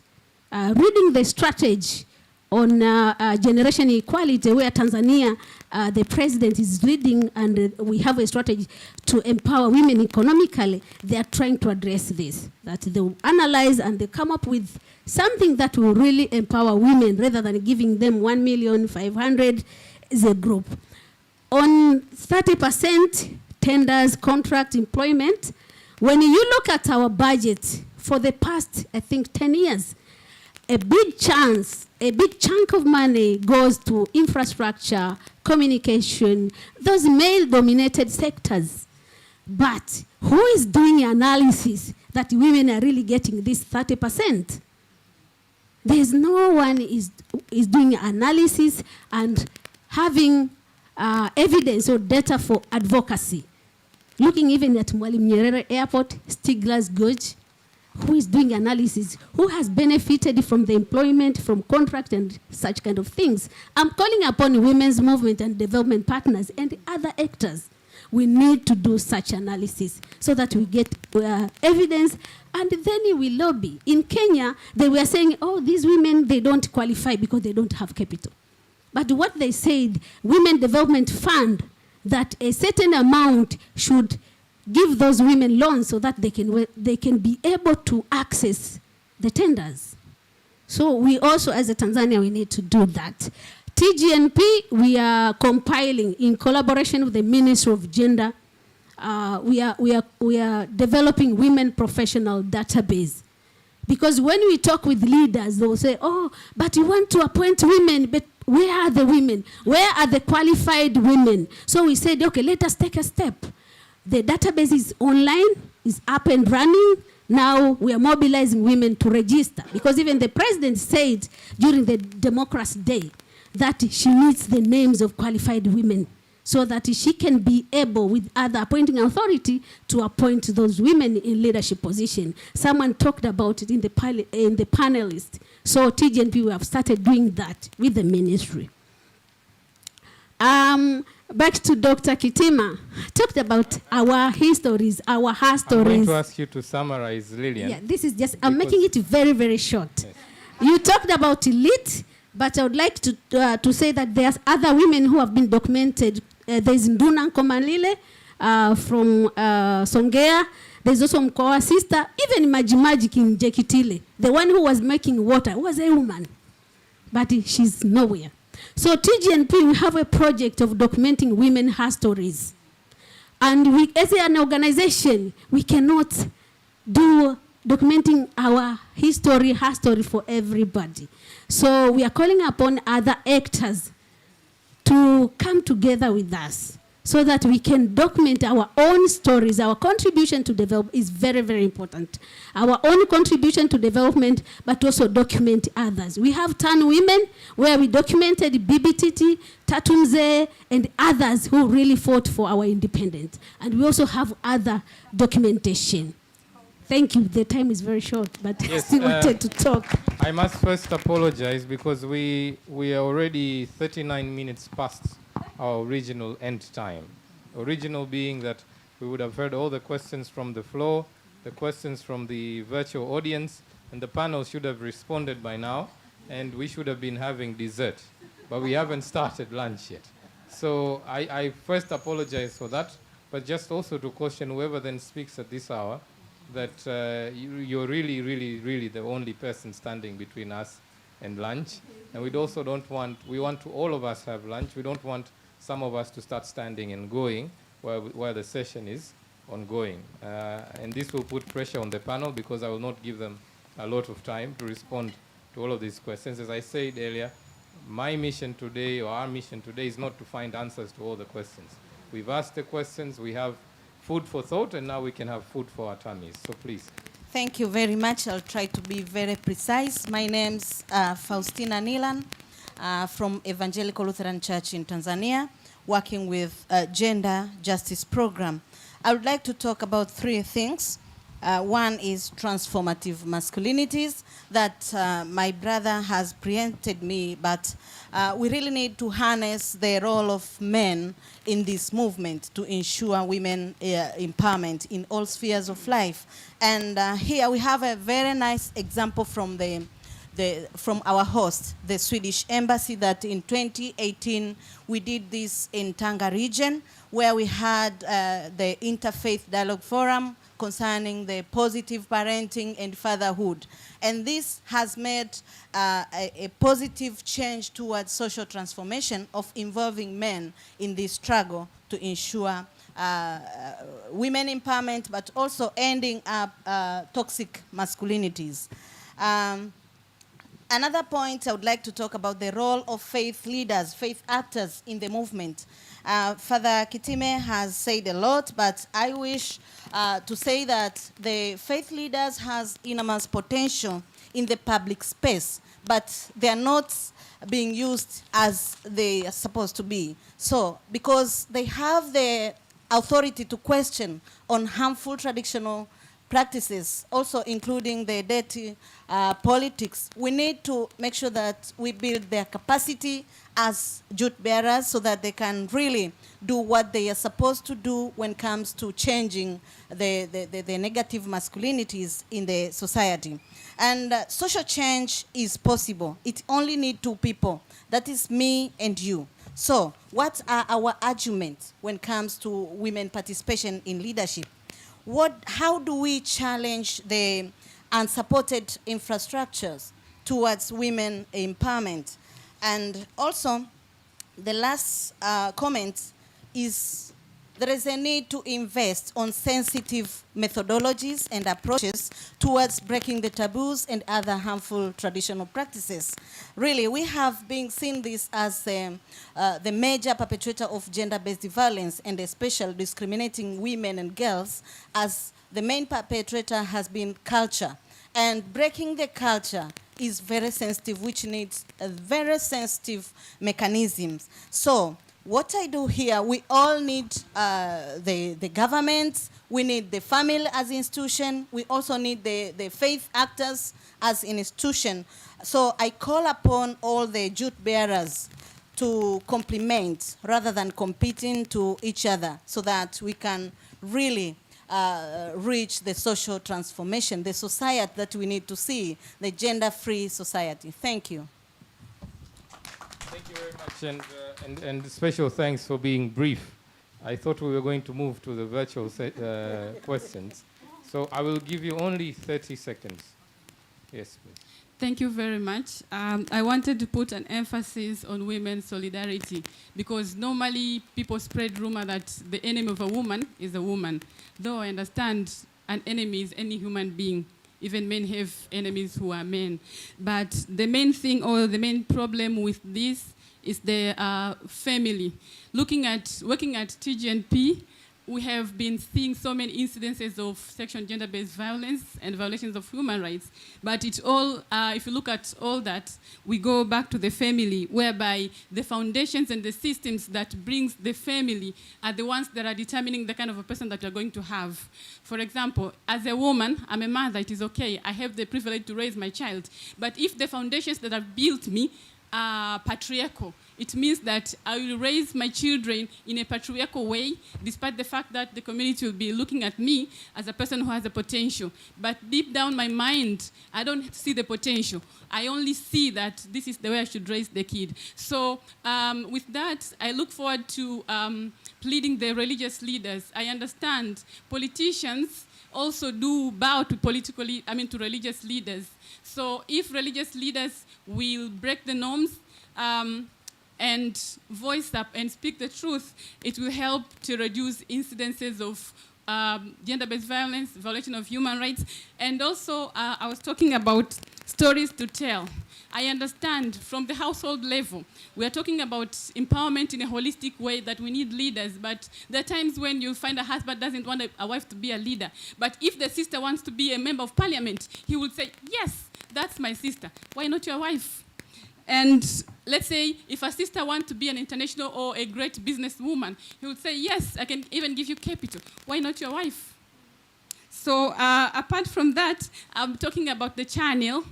Reading the strategy on generation equality, where Tanzania, the president is leading, and we have a strategy to empower women economically. They are trying to address this, that they will analyze and they come up with something that will really empower women rather than giving them 1,500,000 as a group. On 30% tenders, contract employment, when you look at our budget for the past, I think, 10 years, a big chunk of money goes to infrastructure, communication, those male-dominated sectors. But who is doing analysis that women are really getting this 30%? There's no one is doing analysis and having evidence or data for advocacy. Looking even at Mwalimu Nyerere Airport, Stigler's Gorge, who is doing analysis, who has benefited from the employment, from contract and such kind of things. I'm calling upon women's movement and development partners and other actors. We need to do such analysis so that we get evidence, and then we lobby. In Kenya, they were saying, oh, these women, they don't qualify because they don't have capital. But what they said, Women Development Fund, that a certain amount should give those women loans so that they can be able to access the tenders. So we also, as a Tanzania, we need to do that. TGNP, we are compiling in collaboration with the Ministry of Gender. We are developing women professional database. Because when we talk with leaders, they will say, oh, but you want to appoint women, but where are the women? Where are the qualified women? So we said, okay, let us take a step. The database is online, is up and running. Now we are mobilizing women to register, because even the president said during the Democracy Day that she needs the names of qualified women so that she can be able, with other appointing authority, to appoint those women in leadership position. Someone talked about it in the panelist. So TGNP, we have started doing that with the ministry. Back to Dr. Kitima, talked about our histories, our her stories. I'm going to ask you to summarize, Lillian. Yeah, this is just, I'm making it very, very short. Yes. You talked about elite, but I would like to say that there's other women who have been documented. There's Nduna Nkomalile from Songea. There's also Mkoa sister, even Majimaji in Jekitile. The one who was making water was a woman, but she's nowhere. So TGNP, we have a project of documenting women her stories. And we, as an organization, we cannot do documenting our history, her story for everybody. So we are calling upon other actors to come together with us so that we can document our own stories. Our contribution to develop is very, very important. Our own contribution to development, but also document others. We have 10 women where we documented BBTT, Tatumze, and others who really fought for our independence. And we also have other documentation. Thank you. The time is very short, but yes, I still wanted to talk. I must first apologize because we are already 39 minutes past our original end time. Original being that we would have heard all the questions from the floor, the questions from the virtual audience, and the panel should have responded by now, and we should have been having dessert. But we haven't started lunch yet. So I first apologize for that, but just also to caution whoever then speaks at this hour that you're really, really, really the only person standing between us and lunch. And we also don't want, we want to all of us have lunch. We don't want some of us to start standing and going while the session is ongoing. And this will put pressure on the panel because I will not give them a lot of time to respond to all of these questions. As I said earlier, my mission today, or our mission today, is not to find answers to all the questions. We've asked the questions, we have food for thought, and now we can have food for our tummies. So please. Thank you very much. I'll try to be very precise. My name's Faustina Nilan from Evangelical Lutheran Church in Tanzania, working with Gender Justice Program. I would like to talk about three things. One is transformative masculinities that my brother has preempted me, but we really need to harness the role of men in this movement to ensure women empowerment in all spheres of life. And here we have a very nice example from from our host, the Swedish Embassy, that in 2018 we did this in Tanga region, where we had the Interfaith Dialogue Forum concerning the positive parenting and fatherhood. And this has made a positive change towards social transformation of involving men in this struggle to ensure women empowerment, but also ending up toxic masculinities. Another point I would like to talk about the role of faith leaders, faith actors in the movement. Father Kitima has said a lot, but I wish to say that the faith leaders has enormous potential in the public space, but they are not being used as they are supposed to be. So, because they have the authority to question on harmful traditional practices, also including the dirty politics, we need to make sure that we build their capacity as youth bearers so that they can really do what they are supposed to do when it comes to changing the negative masculinities in the society. And social change is possible. It only needs two people. That is me and you. So what are our arguments when it comes to women participation in leadership? How do we challenge the unsupported infrastructures towards women empowerment? And also, the last comment is there is a need to invest on sensitive methodologies and approaches towards breaking the taboos and other harmful traditional practices. Really, we have been seeing this as the major perpetrator of gender-based violence, and especially discriminating women and girls, as the main perpetrator has been culture. And breaking the culture is very sensitive, which needs a very sensitive mechanisms. So what I do here, we all need the government, we need the family as institution, we also need the faith actors as an institution. So I call upon all the youth bearers to complement rather than competing to each other, so that we can really reach the social transformation, the society that we need to see, the gender-free society. Thank you. Thank you very much, and special thanks for being brief. I thought we were going to move to the virtual questions, so I will give you only 30 seconds. Yes, please. Thank you very much. I wanted to put an emphasis on women's solidarity, because normally people spread rumor that the enemy of a woman is a woman. Though I understand an enemy is any human being. Even men have enemies who are men. But the main thing, or the main problem with this, is the family. Working at TGNP, we have been seeing so many incidences of sexual and gender-based violence and violations of human rights. But it all, if you look at all that, we go back to the family, whereby the foundations and the systems that brings the family are the ones that are determining the kind of a person that you're going to have. For example, as a woman, I'm a mother, it is okay. I have the privilege to raise my child. But if the foundations that have built me are patriarchal, it means that I will raise my children in a patriarchal way, despite the fact that the community will be looking at me as a person who has a potential. But deep down my mind, I don't see the potential. I only see that this is the way I should raise the kid. So with that, I look forward to pleading the religious leaders. I understand politicians also do bow to to religious leaders. So if religious leaders will break the norms, and voice up and speak the truth, it will help to reduce incidences of gender-based violence, violation of human rights. And also, I was talking about stories to tell. I understand from the household level, we are talking about empowerment in a holistic way, that we need leaders, but there are times when you find a husband doesn't want a wife to be a leader. But if the sister wants to be a member of parliament, he will say, yes, that's my sister. Why not your wife? And let's say if a sister wants to be an international or a great businesswoman, he would say, yes, I can even give you capital. Why not your wife? So apart from that, I'm talking about the channel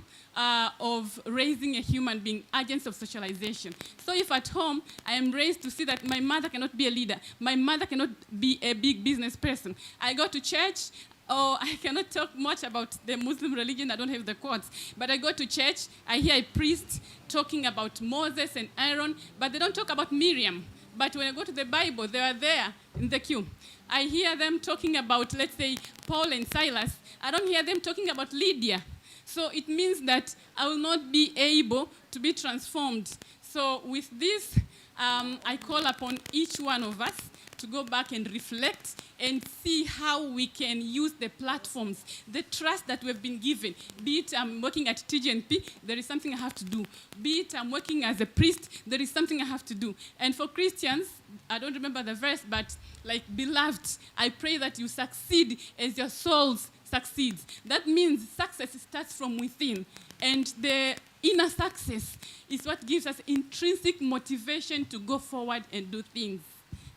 of raising a human being, agents of socialization. So if at home I am raised to see that my mother cannot be a leader, my mother cannot be a big business person, I go to church, or I cannot talk much about the Muslim religion, I don't have the quotes, but I go to church, I hear a priest talking about Moses and Aaron, but they don't talk about Miriam. But when I go to the Bible, they are there in the queue. I hear them talking about, let's say, Paul and Silas. I don't hear them talking about Lydia. So it means that I will not be able to be transformed. So with this, I call upon each one of us to go back and reflect and see how we can use the platforms, the trust that we've been given. Be it I'm working at TGNP, there is something I have to do. Be it I'm working as a priest, there is something I have to do. And for Christians, I don't remember the verse, but like, beloved, I pray that you succeed as your souls succeeds. That means success starts from within. And the inner success is what gives us intrinsic motivation to go forward and do things.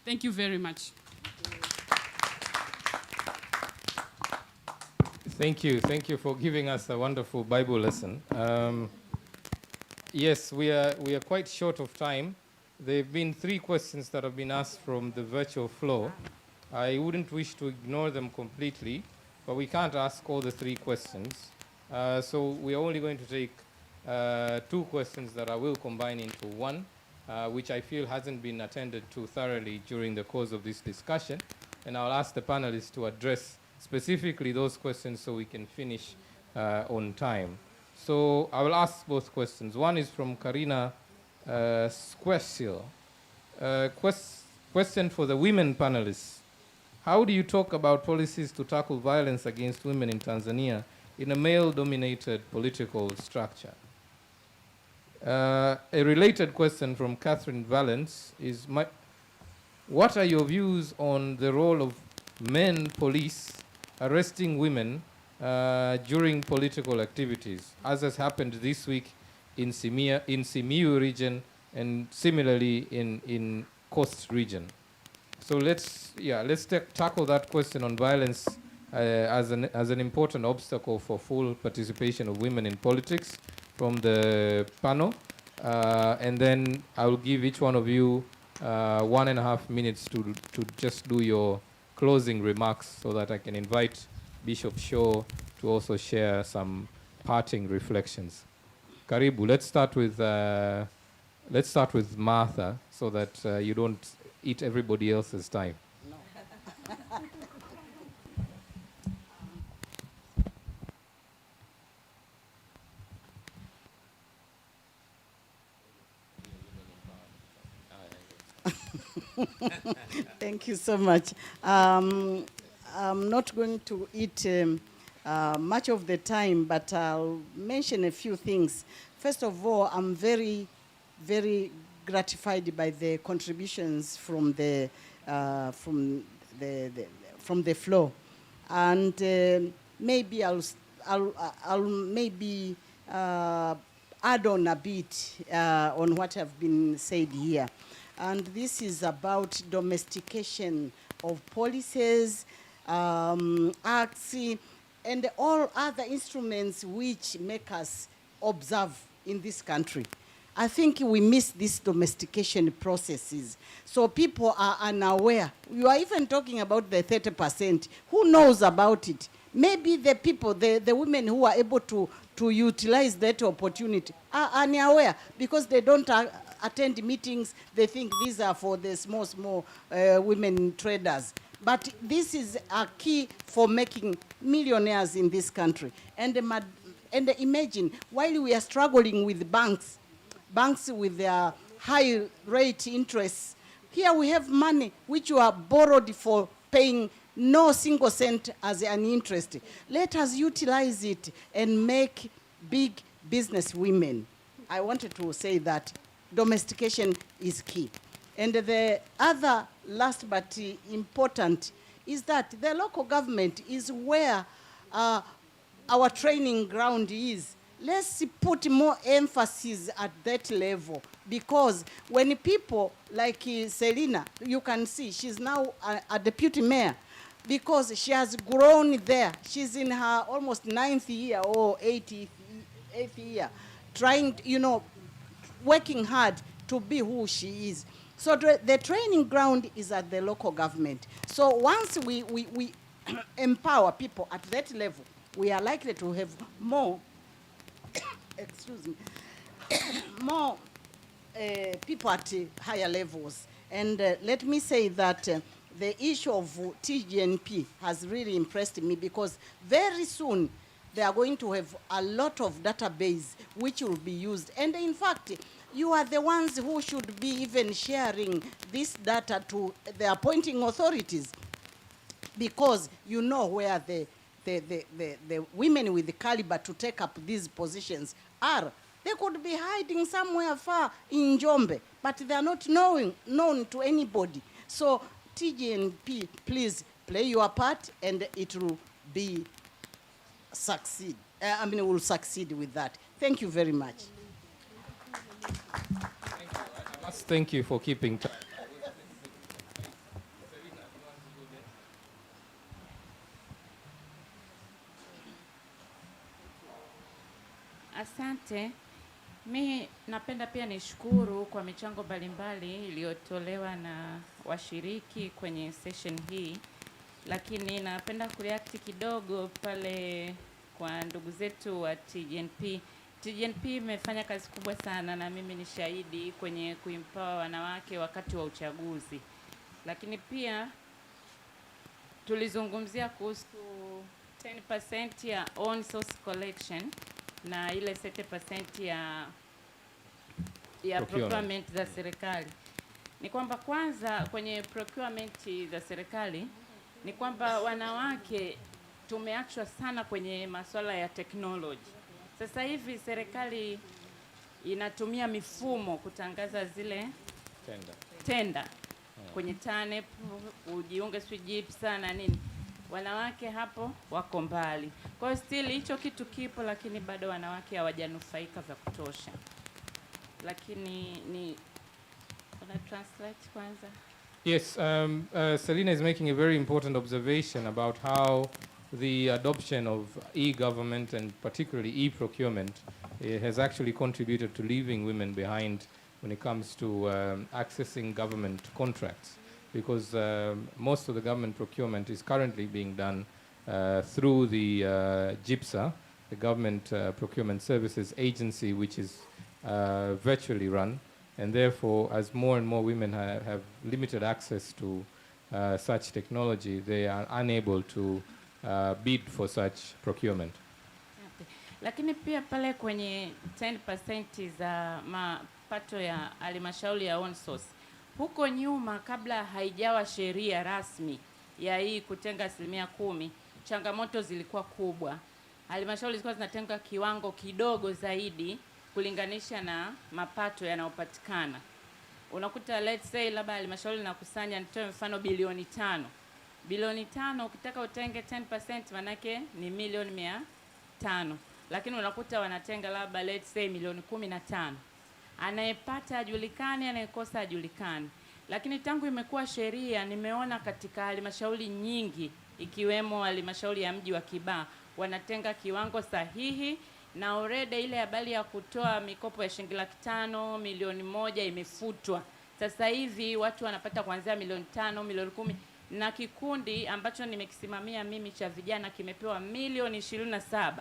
Thank you very much. Thank you. Thank you for giving us a wonderful Bible lesson. Yes, we are quite short of time. There have been 3 questions that have been asked from the virtual floor. I wouldn't wish to ignore them completely, but we can't ask all the 3 questions. So we are only going to take 2 questions that I will combine into one, which I feel hasn't been attended to thoroughly during the course of this discussion. And I'll ask the panelists to address specifically those questions so we can finish on time. So I will ask both questions. One is from Karina Squesil. Question for the women panelists. How do you talk about policies to tackle violence against women in Tanzania in a male-dominated political structure? A related question from Catherine Valence is, what are your views on the role of men police arresting women during political activities, as has happened this week in Simiyu region and similarly in Coast region? So let's tackle that question on violence as an important obstacle for full participation of women in politics from the panel, and then I will give each one of you 1.5 minutes to just do your closing remarks, so that I can invite Bishop Shaw to also share some parting reflections. Karibu, let's start with Martha, so that you don't eat everybody else's time. No. Thank you so much. I'm not going to eat much of the time, but I'll mention a few things. First of all, I'm very, very gratified by the contributions from the floor, and maybe I'll maybe add on a bit on what have been said here. And this is about domestication of policies, acts, and all other instruments which make us observe in this country. I think we miss these domestication processes. So people are unaware. You are even talking about the 30%. Who knows about it? Maybe the people, the women who are able to utilize that opportunity are unaware because they don't attend meetings. They think these are for the small women traders. But this is a key for making millionaires in this country. And imagine, while we are struggling with banks with their high rate interests, here we have money which you are borrowed for paying no single cent as an interest. Let us utilize it and make big business women. I wanted to say that domestication is key. And the other last but important is that the local government is where our training ground is. Let's put more emphasis at that level, because when people like Selina, you can see she's now a deputy mayor. because she has grown there. She's in her almost 9th year or 8th year, trying, working hard to be who she is. So the training ground is at the local government. So once we empower people at that level, we are likely to have more, excuse me, more people at higher levels. And let me say that the issue of TGNP has really impressed me, because very soon they are going to have a lot of database which will be used. And in fact, you are the ones who should be even sharing this data to the appointing authorities, because you know where the women with the caliber to take up these positions are. They could be hiding somewhere far in Njombe, but they are not known to anybody. So TGNP, please play your part, and it will be succeed. We'll succeed with that. Thank you very much. Thank you for keeping time. Asante. Mi napenda pia nishukuru kwa michango mbalimbali iliyotolewa na washiriki kwenye session hii, lakini napenda kureact kidogo pale kwa ndugu zetu wa TGNP. TGNP imefanya kazi kubwa sana, na mimi ni shahidi kwenye kuempower wanawake wakati wa uchaguzi. Lakini pia tulizungumzia kuhusu 10% ya own source collection na ile 30% ya procurement za serikali. Ni kwamba kwanza kwenye procurement za serikali ni kwamba wanawake tumeachwa sana kwenye masuala ya technology. Sasa hivi serikali inatumia mifumo kutangaza zile tenda kwenye TANEP, ujiunge SWIGIPSA na nini. Wanawake hapo wako mbali. Kwa hiyo still hicho kitu kipo, lakini bado wanawake hawajanufaika vya kutosha. Lakini ni translate kwanza. Yes, Selina is making a very important observation about how the adoption of e-government and particularly e-procurement has actually contributed to leaving women behind when it comes to accessing government contracts, because most of the government procurement is currently being done through the GIPSA, the Government Procurement Services Agency, which is virtually run, and therefore as more and more women have limited access to such technology, they are unable to bid for such procurement. Lakini pia pale kwenye 10% za mapato ya halmashauri ya own source, huko nyuma kabla haijawa sheria rasmi ya hii kutenga 10%, changamoto zilikuwa kubwa. Halmashauri zilikuwa zinatenga kiwango kidogo zaidi kulinganisha na mapato yanayopatikana. Unakuta let's say labda halmashauri inakusanya, nitoe mfano, bilioni 5. Bilioni 5 ukitaka utenge 10% manake ni milioni 500. Lakini unakuta wanatenga labda let's say milioni 15. Anayepata ajulikane, anayekosa ajulikane. Lakini tangu imekuwa sheria, nimeona katika halmashauri nyingi ikiwemo halmashauri ya mji wa Kibaha wanatenga kiwango sahihi, na already ile habari ya kutoa mikopo ya shilingi 500,000, milioni 1 imefutwa. Sasa hivi watu wanapata kuanzia milioni 5, milioni 10, na kikundi ambacho nimekisimamia mimi cha vijana kimepewa milioni 27.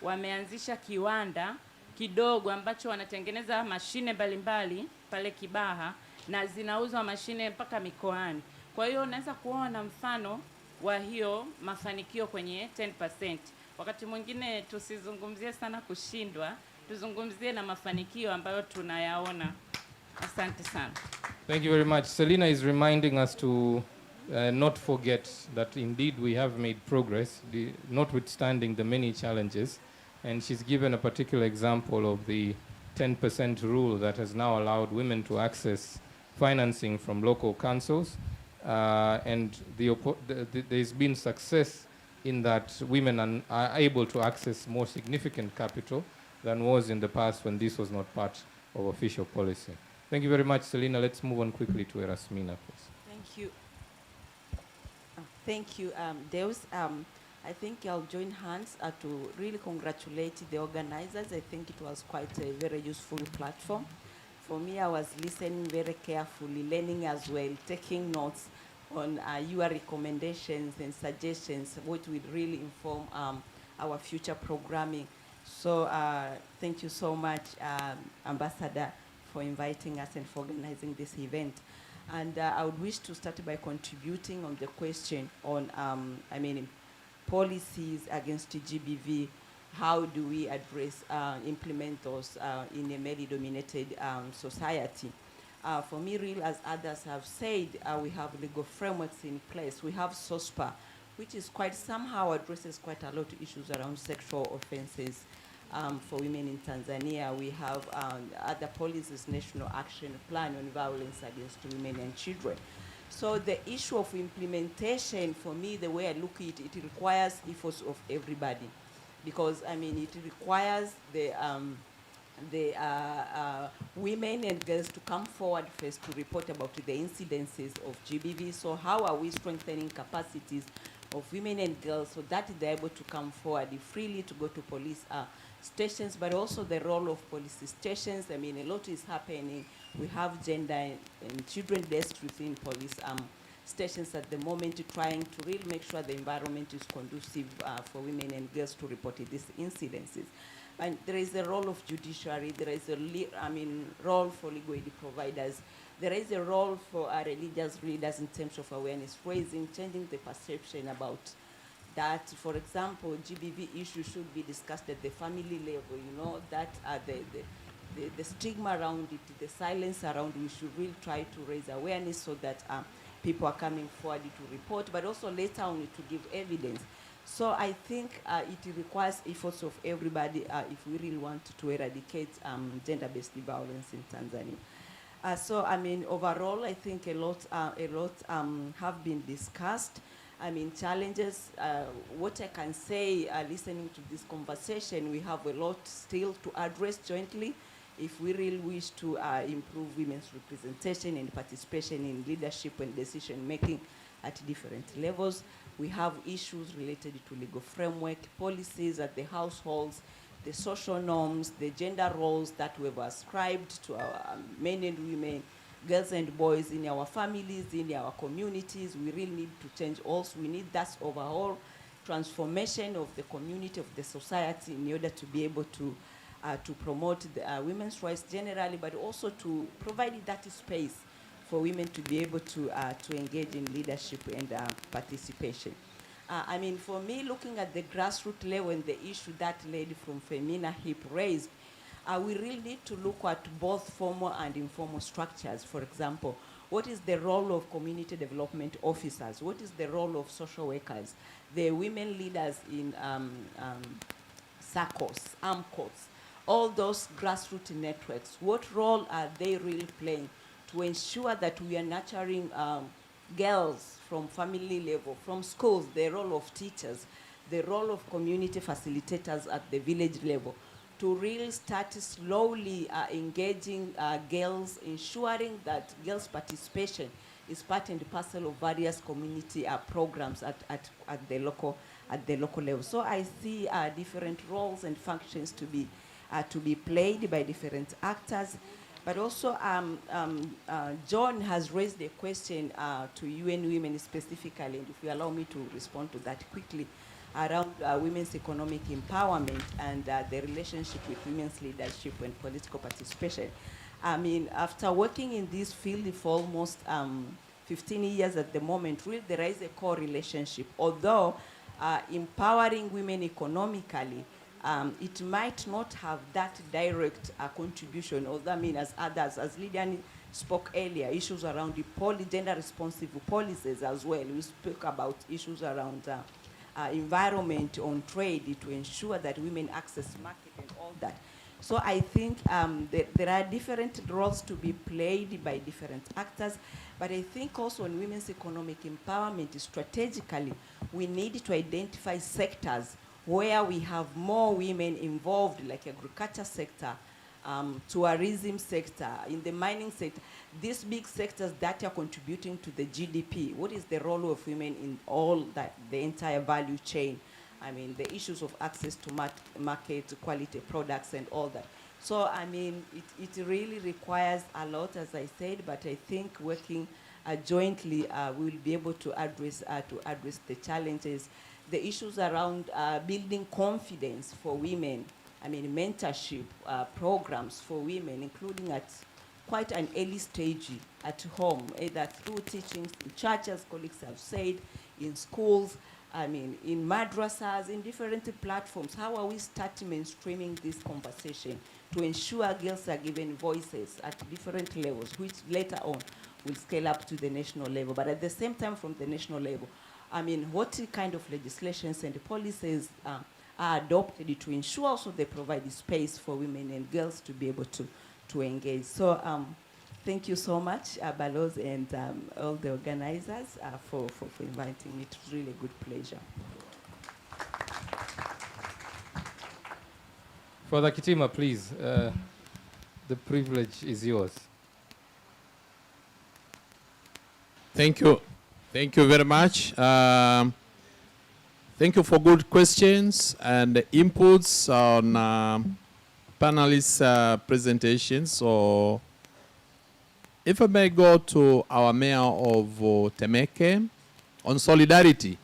Wameanzisha kiwanda kidogo ambacho wanatengeneza mashine mbalimbali pale Kibaha, na zinauzwa mashine mpaka mikoani. Kwa hiyo unaweza kuona mfano wa hiyo mafanikio kwenye 10%. Wakati mwingine tusizungumzie sana kushindwa, tuzungumzie na mafanikio ambayo tunayaona. Asante sana. Thank you very much. Selina is reminding us to not forget that indeed we have made progress, notwithstanding the many challenges. And she's given a particular example of the 10% rule that has now allowed women to access financing from local councils. And there's been success in that women are able to access more significant capital than was in the past when this was not part of official policy. Thank you very much, Selina. Let's move on quickly to Erasmina, please. Thank you. Thank you, Deus. I think I'll join hands to really congratulate the organizers. I think it was quite a very useful platform. For me, I was listening very carefully, learning as well, taking notes on your recommendations and suggestions, what will really inform our future programming. So thank you so much, Ambassador, for inviting us and for organizing this event. And I would wish to start by contributing on the question on, policies against GBV. How do we address, implement those in a male-dominated society? For me, real, as others have said, we have legal frameworks in place. We have SOSPA, which is quite somehow addresses quite a lot of issues around sexual offenses for women in Tanzania. We have other policies, National Action Plan on Violence Against Women and Children. So the issue of implementation, for me, the way I look at it, it requires efforts of everybody. Because, it requires the women and girls to come forward first to report about the incidences of GBV. So how are we strengthening capacities of women and girls so that they're able to come forward freely to go to police stations, but also the role of police stations. A lot is happening. We have gender and children desks within police stations at the moment, trying to really make sure the environment is conducive for women and girls to report these incidences. And there is a role of judiciary. There is a role for legal aid providers. There is a role for our religious leaders in terms of awareness raising, changing the perception about that. For example, GBV issues should be discussed at the family level, that the stigma around it, the silence around it, we should really try to raise awareness so that people are coming forward to report, but also later on to give evidence. So I think it requires efforts of everybody if we really want to eradicate gender-based violence in Tanzania. So overall, I think a lot have been discussed. Challenges, what I can say, listening to this conversation, we have a lot still to address jointly if we really wish to improve women's representation and participation in leadership and decision-making at different levels. We have issues related to legal framework, policies at the households, the social norms, the gender roles that we've ascribed to our men and women, girls and boys in our families, in our communities. We really need to change also. We need that overall transformation of the community, of the society, in order to be able to promote the, women's rights generally, but also to provide that space for women to be able to engage in leadership and participation. For me, looking at the grassroots level and the issue that lady from Femina HIP raised, we really need to look at both formal and informal structures. For example, what is the role of community development officers? What is the role of social workers, the women leaders in SACCOs, AMCOs, all those grassroots networks? What role are they really playing to ensure that we are nurturing girls from family level, from schools, the role of teachers, the role of community facilitators at the village level, to really start slowly engaging girls, ensuring that girls' participation is part and parcel of various community programs at the local level. So I see different roles and functions to be played by different actors. But also, John has raised a question to UN Women specifically, and if you allow me to respond to that quickly, around women's economic empowerment and the relationship with women's leadership and political participation. After working in this field for almost 15 years at the moment, really there is a core relationship. Although empowering women economically, it might not have that direct contribution, although as others, as Lydian spoke earlier, issues around the gender-responsive policies as well. We spoke about issues around environment on trade to ensure that women access market and all that. So I think there are different roles to be played by different actors, but I think also in women's economic empowerment, strategically, we need to identify sectors where we have more women involved, like agriculture sector, tourism sector, in the mining sector, these big sectors that are contributing to the GDP. What is the role of women in all that, the entire value chain? I mean, the issues of access to market quality products and all that. So, I mean, it really requires a lot, as I said, but I think working jointly, we will be able to address the challenges, the issues around building confidence for women. I mean, mentorship programs for women, including at quite an early stage at home, either through teachings in churches, colleagues have said, in schools, I mean, in madrasas, in different platforms. How are we starting mainstreaming this conversation to ensure girls are given voices at different levels, which later on will scale up to the national level? But at the same time, from the national level, I mean, what kind of legislations and policies are adopted to ensure also they provide space for women and girls to be able to engage? So thank you so much, Balos and all the organizers for inviting me. It was really a good pleasure. Father Kitima, please, the privilege is yours. Thank you. Thank you very much. Thank you for good questions and inputs on panelists' presentations. So, if I may go to our mayor of Temeke on solidarity.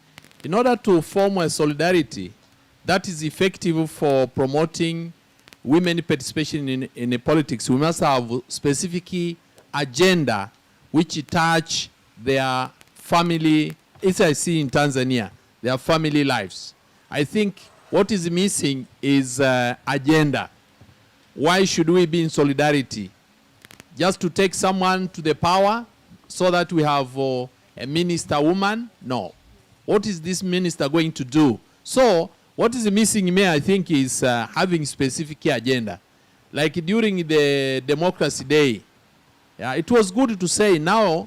In order to form a solidarity that is effective for promoting women participation in politics, we must have specific agenda which touch their family, as I see in Tanzania, their family lives. I think what is missing is agenda. Why should we be in solidarity? Just to take someone to the power so that we have a minister woman? No. What is this minister going to do? So what is missing me, I think, is having specific agenda. Like during the Democracy Day, it was good to say now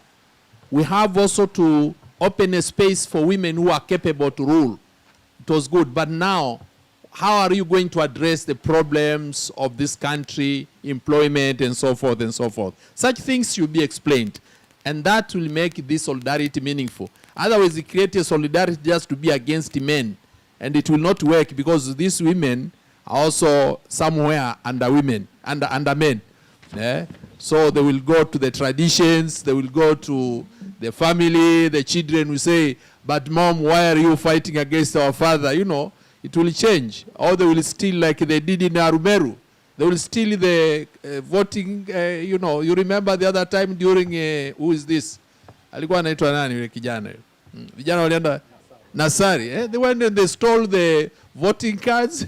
we have also to open a space for women who are capable to rule. It was good, but now, how are you going to address the problems of this country, employment, and so forth and so forth? Such things should be explained, and that will make this solidarity meaningful. Otherwise, it creates a solidarity just to be against men, and it will not work because these women are also somewhere under women, under men. Yeah? So they will go to the traditions, they will go to the family, the children will say, but mom, why are you fighting against our father? You know, it will change. Or they will steal like they did in Arumeru. They will steal the voting, you know, you remember the other time during, who is this? Alikuwa anaitwa nani yule kijana? Vijana walienda Nasari. They went and they stole the voting cards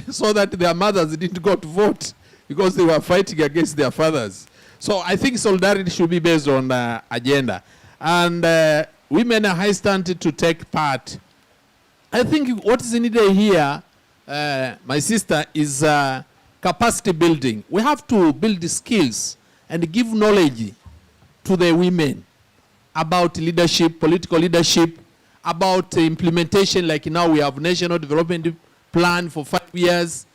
so that their mothers didn't go to vote because they were fighting against their fathers. So I think solidarity should be based on agenda. And women are high standard to take part. I think what is needed here, my sister, is capacity building. We have to build the skills and give knowledge to the women about leadership, political leadership, about implementation, like now we have National Development Plan for 5 years.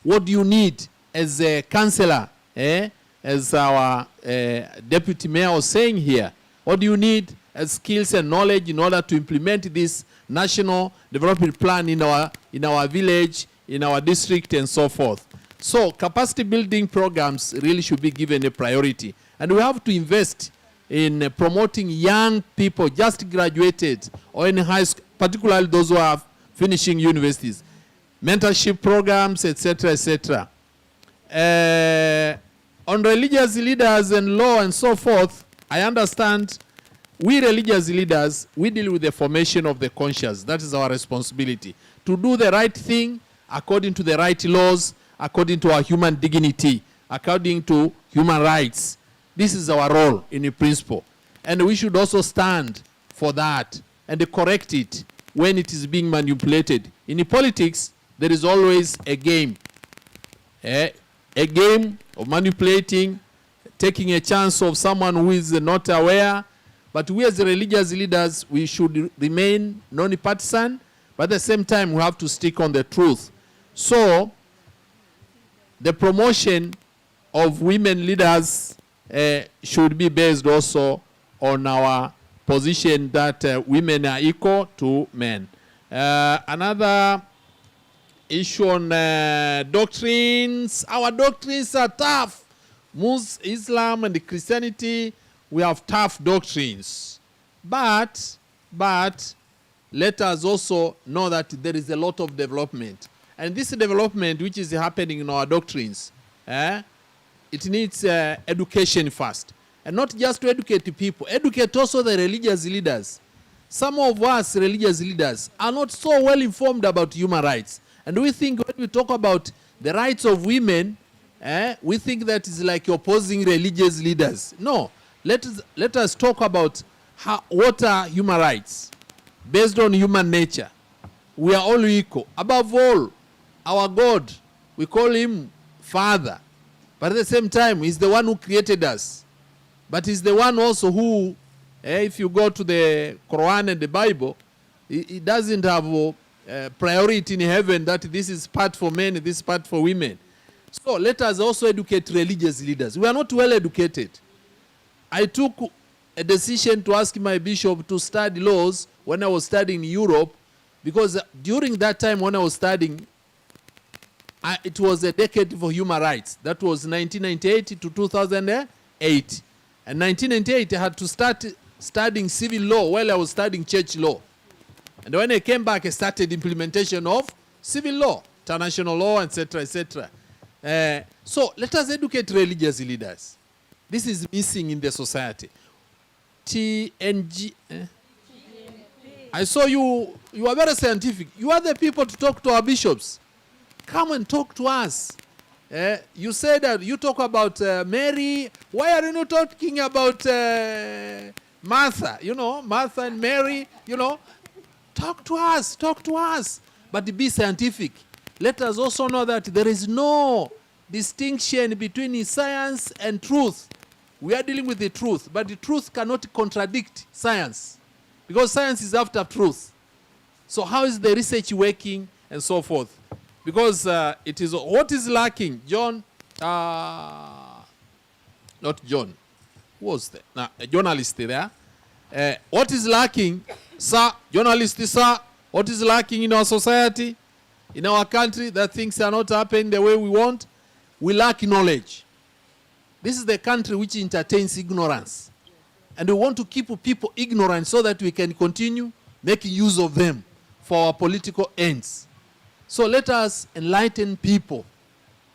What do you need as a councillor, as our deputy mayor was saying here? What do you need as skills and knowledge in order to implement this national development plan in our village, in our district, and so forth? So capacity building programs really should be given a priority. And we have to invest in promoting young people just graduated or in high school, particularly those who are finishing universities, mentorship programs, etc., etc. On religious leaders and law and so forth, I understand we religious leaders, we deal with the formation of the conscience. That is our responsibility. To do the right thing according to the right laws, according to our human dignity, according to human rights. This is our role in a principle. And we should also stand for that and correct it when it is being manipulated. In politics, there is always a game. A game of manipulating, taking a chance of someone who is not aware. But we as religious leaders, we should remain non-partisan, but at the same time, we have to stick on the truth. So, the promotion of women leaders should be based also on our position that women are equal to men. Another issue on doctrines. Our doctrines are tough. Islam and Christianity, we have tough doctrines. But let us also know that there is a lot of development. And this development which is happening in our doctrines, it needs education first. And not just to educate the people, educate also the religious leaders. Some of us religious leaders are not so well informed about human rights. And we think when we talk about the rights of women, we think that is like opposing religious leaders. No, let us talk about what are human rights based on human nature. We are all equal. Above all, our God, we call him Father. But at the same time, he's the one who created us. But he's the one also who, if you go to the Quran and the Bible, he doesn't have priority in heaven that this is part for men, this is part for women. So let us also educate religious leaders. We are not well educated. I took a decision to ask my bishop to study laws when I was studying in Europe, because during that time when I was studying, it was a decade for human rights. That was 1998 to 2008. And 1998, I had to start studying civil law while I was studying church law. And when I came back, I started implementation of civil law, international law, etc., etc. So let us educate religious leaders. This is missing in the society. TNG. I saw you are very scientific. You are the people to talk to our bishops. Come and talk to us. You said that you talk about Mary. Why are you not talking about Martha? You know, Martha and Mary, you know. Talk to us. But be scientific. Let us also know that there is no distinction between science and truth. We are dealing with the truth, but the truth cannot contradict science, because science is after truth. So how is the research working and so forth? Because it is what is lacking. John, not John, who was there? Nah, a journalist there. What is lacking, sir, journalist, sir, what is lacking in our society, in our country, that things are not happening the way we want? We lack knowledge. This is the country which entertains ignorance. And we want to keep people ignorant so that we can continue making use of them for our political ends. So let us enlighten people.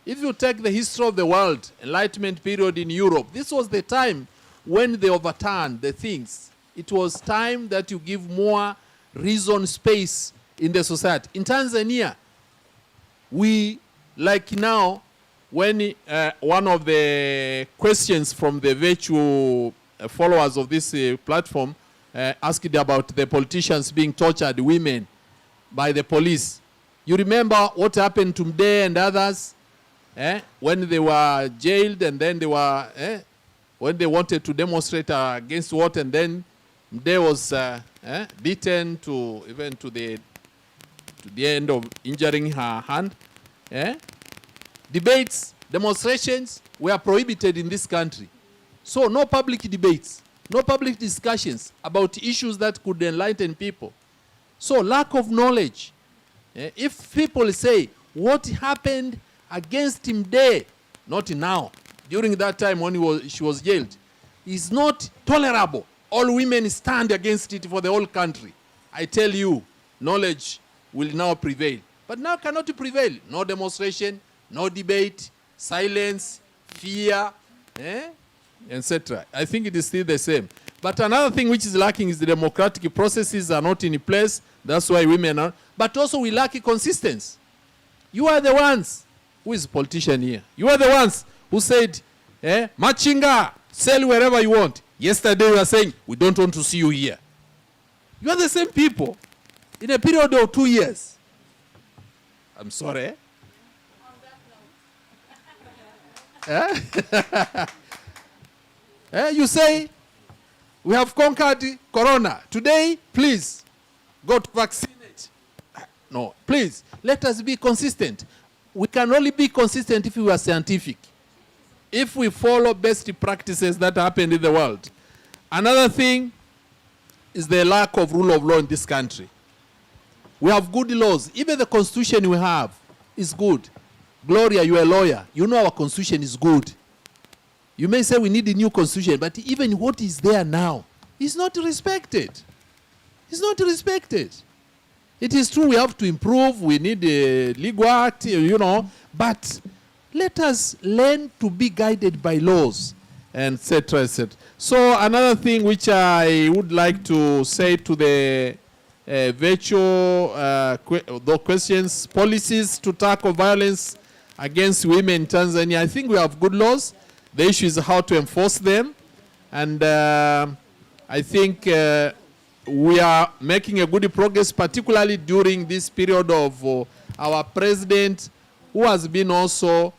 If you take the history of the world, Enlightenment period in Europe, this was the time when they overturned the things. It was time that you give more reason space in the society. In Tanzania, we, like now, when one of the questions from the virtual followers of this platform asked about the politicians being tortured, women, by the police. You remember what happened to Mde and others when they were jailed, and then they were, when they wanted to demonstrate against what, and then Mde was beaten to even to the end of injuring her hand. Debates, demonstrations were prohibited in this country. So no public debates, no public discussions about issues that could enlighten people. So lack of knowledge. If people say what happened against him there, not now, during that time when she was jailed, is not tolerable. All women stand against it for the whole country. I tell you, knowledge will now prevail. But now cannot prevail. No demonstration, no debate, silence, fear, etc. I think it is still the same. But another thing which is lacking is the democratic processes are not in place. That's why women are. But also we lack consistency. You are the ones, who is a politician here? You are the ones who said, Machinga, sell wherever you want. Yesterday we were saying, we don't want to see you here. You are the same people in a period of 2 years. I'm sorry. You say, we have conquered corona. Today, please, go to vaccinate. No, please, let us be consistent. We can only be consistent if we are scientific. if we follow best practices that happen in the world. Another thing is the lack of rule of law in this country. We have good laws. Even the constitution we have is good. Gloria, you're a lawyer. You know our constitution is good. You may say we need a new constitution, but even what is there now is not respected. It's not respected. It is true we have to improve. We need a legal act, you know, but let us learn to be guided by laws, and etc., etc. So another thing which I would like to say to the virtual the questions, policies to tackle violence against women in Tanzania. I think we have good laws. The issue is how to enforce them. And I think we are making a good progress, particularly during this period of our president, who has been also,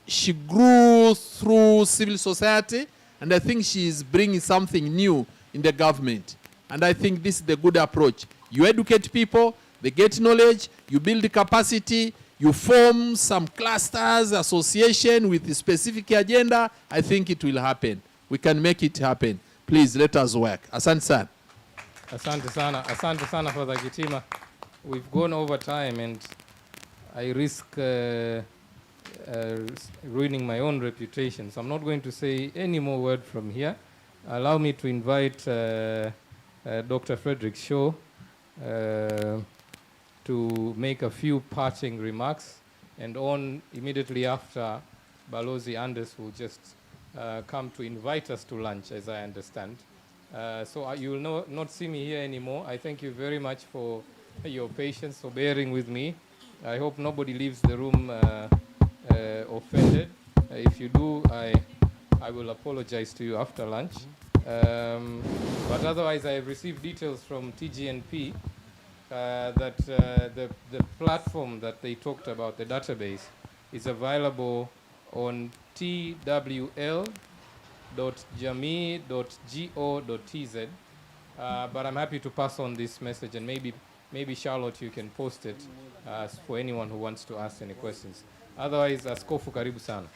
she grew through civil society, and I think she is bringing something new in the government. And I think this is the good approach. You educate people, they get knowledge, you build the capacity, you form some clusters, association with a specific agenda. I think it will happen. We can make it happen. Please, let us work. Asante sana. Asante sana for the Kitima. We've gone over time and I risk ruining my own reputation. So I'm not going to say any more word from here. Allow me to invite Dr. Frederick Shaw to make a few parting remarks, and on immediately after, Balozi Anders will just come to invite us to lunch, as I understand. So you will not see me here anymore. I thank you very much for your patience, for bearing with me. I hope nobody leaves the room offended. If you do, I will apologize to you after lunch. But otherwise, I have received details from TGNP that the platform that they talked about, the database, is available on twl.jamii.go.tz. But I'm happy to pass on this message, and maybe Charlotte, you can post it for anyone who wants to ask any questions. Otherwise, Askofu, karibu sana.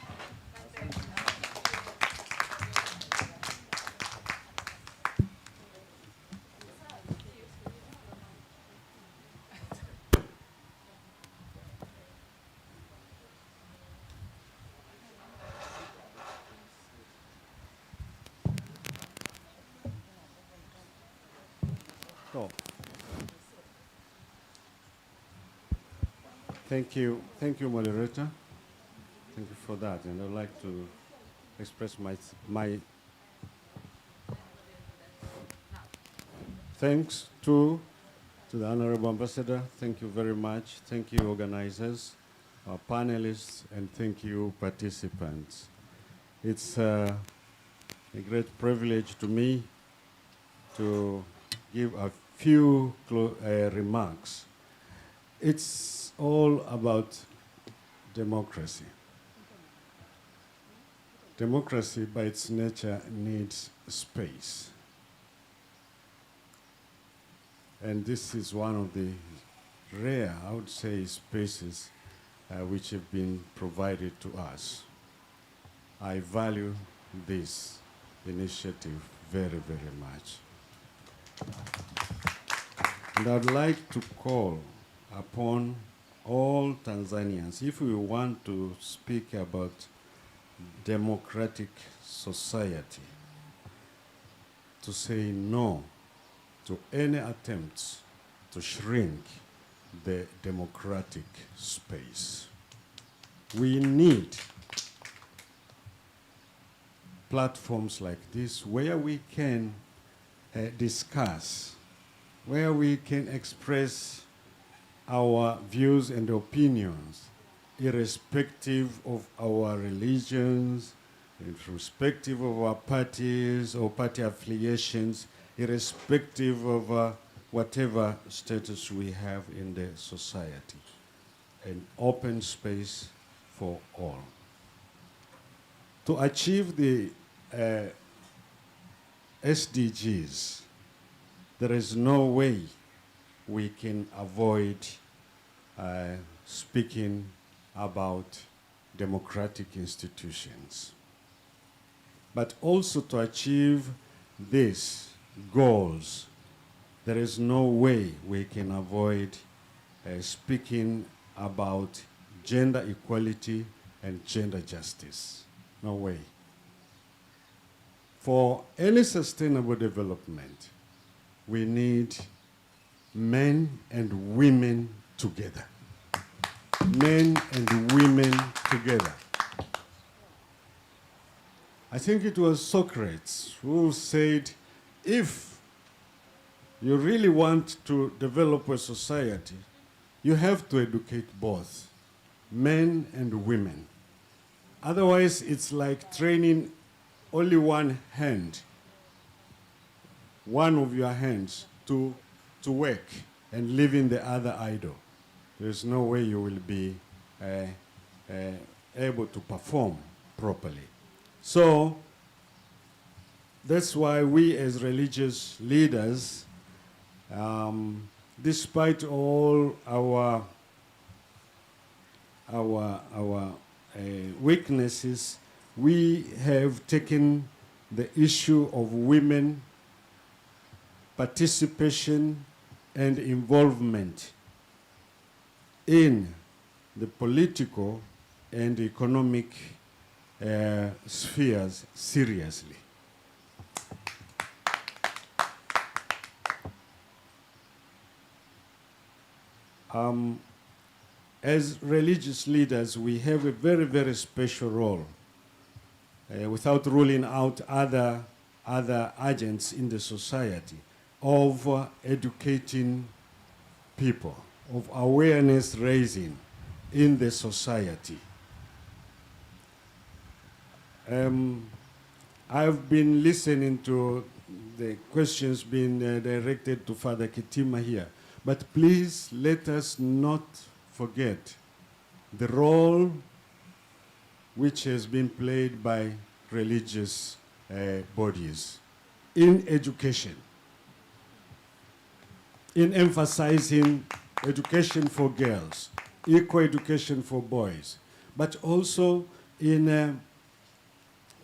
Oh. Thank you, moderator. Thank you for that, and I'd like to express my thanks to the Honorable Ambassador. Thank you very much. Thank you, organizers, our panelists, and thank you, participants. It's a great privilege to me to give a few remarks. It's all about democracy. Democracy, by its nature, needs space. And this is one of the rare, I would say, spaces which have been provided to us. I value this initiative very, very much. And I'd like to call upon all Tanzanians, if we want to speak about democratic society, to say no to any attempts to shrink the democratic space. We need platforms like this where we can discuss, where we can express our views and opinions, irrespective of our religions, irrespective of our parties or party affiliations, irrespective of whatever status we have in the society. An open space for all. To achieve the SDGs, there is no way we can avoid speaking about democratic institutions. But also to achieve these goals, there is no way we can avoid speaking about gender equality and gender justice. No way. For any sustainable development, we need men and women together. Men and women together. I think it was Socrates who said, if you really want to develop a society, you have to educate both men and women. Otherwise, it's like training only one hand, one of your hands to work and leaving the other idle. There's no way you will be able to perform properly. So that's why we as religious leaders, despite all our weaknesses, we have taken the issue of women participation and involvement in the political and economic spheres seriously. As religious leaders, we have a very, very special role, without ruling out other agents in the society, of educating people, of awareness raising in the society. I've been listening to the questions being directed to Father Kitima here, but please let us not forget the role which has been played by religious bodies in education, in emphasizing education for girls, equal education for boys, but also in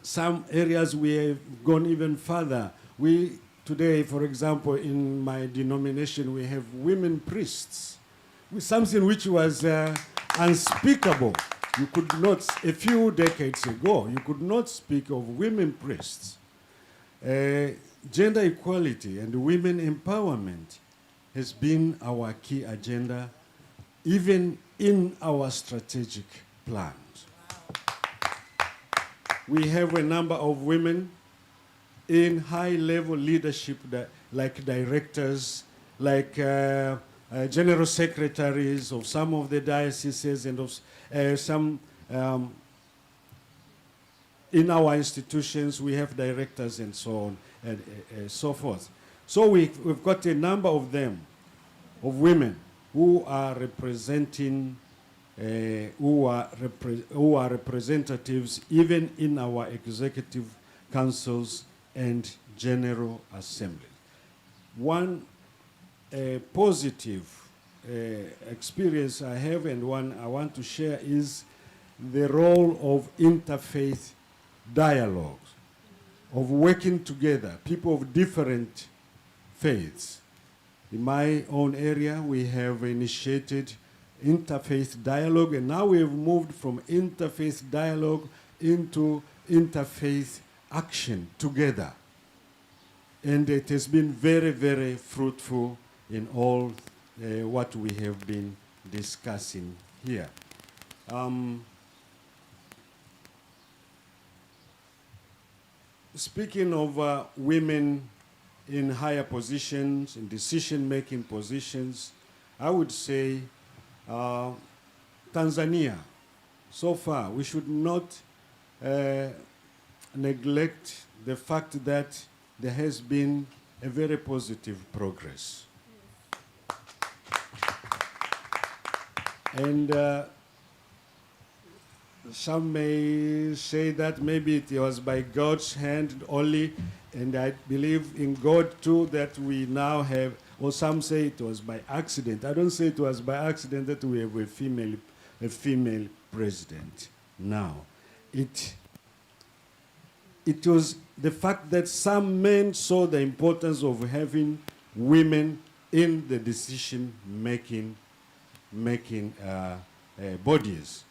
some areas we have gone even further. We today, for example, in my denomination, we have women priests, with something which was unspeakable. You could not, a few decades ago, you could not speak of women priests. Gender equality and women empowerment has been our key agenda, even in our strategic plans. We have a number of women in high-level leadership, like directors, like general secretaries of some of the dioceses and of some, in our institutions, we have directors and so on and so forth. So we've got a number of them, of women, who are representing, who are representatives even in our executive councils and general assembly. One positive experience I have and one I want to share is the role of interfaith dialogues, of working together, people of different faiths. In my own area, we have initiated interfaith dialogue, and now we have moved from interfaith dialogue into interfaith action together. And it has been very, very fruitful in all what we have been discussing here. Speaking of women in higher positions, in decision-making positions, I would say Tanzania, so far, we should not neglect the fact that there has been a very positive progress. And some may say that maybe it was by God's hand only, and I believe in God too that we now have, or some say it was by accident. I don't say it was by accident that we have a female president. now. It was the fact that some men saw the importance of having women in the decision-making bodies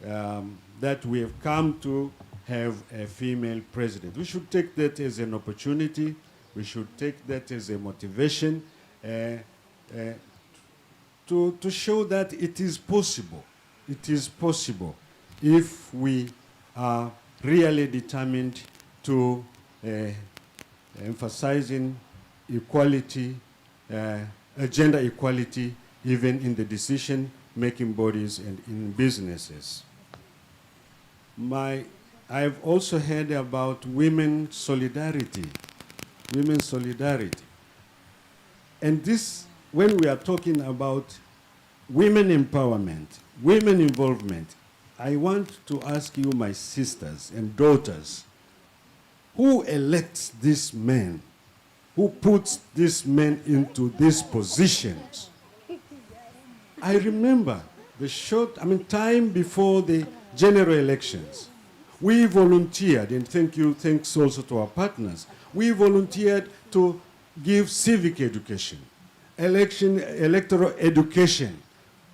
that we have come to have a female president. We should take that as an opportunity. We should take that as a motivation to show that it is possible. It is possible if we are really determined to emphasizing equality, gender equality, even in the decision-making bodies and in businesses. I've also heard about women solidarity. Women solidarity. And this, when we are talking about women empowerment, women involvement, I want to ask you, my sisters and daughters, who elects these men? Who puts these men into these positions? I remember the time before the general elections, we volunteered, and thanks also to our partners, we volunteered to give civic education, electoral education.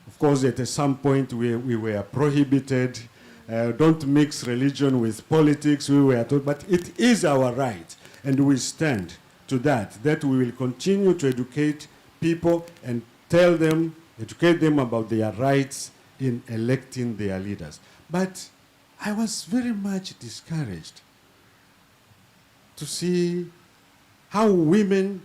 Of course, at some point we were prohibited, don't mix religion with politics, we were told, but it is our right, and we stand to that we will continue to educate people and educate them about their rights in electing their leaders. But I was very much discouraged to see how women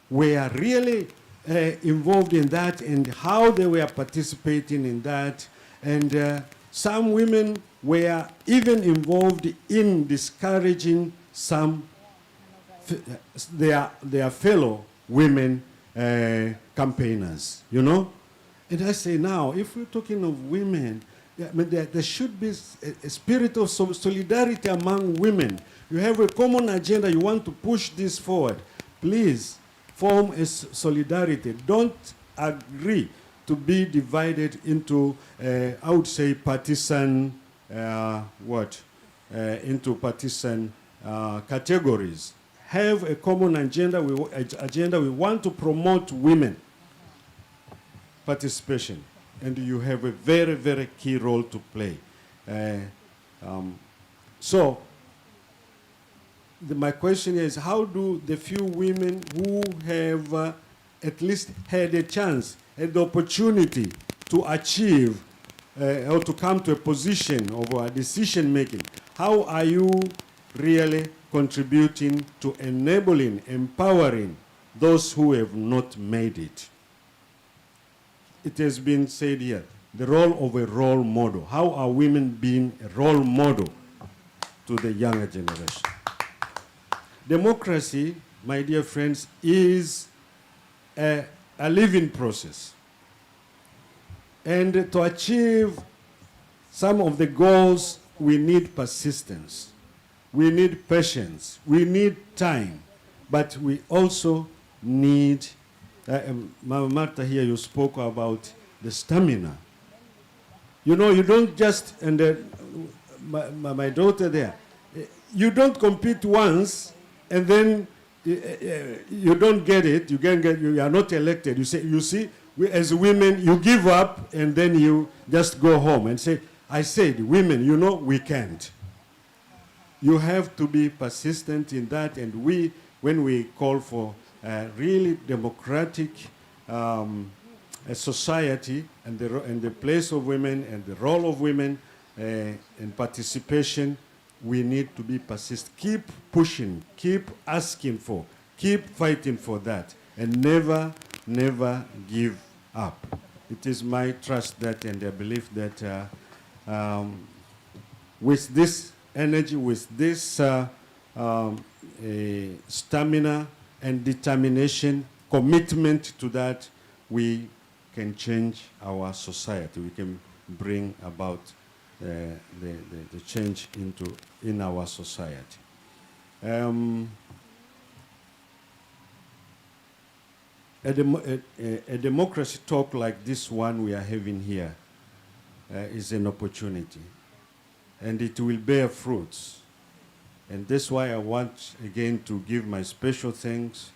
were really involved in that and how they were participating in that. And some women were even involved in discouraging their fellow women campaigners, you know? And I say now, if we're talking of women, there should be a spirit of solidarity among women. You have a common agenda, you want to push this forward. Please form a solidarity. Don't agree to be divided into, I would say, partisan, into partisan categories. Have a common agenda. We want to promote women participation, and you have a very, very key role to play. So my question is, how do the few women who have at least had a chance, had the opportunity to achieve or to come to a position of decision making, how are you really contributing to enabling, empowering those who have not made it? It has been said here, the role of a role model. How are women being a role model to the younger generation? Democracy, my dear friends, is a living process. And to achieve some of the goals, we need persistence. We need patience. We need time. But we also need, Mama Martha here, you spoke about the stamina. You know, you don't just, and my daughter there, you don't compete once and then you don't get it, you are not elected. You see, as women, you give up and then you just go home and say, I said, women, you know, we can't. You have to be persistent in that, and when we call for a really democratic a society and the place of women and the role of women in participation, we need to be persistent. Keep pushing, keep asking for, keep fighting for that, and never, never give up. It is my trust that and I believe that with this energy, with this stamina and determination, commitment to that, we can change our society. We can bring about the change in our society. A democracy talk like this one we are having here is an opportunity. and it will bear fruits. And that's why I want again to give my special thanks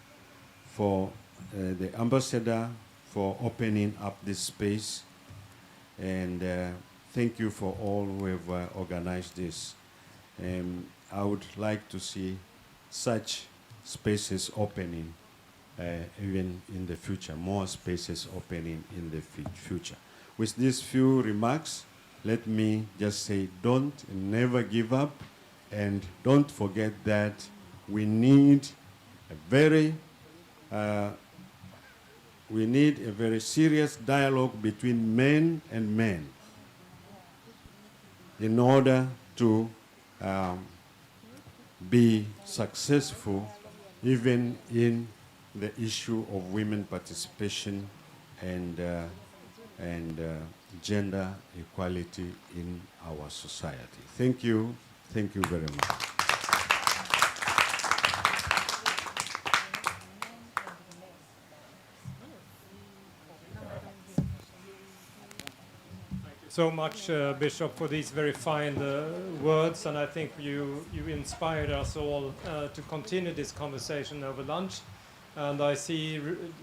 for the ambassador for opening up this space. And thank you for all who have organized this. I would like to see such spaces opening even in the future, more spaces opening in the future. With these few remarks, let me just say, don't never give up, and don't forget that we need a very serious dialogue between men and men in order to be successful even in the issue of women participation and gender equality in our society. Thank you. Thank you very much. So much, Bishop, for these very fine words, and I think you inspired us all to continue this conversation over lunch. And I see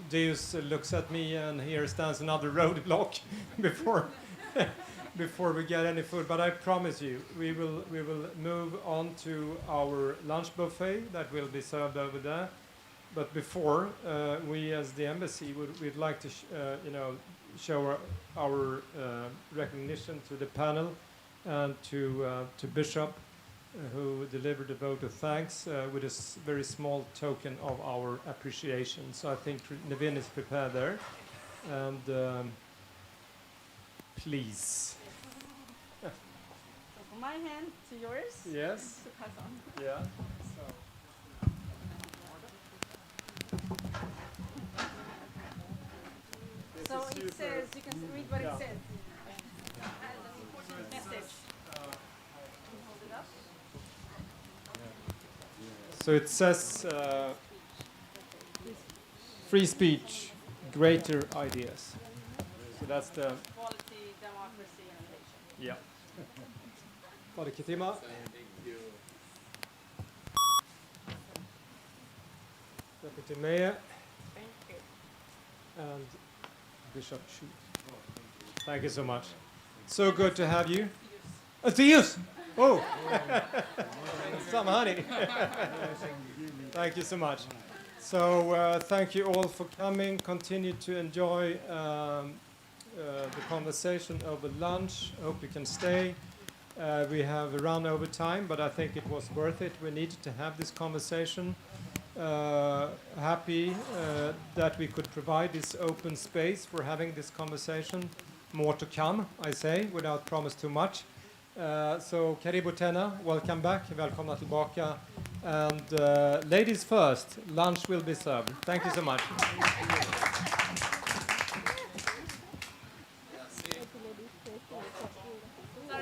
Deus looks at me, and here stands another roadblock before we get any food. But I promise you, we will move on to our lunch buffet that will be served over there. But before, we as the embassy we'd like to show our recognition to the panel and to Bishop, who delivered a vote of thanks with a very small token of our appreciation. So I think Nevin is prepared there. And please. So from my hand to yours? Yes. To pass on. Yeah. So it says, you can read what it says. As an important message. Hold it up. So it says, free speech, greater ideas. So that's the... Equality, democracy, innovation. Yeah. Father Kitima. Deputy Mayor. Thank you. And Bishop Chu. Thank you so much. So good to have you. Deus! Oh! Some honey. Thank you so much. So thank you all for coming. Continue to enjoy the conversation over lunch. Hope you can stay. We have run over time, but I think it was worth it. We needed to have this conversation. Happy that we could provide this open space for having this conversation. More to come, I say, without promise too much. So, karibu tena, welcome back, välkomna tillbaka. And ladies first, lunch will be served. Thank you so much.